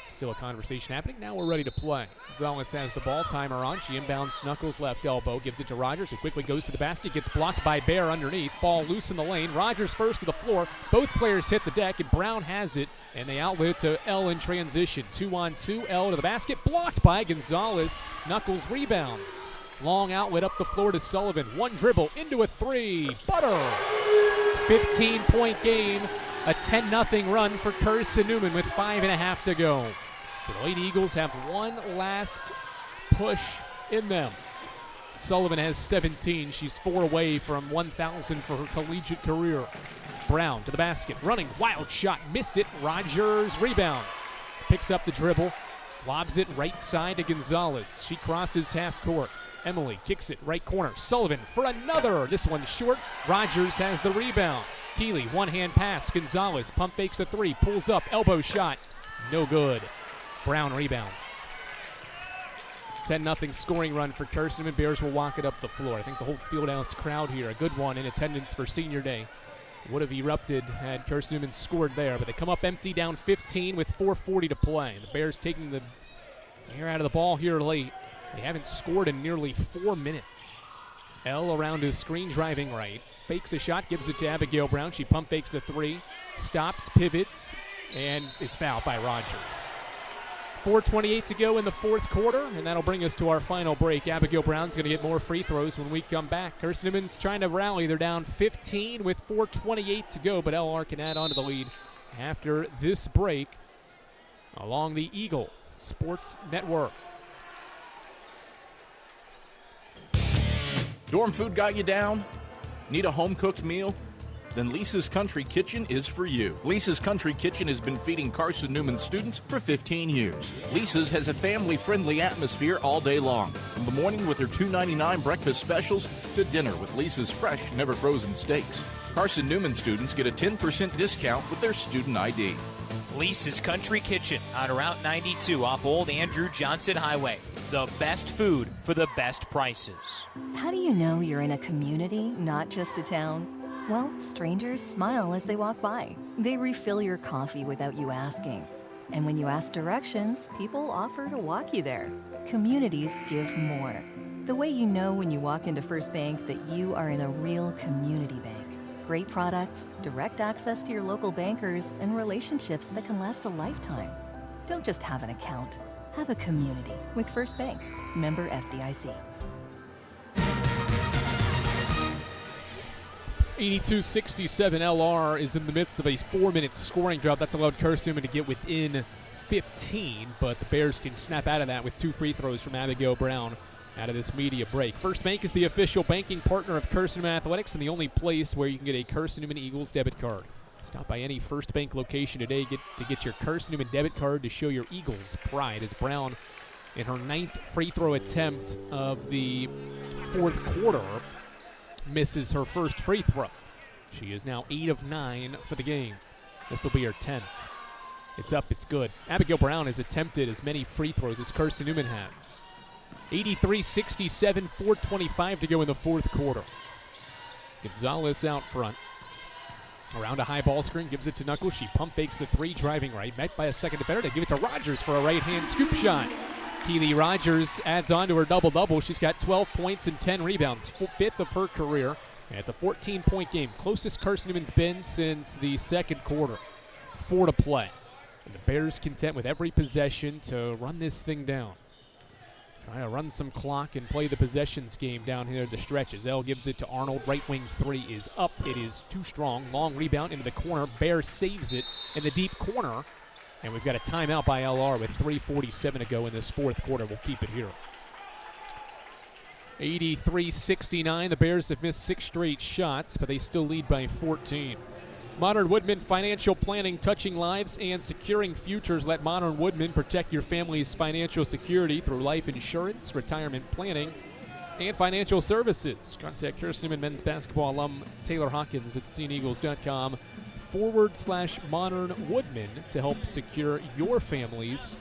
Still a conversation happening. Now we're ready to play. Gonzalez has the ball, timer on. She inbounds Knuckles left elbow, gives it to Rogers, who quickly goes to the basket, gets blocked by Bear underneath. Ball loose in the lane. Rogers first to the floor. Both players hit the deck, and Brown has it, and they outlet it to L in transition. 2-on-2, L to the basket, blocked by Gonzalez. Knuckles rebounds. Long outlet up the floor to Sullivan. 1 dribble into a 3. Butter. 15-point game. A 10-0 run for Carson-Newman with 5.5 to go. The Lady Eagles have one last push in them. Sullivan has 17. She's 4 away from 1,000 for her collegiate career. Brown to the basket. Running. Wild shot. Missed it. Rogers rebounds. Picks up the dribble. Lobs it right side to Gonzalez. She crosses half court. Emily kicks it right corner. Sullivan for another. This one's short. Rogers has the rebound. Keeley, one-hand pass. Gonzalez pump fakes the three. Pulls up. Elbow shot. No good. Brown rebounds. 10-0 scoring run for Carson-Newman. Bears will walk it up the floor. I think the whole Fieldhouse crowd here, a good one in attendance for senior day, would have erupted had Carson-Newman scored there. But they come up empty, down 15 with 4:40 to play. The Bears taking the air out of the ball here late. They haven't scored in nearly 4 minutes. L around his screen, driving right. Fakes a shot, gives it to Abigail Brown. She pump fakes the three, stops, pivots, and is fouled by Rogers. 4:28 to go in the fourth quarter, and that'll bring us to our final break. Abigail Brown's going to get more free throws when we come back. Carson-Newman's trying to rally. They're down 15 with 4:28 to go, but LR can add on to the lead after this break along the Eagle Sports Network. Dorm food got you down? Need a home-cooked meal? Then Lisa's Country Kitchen is for you. Lisa's Country Kitchen has been feeding Carson-Newman students for 15 years. Lisa's has a family-friendly atmosphere all day long. From the morning with their $2.99 breakfast specials to dinner with Lisa's fresh, never-frozen steaks. Carson-Newman students get a 10% discount with their student ID. Lisa's Country Kitchen on Route 92 off Old Andrew Johnson Highway. The best food for the best prices. How do you know you're in a community, not just a town? Well, strangers smile as they walk by. They refill your coffee without you asking. And when you ask directions, people offer to walk you there. Communities give more. The way you know when you walk into First Bank that you are in a real community bank. Great products, direct access to your local bankers, and relationships that can last a lifetime. Don't just have an account. Have a community with First Bank. Member FDIC. 82-67, LR is in the midst of a 4-minute scoring drought. That's allowed Carson-Newman to get within 15, but the Bears can snap out of that with 2 free throws from Abigail Brown out of this media break. First Bank is the official banking partner of Carson-Newman Athletics and the only place where you can get a Carson-Newman Eagles debit card. Stop by any First Bank location today to get your Carson-Newman debit card to show your Eagles pride, as Brown, in her 9th free throw attempt of the fourth quarter, misses her first free throw. She is now 8 of 9 for the game. This will be her 10th. It's up, it's good. Abigail Brown has attempted as many free throws as Carson-Newman has. 83-67, 4:25 to go in the fourth quarter. Gonzalez out front. Around a high ball screen, gives it to Knuckles. She pump fakes the three, driving right. Met by a second defender. They give it to Rogers for a right-hand scoop shot. Keely Rogers adds on to her double-double. She's got 12 points and 10 rebounds, 5th of her career. And it's a 14-point game. Closest Carson-Newman's been since the second quarter. 4 to play. And the Bears content with every possession to run this thing down. Trying to run some clock and play the possessions game down here at the stretches. L gives it to Arnold. Right wing three is up. It is too strong. Long rebound into the corner. Bear saves it in the deep corner. And we've got a timeout by LR with 3:47 to go in this fourth quarter. We'll keep it here. 83-69. The Bears have missed 6 straight shots, but they still lead by 14. Modern Woodman Financial Planning, touching lives and securing futures. Let Modern Woodman protect your family's financial security through life insurance, retirement planning, and financial services. Contact Carson-Newman men's basketball alum Taylor Hawkins at CNEagles.com/Modern Woodman to help secure your family's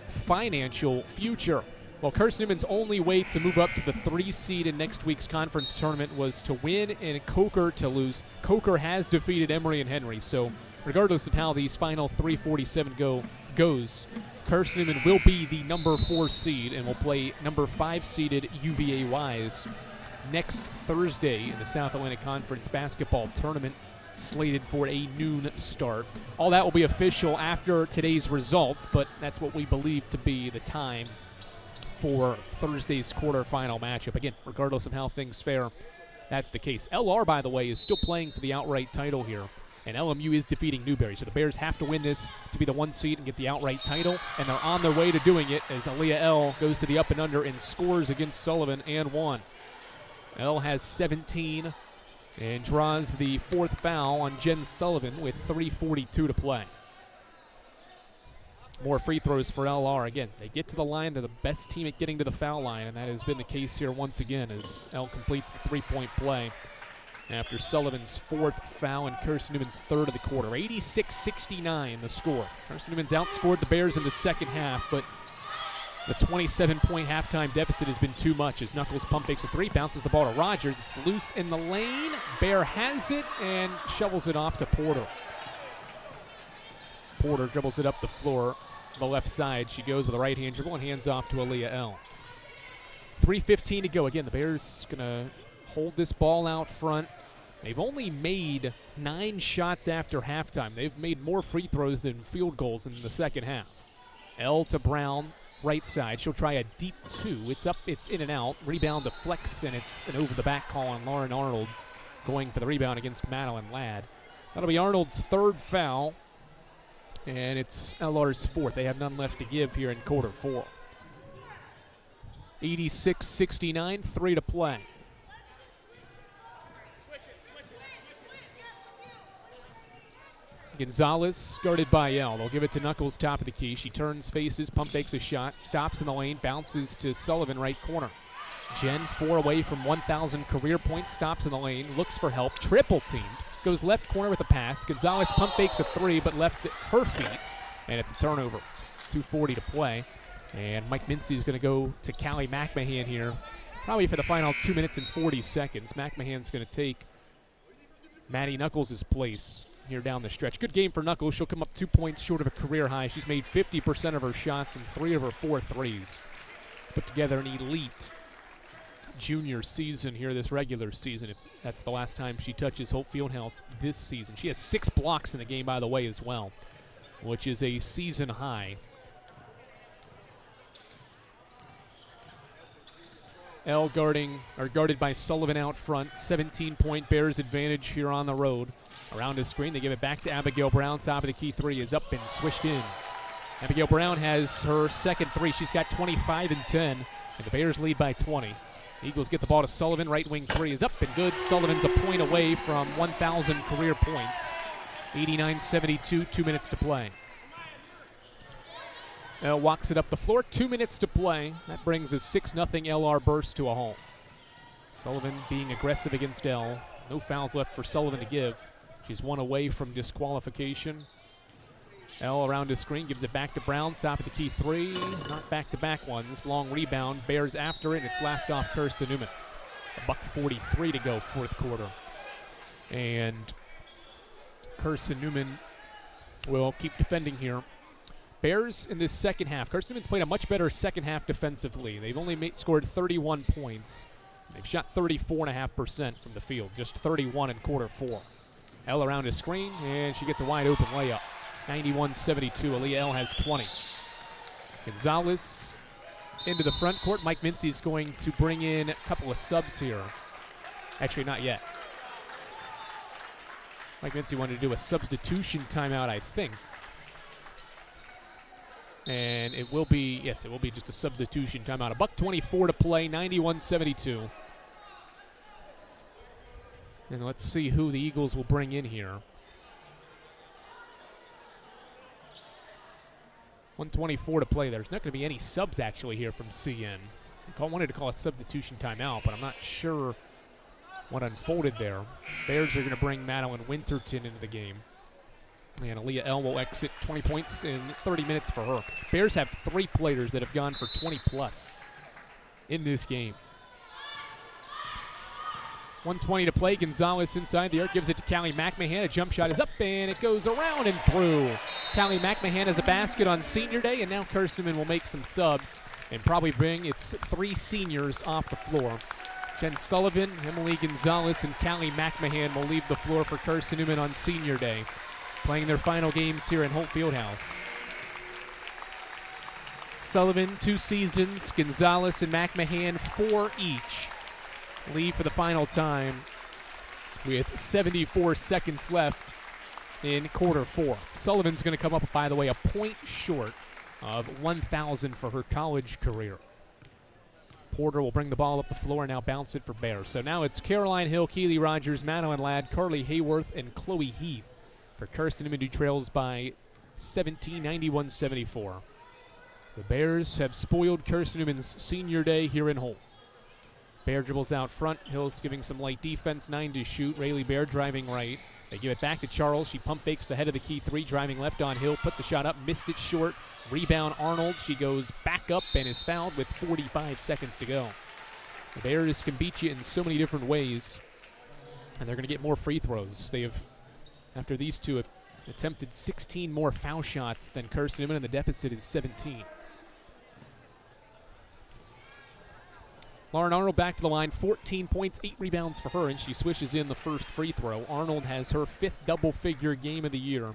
financial future. Well, Carson-Newman's only way to move up to the 3 seed in next week's conference tournament was to win and Coker to lose. Coker has defeated Emory and Henry, so regardless of how these final 3:47 goes, Carson-Newman will be the number 4 seed and will play number 5 seeded UVA Wise next Thursday in the South Atlantic Conference basketball tournament, slated for a noon start. All that will be official after today's results, but that's what we believe to be the time for Thursday's quarterfinal matchup. Again, regardless of how things fare, that's the case. LR, by the way, is still playing for the outright title here, and LMU is defeating Newberry. So the Bears have to win this to be the 1 seed and get the outright title, and they're on their way to doing it as Aaliyah L goes to the up and under and scores against Sullivan and 1. L has 17 and draws the 4th foul on Jen Sullivan with 3:42 to play. More free throws for LR. Again, they get to the line. They're the best team at getting to the foul line, and that has been the case here once again as L completes the three-point play after Sullivan's 4th foul and Carson-Newman's 3rd of the quarter. 86-69 the score. Carson-Newman's outscored the Bears in the second half, but the 27-point halftime deficit has been too much as Knuckles pump fakes a three, bounces the ball to Rogers. It's loose in the lane. Bear has it and shovels it off to Porter. Porter dribbles it up the floor, the left side. She goes with a right-hand dribble and hands off to Aaliyah L. 3:15 to go. Again, the Bears going to hold this ball out front. They've only made 9 shots after halftime. They've made more free throws than field goals in the second half. L to Brown, right side. She'll try a deep 2. It's up, it's in and out. Rebound to Flex, and it's an over-the-back call on Lauren Arnold going for the rebound against Madeline Ladd. That'll be Arnold's 3rd foul, and it's LR's 4th. They have none left to give here in quarter 4. 86-69, 3 to play. Gonzalez guarded by L. They'll give it to Knuckles, top of the key. She turns, faces, pump fakes a shot, stops in the lane, bounces to Sullivan, right corner. Jen, 4 away from 1,000 career points, stops in the lane, looks for help, triple teamed, goes left corner with a pass. Gonzalez pump fakes a 3, but left at her feet, and it's a turnover. 2:40 to play, and Mike Mincy is going to go to Callie McMahon here, probably for the final 2 minutes and 40 seconds. McMahon's going to take Maddie Knuckles' place here down the stretch. Good game for Knuckles. She'll come up 2 points short of a career high. She's made 50% of her shots and 3 of her 4 threes. Put together an elite junior season here this regular season, if that's the last time she touches Hope Fieldhouse this season. She has 6 blocks in the game, by the way, as well, which is a season high. L guarded by Sullivan out front. 17-point Bears advantage here on the road. Around his screen, they give it back to Abigail Brown. Top of the key 3 is up and swished in. Abigail Brown has her second 3. She's got 25 and 10, and the Bears lead by 20. The Eagles get the ball to Sullivan. Right wing 3 is up and good. Sullivan's a point away from 1,000 career points. 89-72, 2 minutes to play. L walks it up the floor. 2 minutes to play. That brings a 6-0 LR burst to a home. Sullivan being aggressive against L. No fouls left for Sullivan to give. She's 1 away from disqualification. L around his screen, gives it back to Brown. Top of the key 3, not back-to-back ones. Long rebound, Bears after it, and it's last off Carson-Newman. $1:43 to go, 4th quarter. And Carson-Newman will keep defending here. Bears in this second half. Carson-Newman's played a much better second half defensively. They've only scored 31 points. They've shot 34.5% from the field, just 31 in quarter 4. L around his screen, and she gets a wide open layup. 91-72, Aaliyah L has 20. Gonzalez into the front court. Mike Mincy's going to bring in a couple of subs here. Actually, not yet. Mike Mincy wanted to do a substitution timeout, I think. And it will be, yes, it will be just a substitution timeout. $1:24 to play, 91-72. And let's see who the Eagles will bring in here. 1:24 to play. There's not going to be any subs actually here from CN. I wanted to call a substitution timeout, but I'm not sure what unfolded there. Bears are going to bring Madeline Winterton into the game. And Aaliyah L will exit. 20 points in 30 minutes for her. Bears have 3 players that have gone for 20-plus in this game. 1:20 to play. Gonzalez inside the arc, gives it to Callie McMahon. A jump shot is up, and it goes around and through. Callie McMahon has a basket on senior day, and now Carson-Newman will make some subs and probably bring its 3 seniors off the floor. Jen Sullivan, Emily Gonzalez, and Callie McMahon will leave the floor for Carson-Newman on senior day, playing their final games here in Holt Fieldhouse. Sullivan, 2 seasons. Gonzalez and McMahon, 4 each. Leave for the final time with 74 seconds left in quarter 4. Sullivan's going to come up, by the way, a point short of 1,000 for her college career. Porter will bring the ball up the floor and now bounce it for Bears. So now it's Caroline Hill, Keely Rogers, Madeline Ladd, Carly Hayworth, and Chloe Heath for Carson-Newman, who trails by 17, 91-74. The Bears have spoiled Carson-Newman's senior day here in Holt. Bear dribbles out front. Hill's giving some light defense, 9 to shoot. Rayleigh Bear driving right. They give it back to Charles. She pump fakes the head of the key three, driving left on Hill. Puts a shot up, missed it short. Rebound Arnold. She goes back up and is fouled with 45 seconds to go. The Bears can beat you in so many different ways, and they're going to get more free throws. They have, after these two, have attempted 16 more foul shots than Carson-Newman, and the deficit is 17. Lauren Arnold back to the line, 14 points, 8 rebounds for her, and she swishes in the first free throw. Arnold has her 5th double-figure game of the year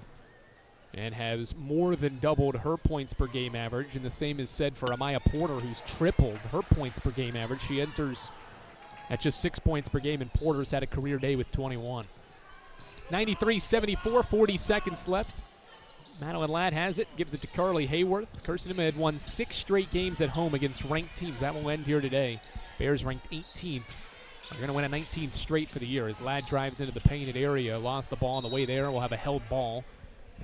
and has more than doubled her points per game average, and the same is said for Amaya Porter, who's tripled her points per game average. She enters at just 6 points per game, and Porter's had a career day with 21. 93-74, 40 seconds left. Madeline Ladd has it, gives it to Carly Hayworth. Carson-Newman had won 6 straight games at home against ranked teams. That will end here today. Bears ranked 18th. They're going to win a 19th straight for the year as Ladd drives into the painted area. Lost the ball on the way there. We'll have a held ball.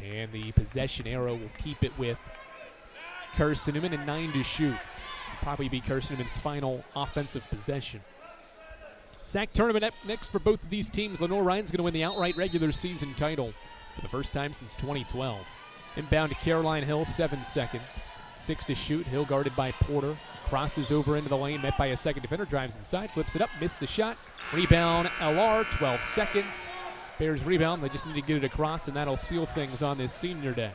And the possession arrow will keep it with Carson-Newman and 9 to shoot. Probably be Carson-Newman's final offensive possession. SAC tournament up next for both of these teams. Lenoir-Rhyne's going to win the outright regular season title for the first time since 2012. Inbound to Caroline Hill, 7 seconds. 6 to shoot. Hill guarded by Porter. Crosses over into the lane, met by a second defender. Drives inside, flips it up, missed the shot. Rebound, LR, 12 seconds. Bears rebound. They just need to get it across, and that'll seal things on this senior day.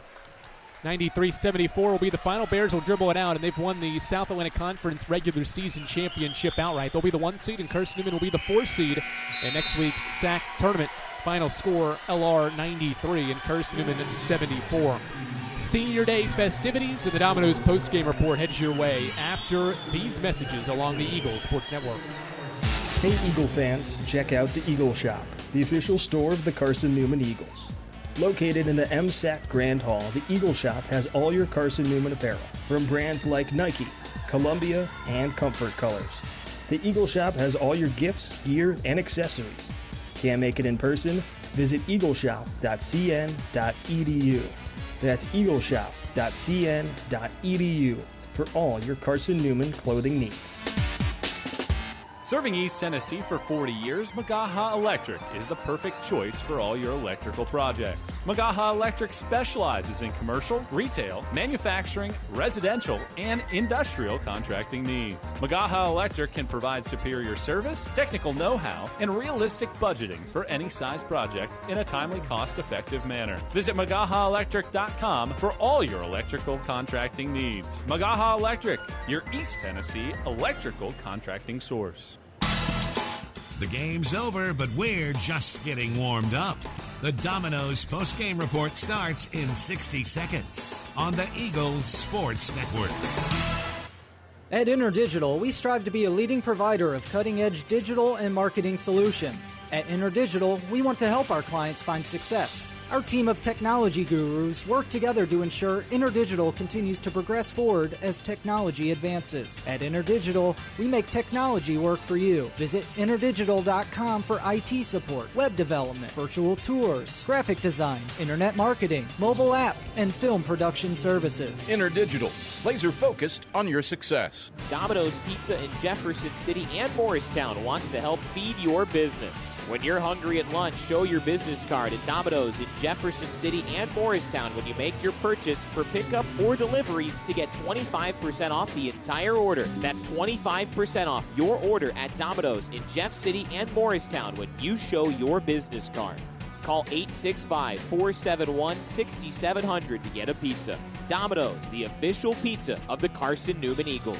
93-74 will be the final. Bears will dribble it out, and they've won the South Atlantic Conference regular season championship outright. They'll be the 1 seed, and Carson-Newman will be the 4 seed in next week's SAC tournament. Final score, LR 93 and Carson-Newman 74. Senior Day festivities and the Domino's post-game report heads your way after these messages along the Eagles Sports Network. Hey Eagle fans, check out the Eagle Shop, the official store of the Carson-Newman Eagles. Located in the MSAC Grand Hall, the Eagle Shop has all your Carson-Newman apparel from brands like Nike, Columbia, and Comfort Colors. The Eagle Shop has all your gifts, gear, and accessories. Can't make it in person? Visit eagleshop.cn.edu. That's eagleshop.cn.edu for all your Carson-Newman clothing needs. Serving East Tennessee for 40 years, Magaha Electric is the perfect choice for all your electrical projects. Magaha Electric specializes in commercial, retail, manufacturing, residential, and industrial contracting needs. Magaha Electric can provide superior service, technical know-how, and realistic budgeting for any size project in a timely, cost-effective manner. Visit MagahaElectric.com for all your electrical contracting needs. Magaha Electric, your East Tennessee electrical contracting source. The game's over, but we're just getting warmed up. The Domino's post-game report starts in 60 seconds on the Eagles Sports Network. At InterDigital, we strive to be a leading provider of cutting-edge digital and marketing solutions. At InterDigital, we want to help our clients find success. Our team of technology gurus work together to ensure InterDigital continues to progress forward as technology advances. At InterDigital, we make technology work for you. Visit interdigital.com for IT support, web development, virtual tours, graphic design, internet marketing, mobile app, and film production services. InterDigital, laser focused on your success. Domino's Pizza in Jefferson City and Morristown wants to help feed your business. When you're hungry at lunch, show your business card at Domino's in Jefferson City and Morristown when you make your purchase for pickup or delivery to get 25% off the entire order. That's 25% off your order at Domino's in Jeff City and Morristown when you show your business card. Call 865-471-6700 to get a pizza. Domino's, the official pizza of the Carson-Newman Eagles.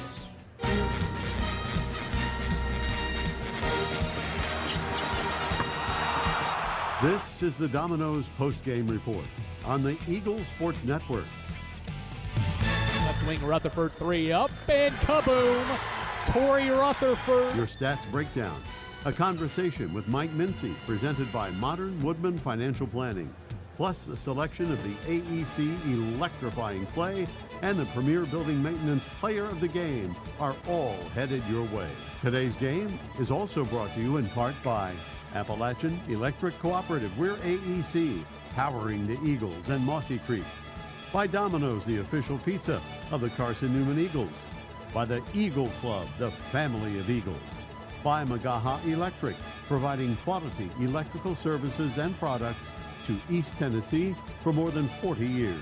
This is the Domino's post-game report on the Eagles Sports Network. Left wing Rutherford 3 up and kaboom! Tori Rutherford. Your stats breakdown. A conversation with Mike Mincy presented by Modern Woodman Financial Planning. Plus the selection of the AEC electrifying play and the Premier Building Maintenance Player of the Game are all headed your way. Today's game is also brought to you in part by Appalachian Electric Cooperative. We're AEC, powering the Eagles and Mossy Creek. By Domino's, the official pizza of the Carson-Newman Eagles. By the Eagle Club, the family of Eagles. By Magaha Electric, providing quality electrical services and products to East Tennessee for more than 40 years.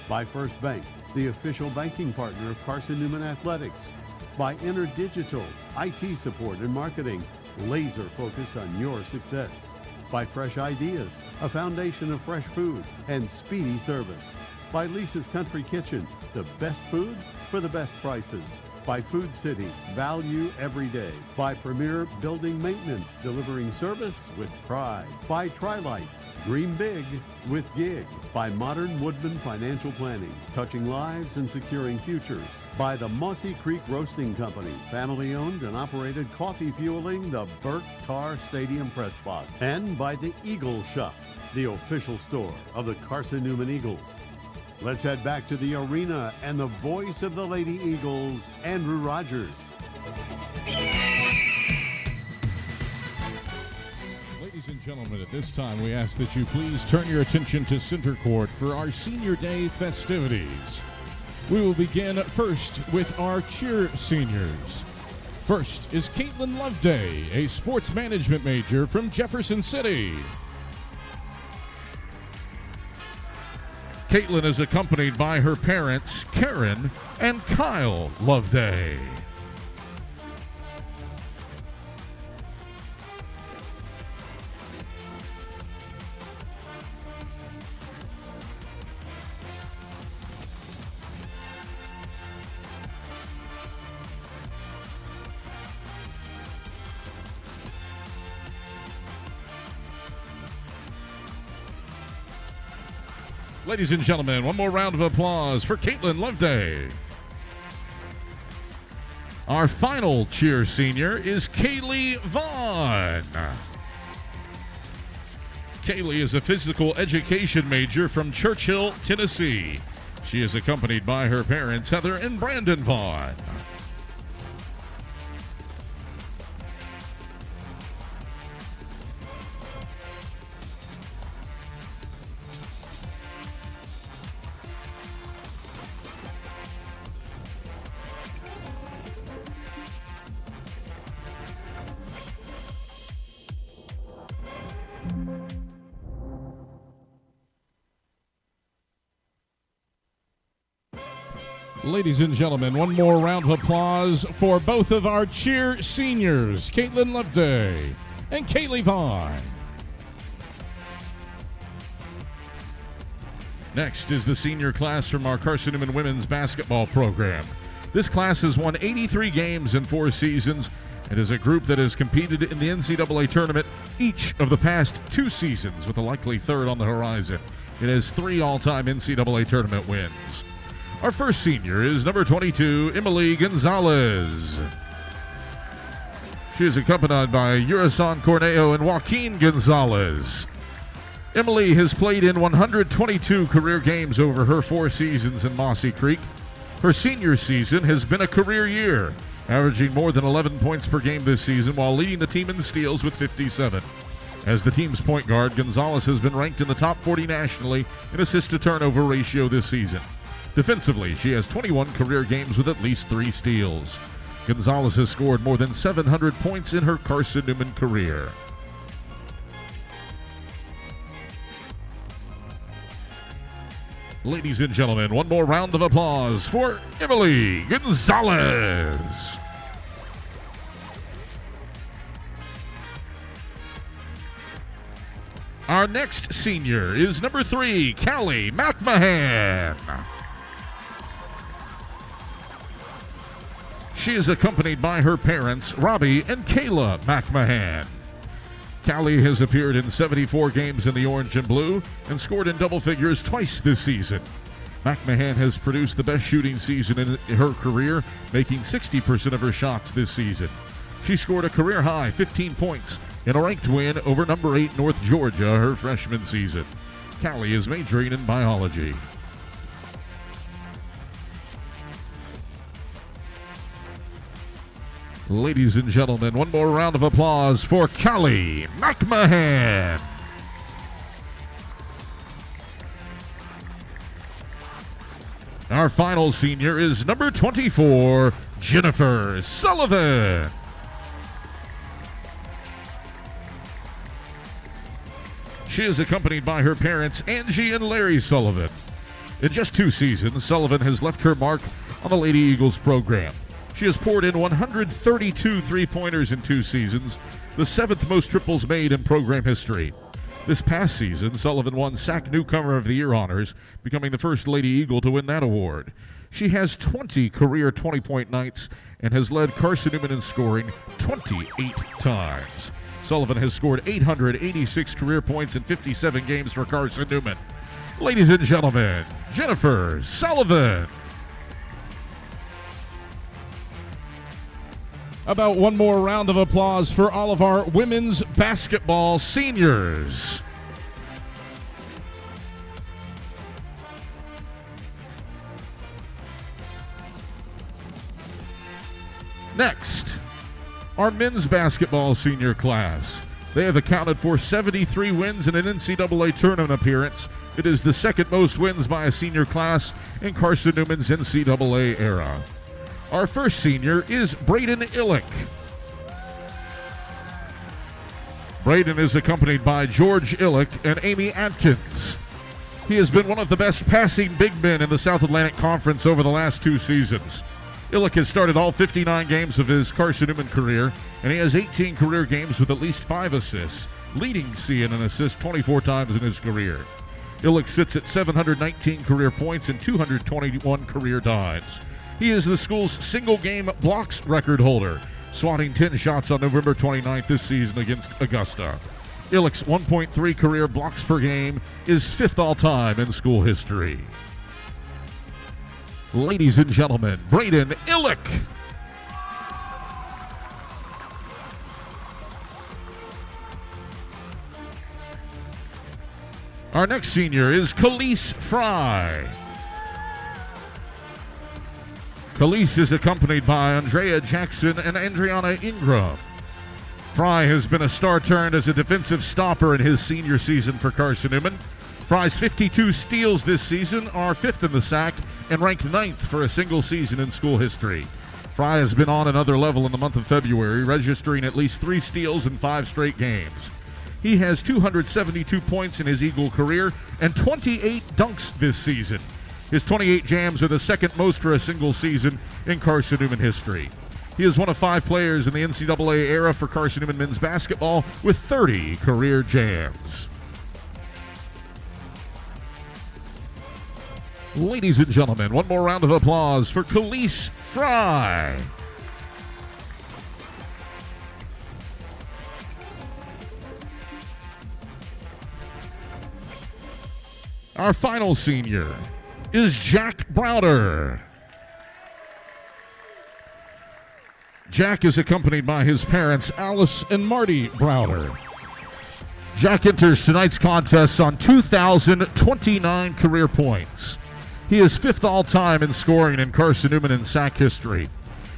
By First Bank, the official banking partner of Carson-Newman Athletics. By InterDigital, IT support and marketing, laser focused on your success. By Fresh Ideas, a foundation of fresh food and speedy service. By Lisa's Country Kitchen, the best food for the best prices. By Food City, value every day. By Premier Building Maintenance, delivering service with pride. By Trilite, dream big with gig. By Modern Woodman Financial Planning, touching lives and securing futures. By the Mossy Creek Roasting Company, family-owned and operated, coffee fueling the Burt Tarr Stadium press box. And by the Eagle Shop, the official store of the Carson-Newman Eagles. Let's head back to the arena and the voice of the Lady Eagles, Andrew Rogers. Ladies and gentlemen, at this time we ask that you please turn your attention to Center Court for our Senior Day festivities. We will begin first with our cheer seniors. First is Caitlin Loveday, a sports management major from Jefferson City. Caitlin is accompanied by her parents, Karen and Kyle Loveday. Ladies and gentlemen, one more round of applause for Caitlin Loveday. Our final cheer senior is Kaylee Vaughn. Kaylee is a physical education major from Churchill, Tennessee. She is accompanied by her parents, Heather and Brandon Vaughn. Ladies and gentlemen, one more round of applause for both of our cheer seniors, Caitlin Loveday and Kaylee Vaughn. Next is the senior class from our Carson-Newman women's basketball program. This class has won 83 games in 4 seasons and is a group that has competed in the NCAA tournament each of the past 2 seasons, with a likely third on the horizon. It has 3 all-time NCAA tournament wins. Our first senior is number 22, Emily Gonzalez. She is accompanied by Yurison Corneo and Joaquin Gonzalez. Emily has played in 122 career games over her 4 seasons in Mossy Creek. Her senior season has been a career year, averaging more than 11 points per game this season while leading the team in steals with 57. As the team's point guard, Gonzalez has been ranked in the top 40 nationally in assist-to-turnover ratio this season. Defensively, she has 21 career games with at least 3 steals. Gonzalez has scored more than 700 points in her Carson-Newman career. Ladies and gentlemen, one more round of applause for Emily Gonzalez. Our next senior is number 3, Callie McMahon. She is accompanied by her parents, Robbie and Kayla McMahon. Callie has appeared in 74 games in the orange and blue and scored in double figures twice this season. McMahon has produced the best shooting season in her career, making 60% of her shots this season. She scored a career-high 15 points in a ranked win over number 8 North Georgia her freshman season. Callie is majoring in biology. Ladies and gentlemen, one more round of applause for Callie McMahon. Our final senior is number 24, Jennifer Sullivan. She is accompanied by her parents, Angie and Larry Sullivan. In just 2 seasons, Sullivan has left her mark on the Lady Eagles program. She has poured in 132 three-pointers in 2 seasons, the 7th most triples made in program history. This past season, Sullivan won SAC Newcomer of the Year honors, becoming the first Lady Eagle to win that award. She has 20 career 20-point nights and has led Carson-Newman in scoring 28 times. Sullivan has scored 886 career points in 57 games for Carson-Newman. Ladies and gentlemen, Jennifer Sullivan. About one more round of applause for all of our women's basketball seniors. Next, our men's basketball senior class. They have accounted for 73 wins in an NCAA tournament appearance. It is the 2nd most wins by a senior class in Carson-Newman's NCAA era. Our first senior is Braden Illick. Braden is accompanied by George Illick and Amy Atkins. He has been one of the best passing big men in the South Atlantic Conference over the last 2 seasons. Illick has started all 59 games of his Carson-Newman career, and he has 18 career games with at least 5 assists, leading C in an assist 24 times in his career. Illick sits at 719 career points and 221 career dimes. He is the school's single-game blocks record holder, swatting 10 shots on November 29th this season against Augusta. Illick's 1.3 career blocks per game is 5th all-time in school history. Ladies and gentlemen, Braden Illick. Our next senior is Khalees Fry. Khalees is accompanied by Andrea Jackson and Andriana Ingram. Fry has been a star turned as a defensive stopper in his senior season for Carson-Newman. Fry's 52 steals this season are 5th in the SAC and ranked 9th for a single season in school history. Fry has been on another level in the month of February, registering at least 3 steals in 5 straight games. He has 272 points in his Eagle career and 28 dunks this season. His 28 jams are the 2nd most for a single season in Carson-Newman history. He is one of 5 players in the NCAA era for Carson-Newman men's basketball with 30 career jams. Ladies and gentlemen, one more round of applause for Khalees Fry. Our final senior is Jack Browder. Jack is accompanied by his parents, Alice and Marty Browder. Jack enters tonight's contest on 2,029 career points. He is 5th all-time in scoring in Carson-Newman and SAC history.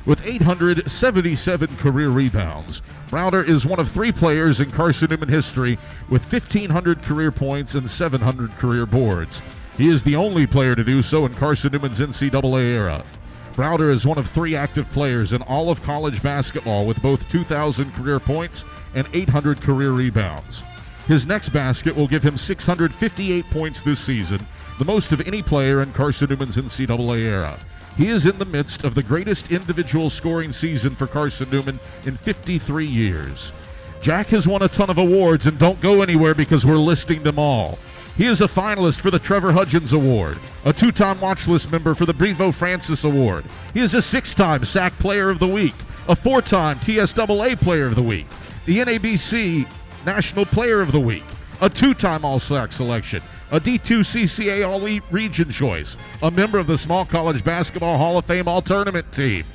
With 877 career rebounds, Browder is one of 3 players in Carson-Newman history with 1,500 career points and 700 career boards. He is the only player to do so in Carson-Newman's NCAA era. Browder is one of 3 active players in all of college basketball with both 2,000 career points and 800 career rebounds. His next basket will give him 658 points this season, the most of any player in Carson-Newman's NCAA era. He is in the midst of the greatest individual scoring season for Carson-Newman in 53 years. Jack has won a ton of awards, and don't go anywhere because we're listing them all. He is a finalist for the Trevor Hudgens Award, a 2-time watch list member for the Brevo Francis Award. He is a 6-time SAC Player of the Week, a 4-time TSAA Player of the Week, the NABC National Player of the Week, a 2-time All-SAC selection, a D2 CCA All-Region choice, a member of the Small College Basketball Hall of Fame All-Tournament team.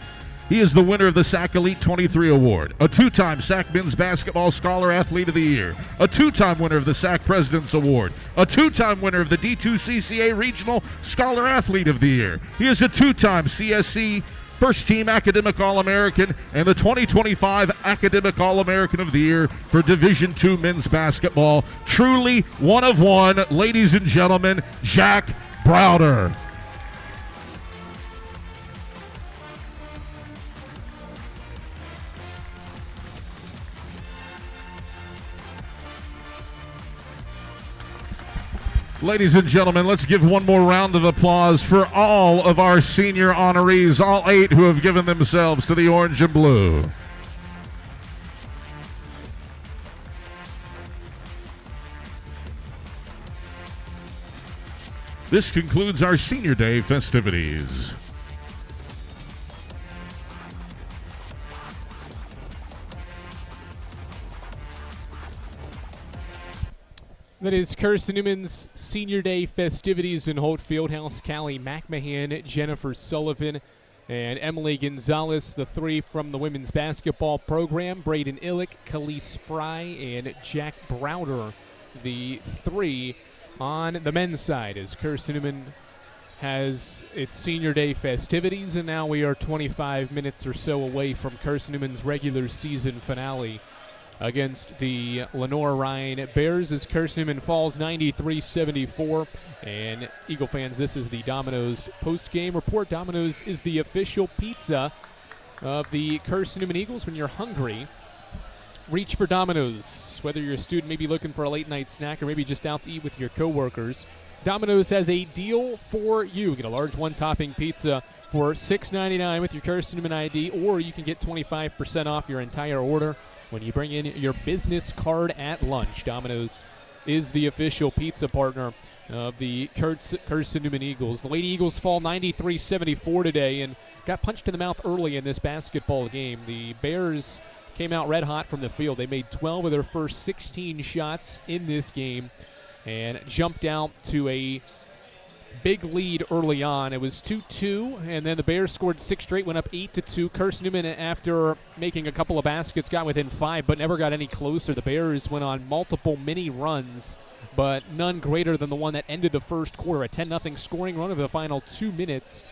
He is the winner of the SAC Elite 23 Award, a 2-time SAC Men's Basketball Scholar Athlete of the Year, a 2-time winner of the SAC President's Award, a 2-time winner of the D2 CCA Regional Scholar Athlete of the Year. He is a 2-time CSC First Team Academic All-American and the 2025 Academic All-American of the Year for Division II Men's Basketball. Truly one of one, ladies and gentlemen, Jack Browder. Ladies and gentlemen, let's give one more round of applause for all of our senior honorees, all 8 who have given themselves to the orange and blue. This concludes our Senior Day festivities. That is Carson-Newman's Senior Day festivities in Holt Fieldhouse. Callie McMahon, Jennifer Sullivan, and Emily Gonzalez, the 3 from the women's basketball program. Braden Illick, Khalees Fry, and Jack Browder, the 3 on the men's side, as Carson-Newman has its Senior Day festivities, and now we are 25 minutes or so away from Carson-Newman's regular season finale against the Lenoir-Rhyne Bears, as Carson-Newman falls 93-74. And Eagle fans, this is the Domino's post-game report. Domino's is the official pizza of the Carson-Newman Eagles. When you're hungry, reach for Domino's. Whether you're a student, maybe looking for a late-night snack, or maybe just out to eat with your coworkers, Domino's has a deal for you. Get a large one-topping pizza for $6.99 with your Carson-Newman ID, or you can get 25% off your entire order when you bring in your business card at lunch. Domino's is the official pizza partner of the Carson-Newman Eagles. The Lady Eagles fall 93-74 today and got punched in the mouth early in this basketball game. The Bears came out red hot from the field. They made 12 of their first 16 shots in this game and jumped out to a big lead early on. It was 2-2, and then the Bears scored 6 straight, went up 8-2. Carson-Newman, after making a couple of baskets, got within 5, but never got any closer. The Bears went on multiple mini runs, but none greater than the one that ended the first quarter. A 10-0 scoring run of the final 2 minutes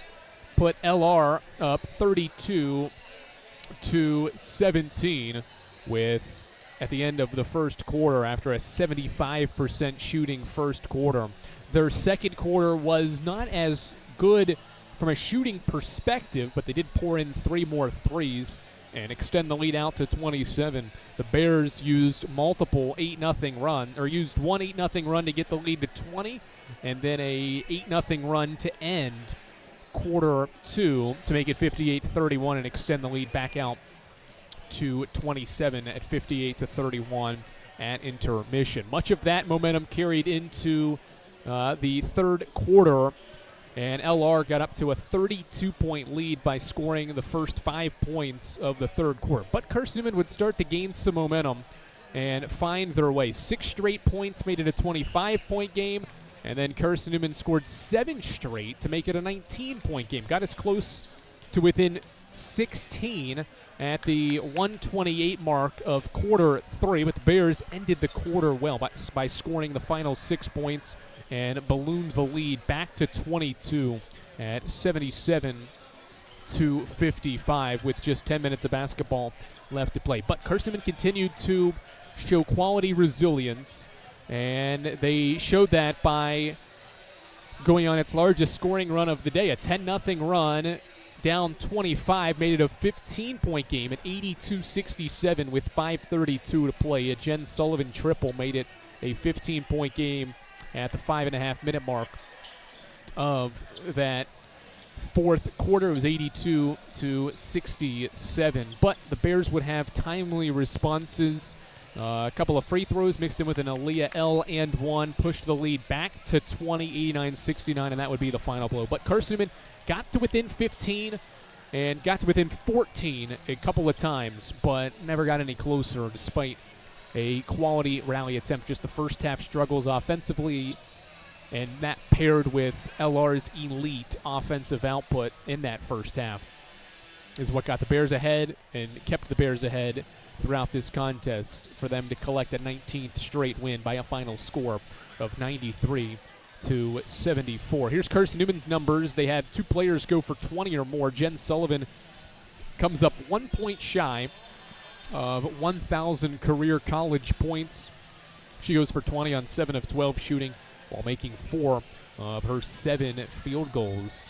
put LR up 32-17 with, at the end of the first quarter, after a 75% shooting first quarter. Their second quarter was not as good from a shooting perspective, but they did pour in 3 more threes and extend the lead out to 27. The Bears used multiple 8-0 run, or used one 8-0 run to get the lead to 20, and then a 8-0 run to end quarter 2 to make it 58-31 and extend the lead back out to 27 at 58-31 at intermission. Much of that momentum carried into the third quarter, and LR got up to a 32-point lead by scoring the first 5 points of the third quarter. But Carson-Newman would start to gain some momentum and find their way. 6 straight points made it a 25-point game, and then Carson-Newman scored 7 straight to make it a 19-point game. Got as close to within 16 at the 128 mark of quarter 3, but the Bears ended the quarter well by scoring the final 6 points and ballooned the lead back to 22 at 77-55 with just 10 minutes of basketball left to play. But Carson-Newman continued to show quality resilience, and they showed that by going on its largest scoring run of the day, a 10-0 run, down 25, made it a 15-point game at 82-67 with 5:32 to play. A Jen Sullivan triple made it a 15-point game at the 5.5-minute mark of that fourth quarter. It was 82-67. But the Bears would have timely responses. A couple of free throws mixed in with an Aaliyah L and one, pushed the lead back to 20, 89-69, and that would be the final blow. But Carson-Newman got to within 15 and got to within 14 a couple of times, but never got any closer despite a quality rally attempt. Just the first half struggles offensively, and that paired with LR's elite offensive output in that first half is what got the Bears ahead and kept the Bears ahead throughout this contest for them to collect a 19th straight win by a final score of 93-74. Here's Carson-Newman's numbers. They had 2 players go for 20 or more. Jen Sullivan comes up 1 point shy of 1,000 career college points. She goes for 20 on 7 of 12 shooting while making 4 of her 7 field goals.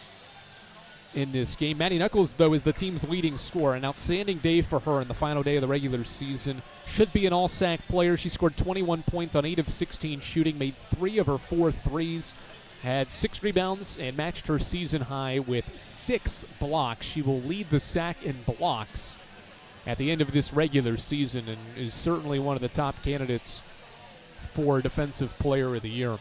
in this game. Maddie Knuckles, though, is the team's leading scorer. An outstanding day for her in the final day of the regular season. Should be an all-SAC player. She scored 21 points on 8 of 16 shooting, made 3 of her 4 threes, had 6 rebounds, and matched her season high with 6 blocks. She will lead the SAC in blocks at the end of this regular season and is certainly one of the top candidates for Defensive Player of the Year.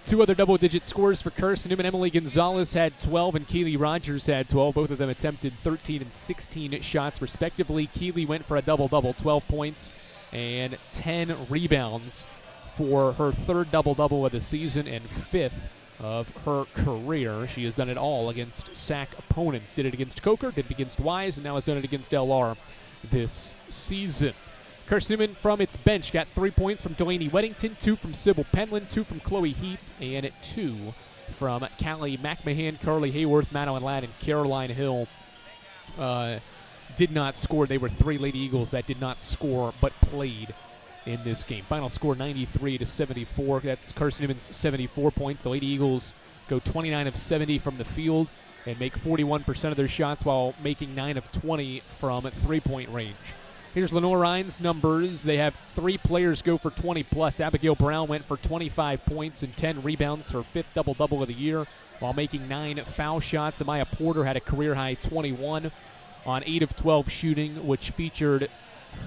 2 other double-digit scores for Carson-Newman. Emily Gonzalez had 12 and Keely Rogers had 12. Both of them attempted 13 and 16 shots, respectively. Keely went for a double-double, 12 points and 10 rebounds for her 3rd double-double of the season and 5th of her career. She has done it all against SAC opponents. Did it against Coker, did it against Wise, and now has done it against LR this season. Carson-Newman from its bench got 3 points from Delaney Weddington, 2 from Sybil Penland, 2 from Chloe Heath, and 2 from Callie McMahon, Carly Hayworth, Madeline Ladd, and Caroline Hill did not score. They were 3 Lady Eagles that did not score but played in this game. Final score 93-74. That's Carson-Newman's 74 points. The Lady Eagles go 29 of 70 from the field and make 41% of their shots while making 9 of 20 from three-point range. Here's Lenoir-Rhyne's numbers. They have 3 players go for 20-plus. Abigail Brown went for 25 points and 10 rebounds, her 5th double-double of the year, while making 9 foul shots. Amaya Porter had a career-high 21 on 8 of 12 shooting, which featured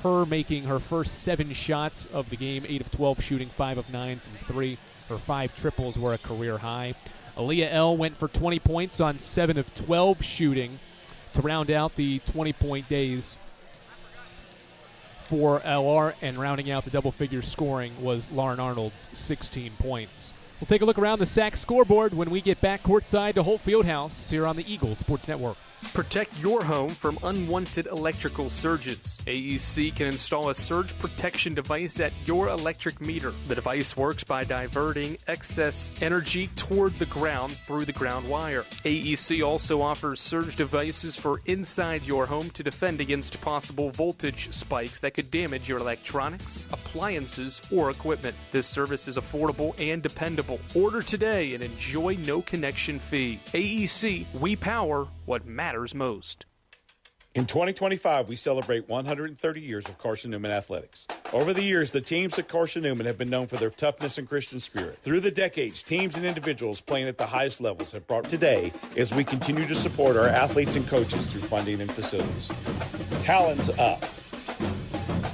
her making her first 7 shots of the game, 8 of 12 shooting, 5 of 9 from 3. Her 5 triples were a career-high. Aaliyah L. went for 20 points on 7 of 12 shooting to round out the 20-point days for LR, and rounding out the double-figure scoring was Lauren Arnold's 16 points. We'll take a look around the SAC scoreboard when we get back courtside to Holt Fieldhouse here on the Eagles Sports Network. Protect your home from unwanted electrical surges. AEC can install a surge protection device at your electric meter. The device works by diverting excess energy toward the ground through the ground wire. AEC also offers surge devices for inside your home to defend against possible voltage spikes that could damage your electronics, appliances, or equipment. This service is affordable and dependable. Order today and enjoy no connection fee. AEC, we power what matters most. In 2025, we celebrate 130 years of Carson-Newman athletics. Over the years, the teams at Carson-Newman have been known for their toughness and Christian spirit. Through the decades, teams and individuals playing at the highest levels have brought today as we continue to support our athletes and coaches through funding and facilities. Talons up.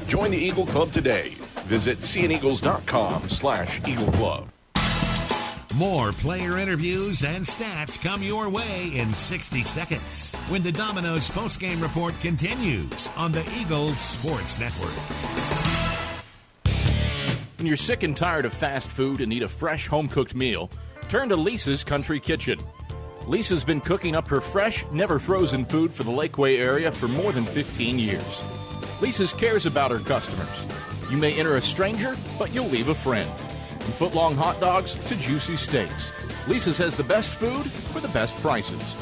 Join the Eagle Club today. Visit cneagles.com/Eagle Club. More player interviews and stats come your way in 60 seconds when the Domino's postgame report continues on the Eagles Sports Network. When you're sick and tired of fast food and need a fresh home-cooked meal, turn to Lisa's Country Kitchen. Lisa's been cooking up her fresh, never-frozen food for the Lakeway area for more than 15 years. Lisa's cares about her customers. You may enter a stranger, but you'll leave a friend. From foot-long hot dogs to juicy steaks, Lisa's has the best food for the best prices.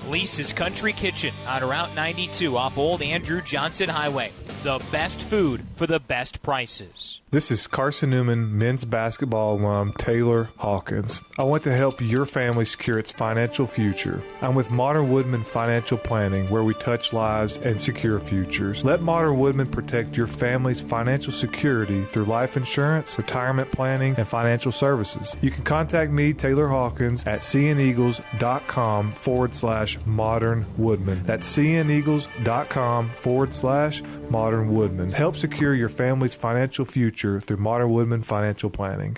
Lisa's Country Kitchen on Route 92 off Old Andrew Johnson Highway. The best food for the best prices. This is Carson-Newman men's basketball alum Taylor Hawkins. I want to help your family secure its financial future. I'm with Modern Woodman Financial Planning, where we touch lives and secure futures. Let Modern Woodman protect your family's financial security through life insurance, retirement planning, and financial services. You can contact me, Taylor Hawkins, at cneagles.com/Modern Woodman. That's cneagles.com/Modern Woodman. Help secure your family's financial future through Modern Woodman Financial Planning.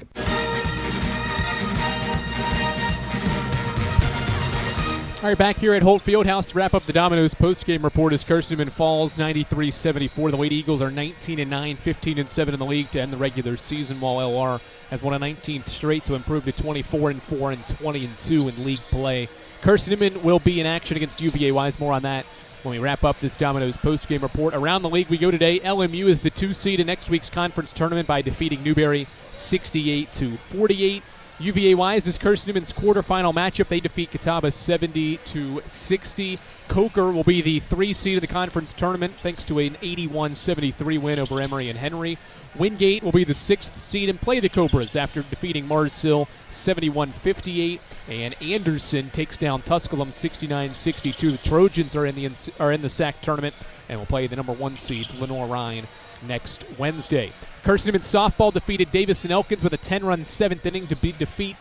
All right, back here at Holt Fieldhouse to wrap up the Domino's postgame report as Carson-Newman falls 93-74. The Lady Eagles are 19-9, 15-7 in the league to end the regular season, while LR has won a 19th straight to improve to 24-4 and 20-2 in league play. Carson-Newman will be in action against UVA. Wise, more on that when we wrap up this Domino's postgame report. Around the league we go today. LMU is the 2 seed in next week's conference tournament by defeating Newberry 68-48. UVA-wise, this Carson-Newman's quarterfinal matchup. They defeat Catawba 70-60. Coker will be the 3 seed of the conference tournament thanks to an 81-73 win over Emory and Henry. Wingate will be the 6th seed and play the Cobras after defeating Mars Hill 71-58. And Anderson takes down Tusculum 69-62. The Trojans are in the SAC tournament and will play the number 1 seed Lenoir-Rhyne next Wednesday. Carson-Newman softball defeated Davison Elkins with a 10-run 7th inning to defeat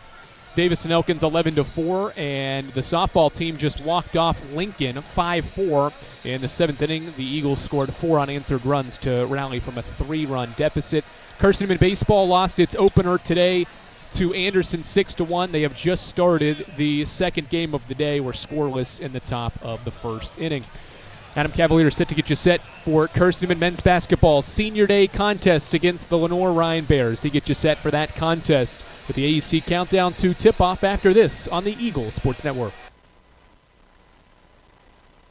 Davison Elkins 11-4, and the softball team just walked off Lincoln 5-4 in the 7th inning. The Eagles scored 4 unanswered runs to rally from a 3-run deficit. Carson-Newman baseball lost its opener today to Anderson 6-1. They have just started the second game of the day. We're scoreless in the top of the first inning. Adam Cavalier set to get you set for Carson-Newman men's basketball senior day contest against the Lenoir-Rhyne Bears. He gets you set for that contest with the AEC countdown to tip-off after this on the Eagle Sports Network.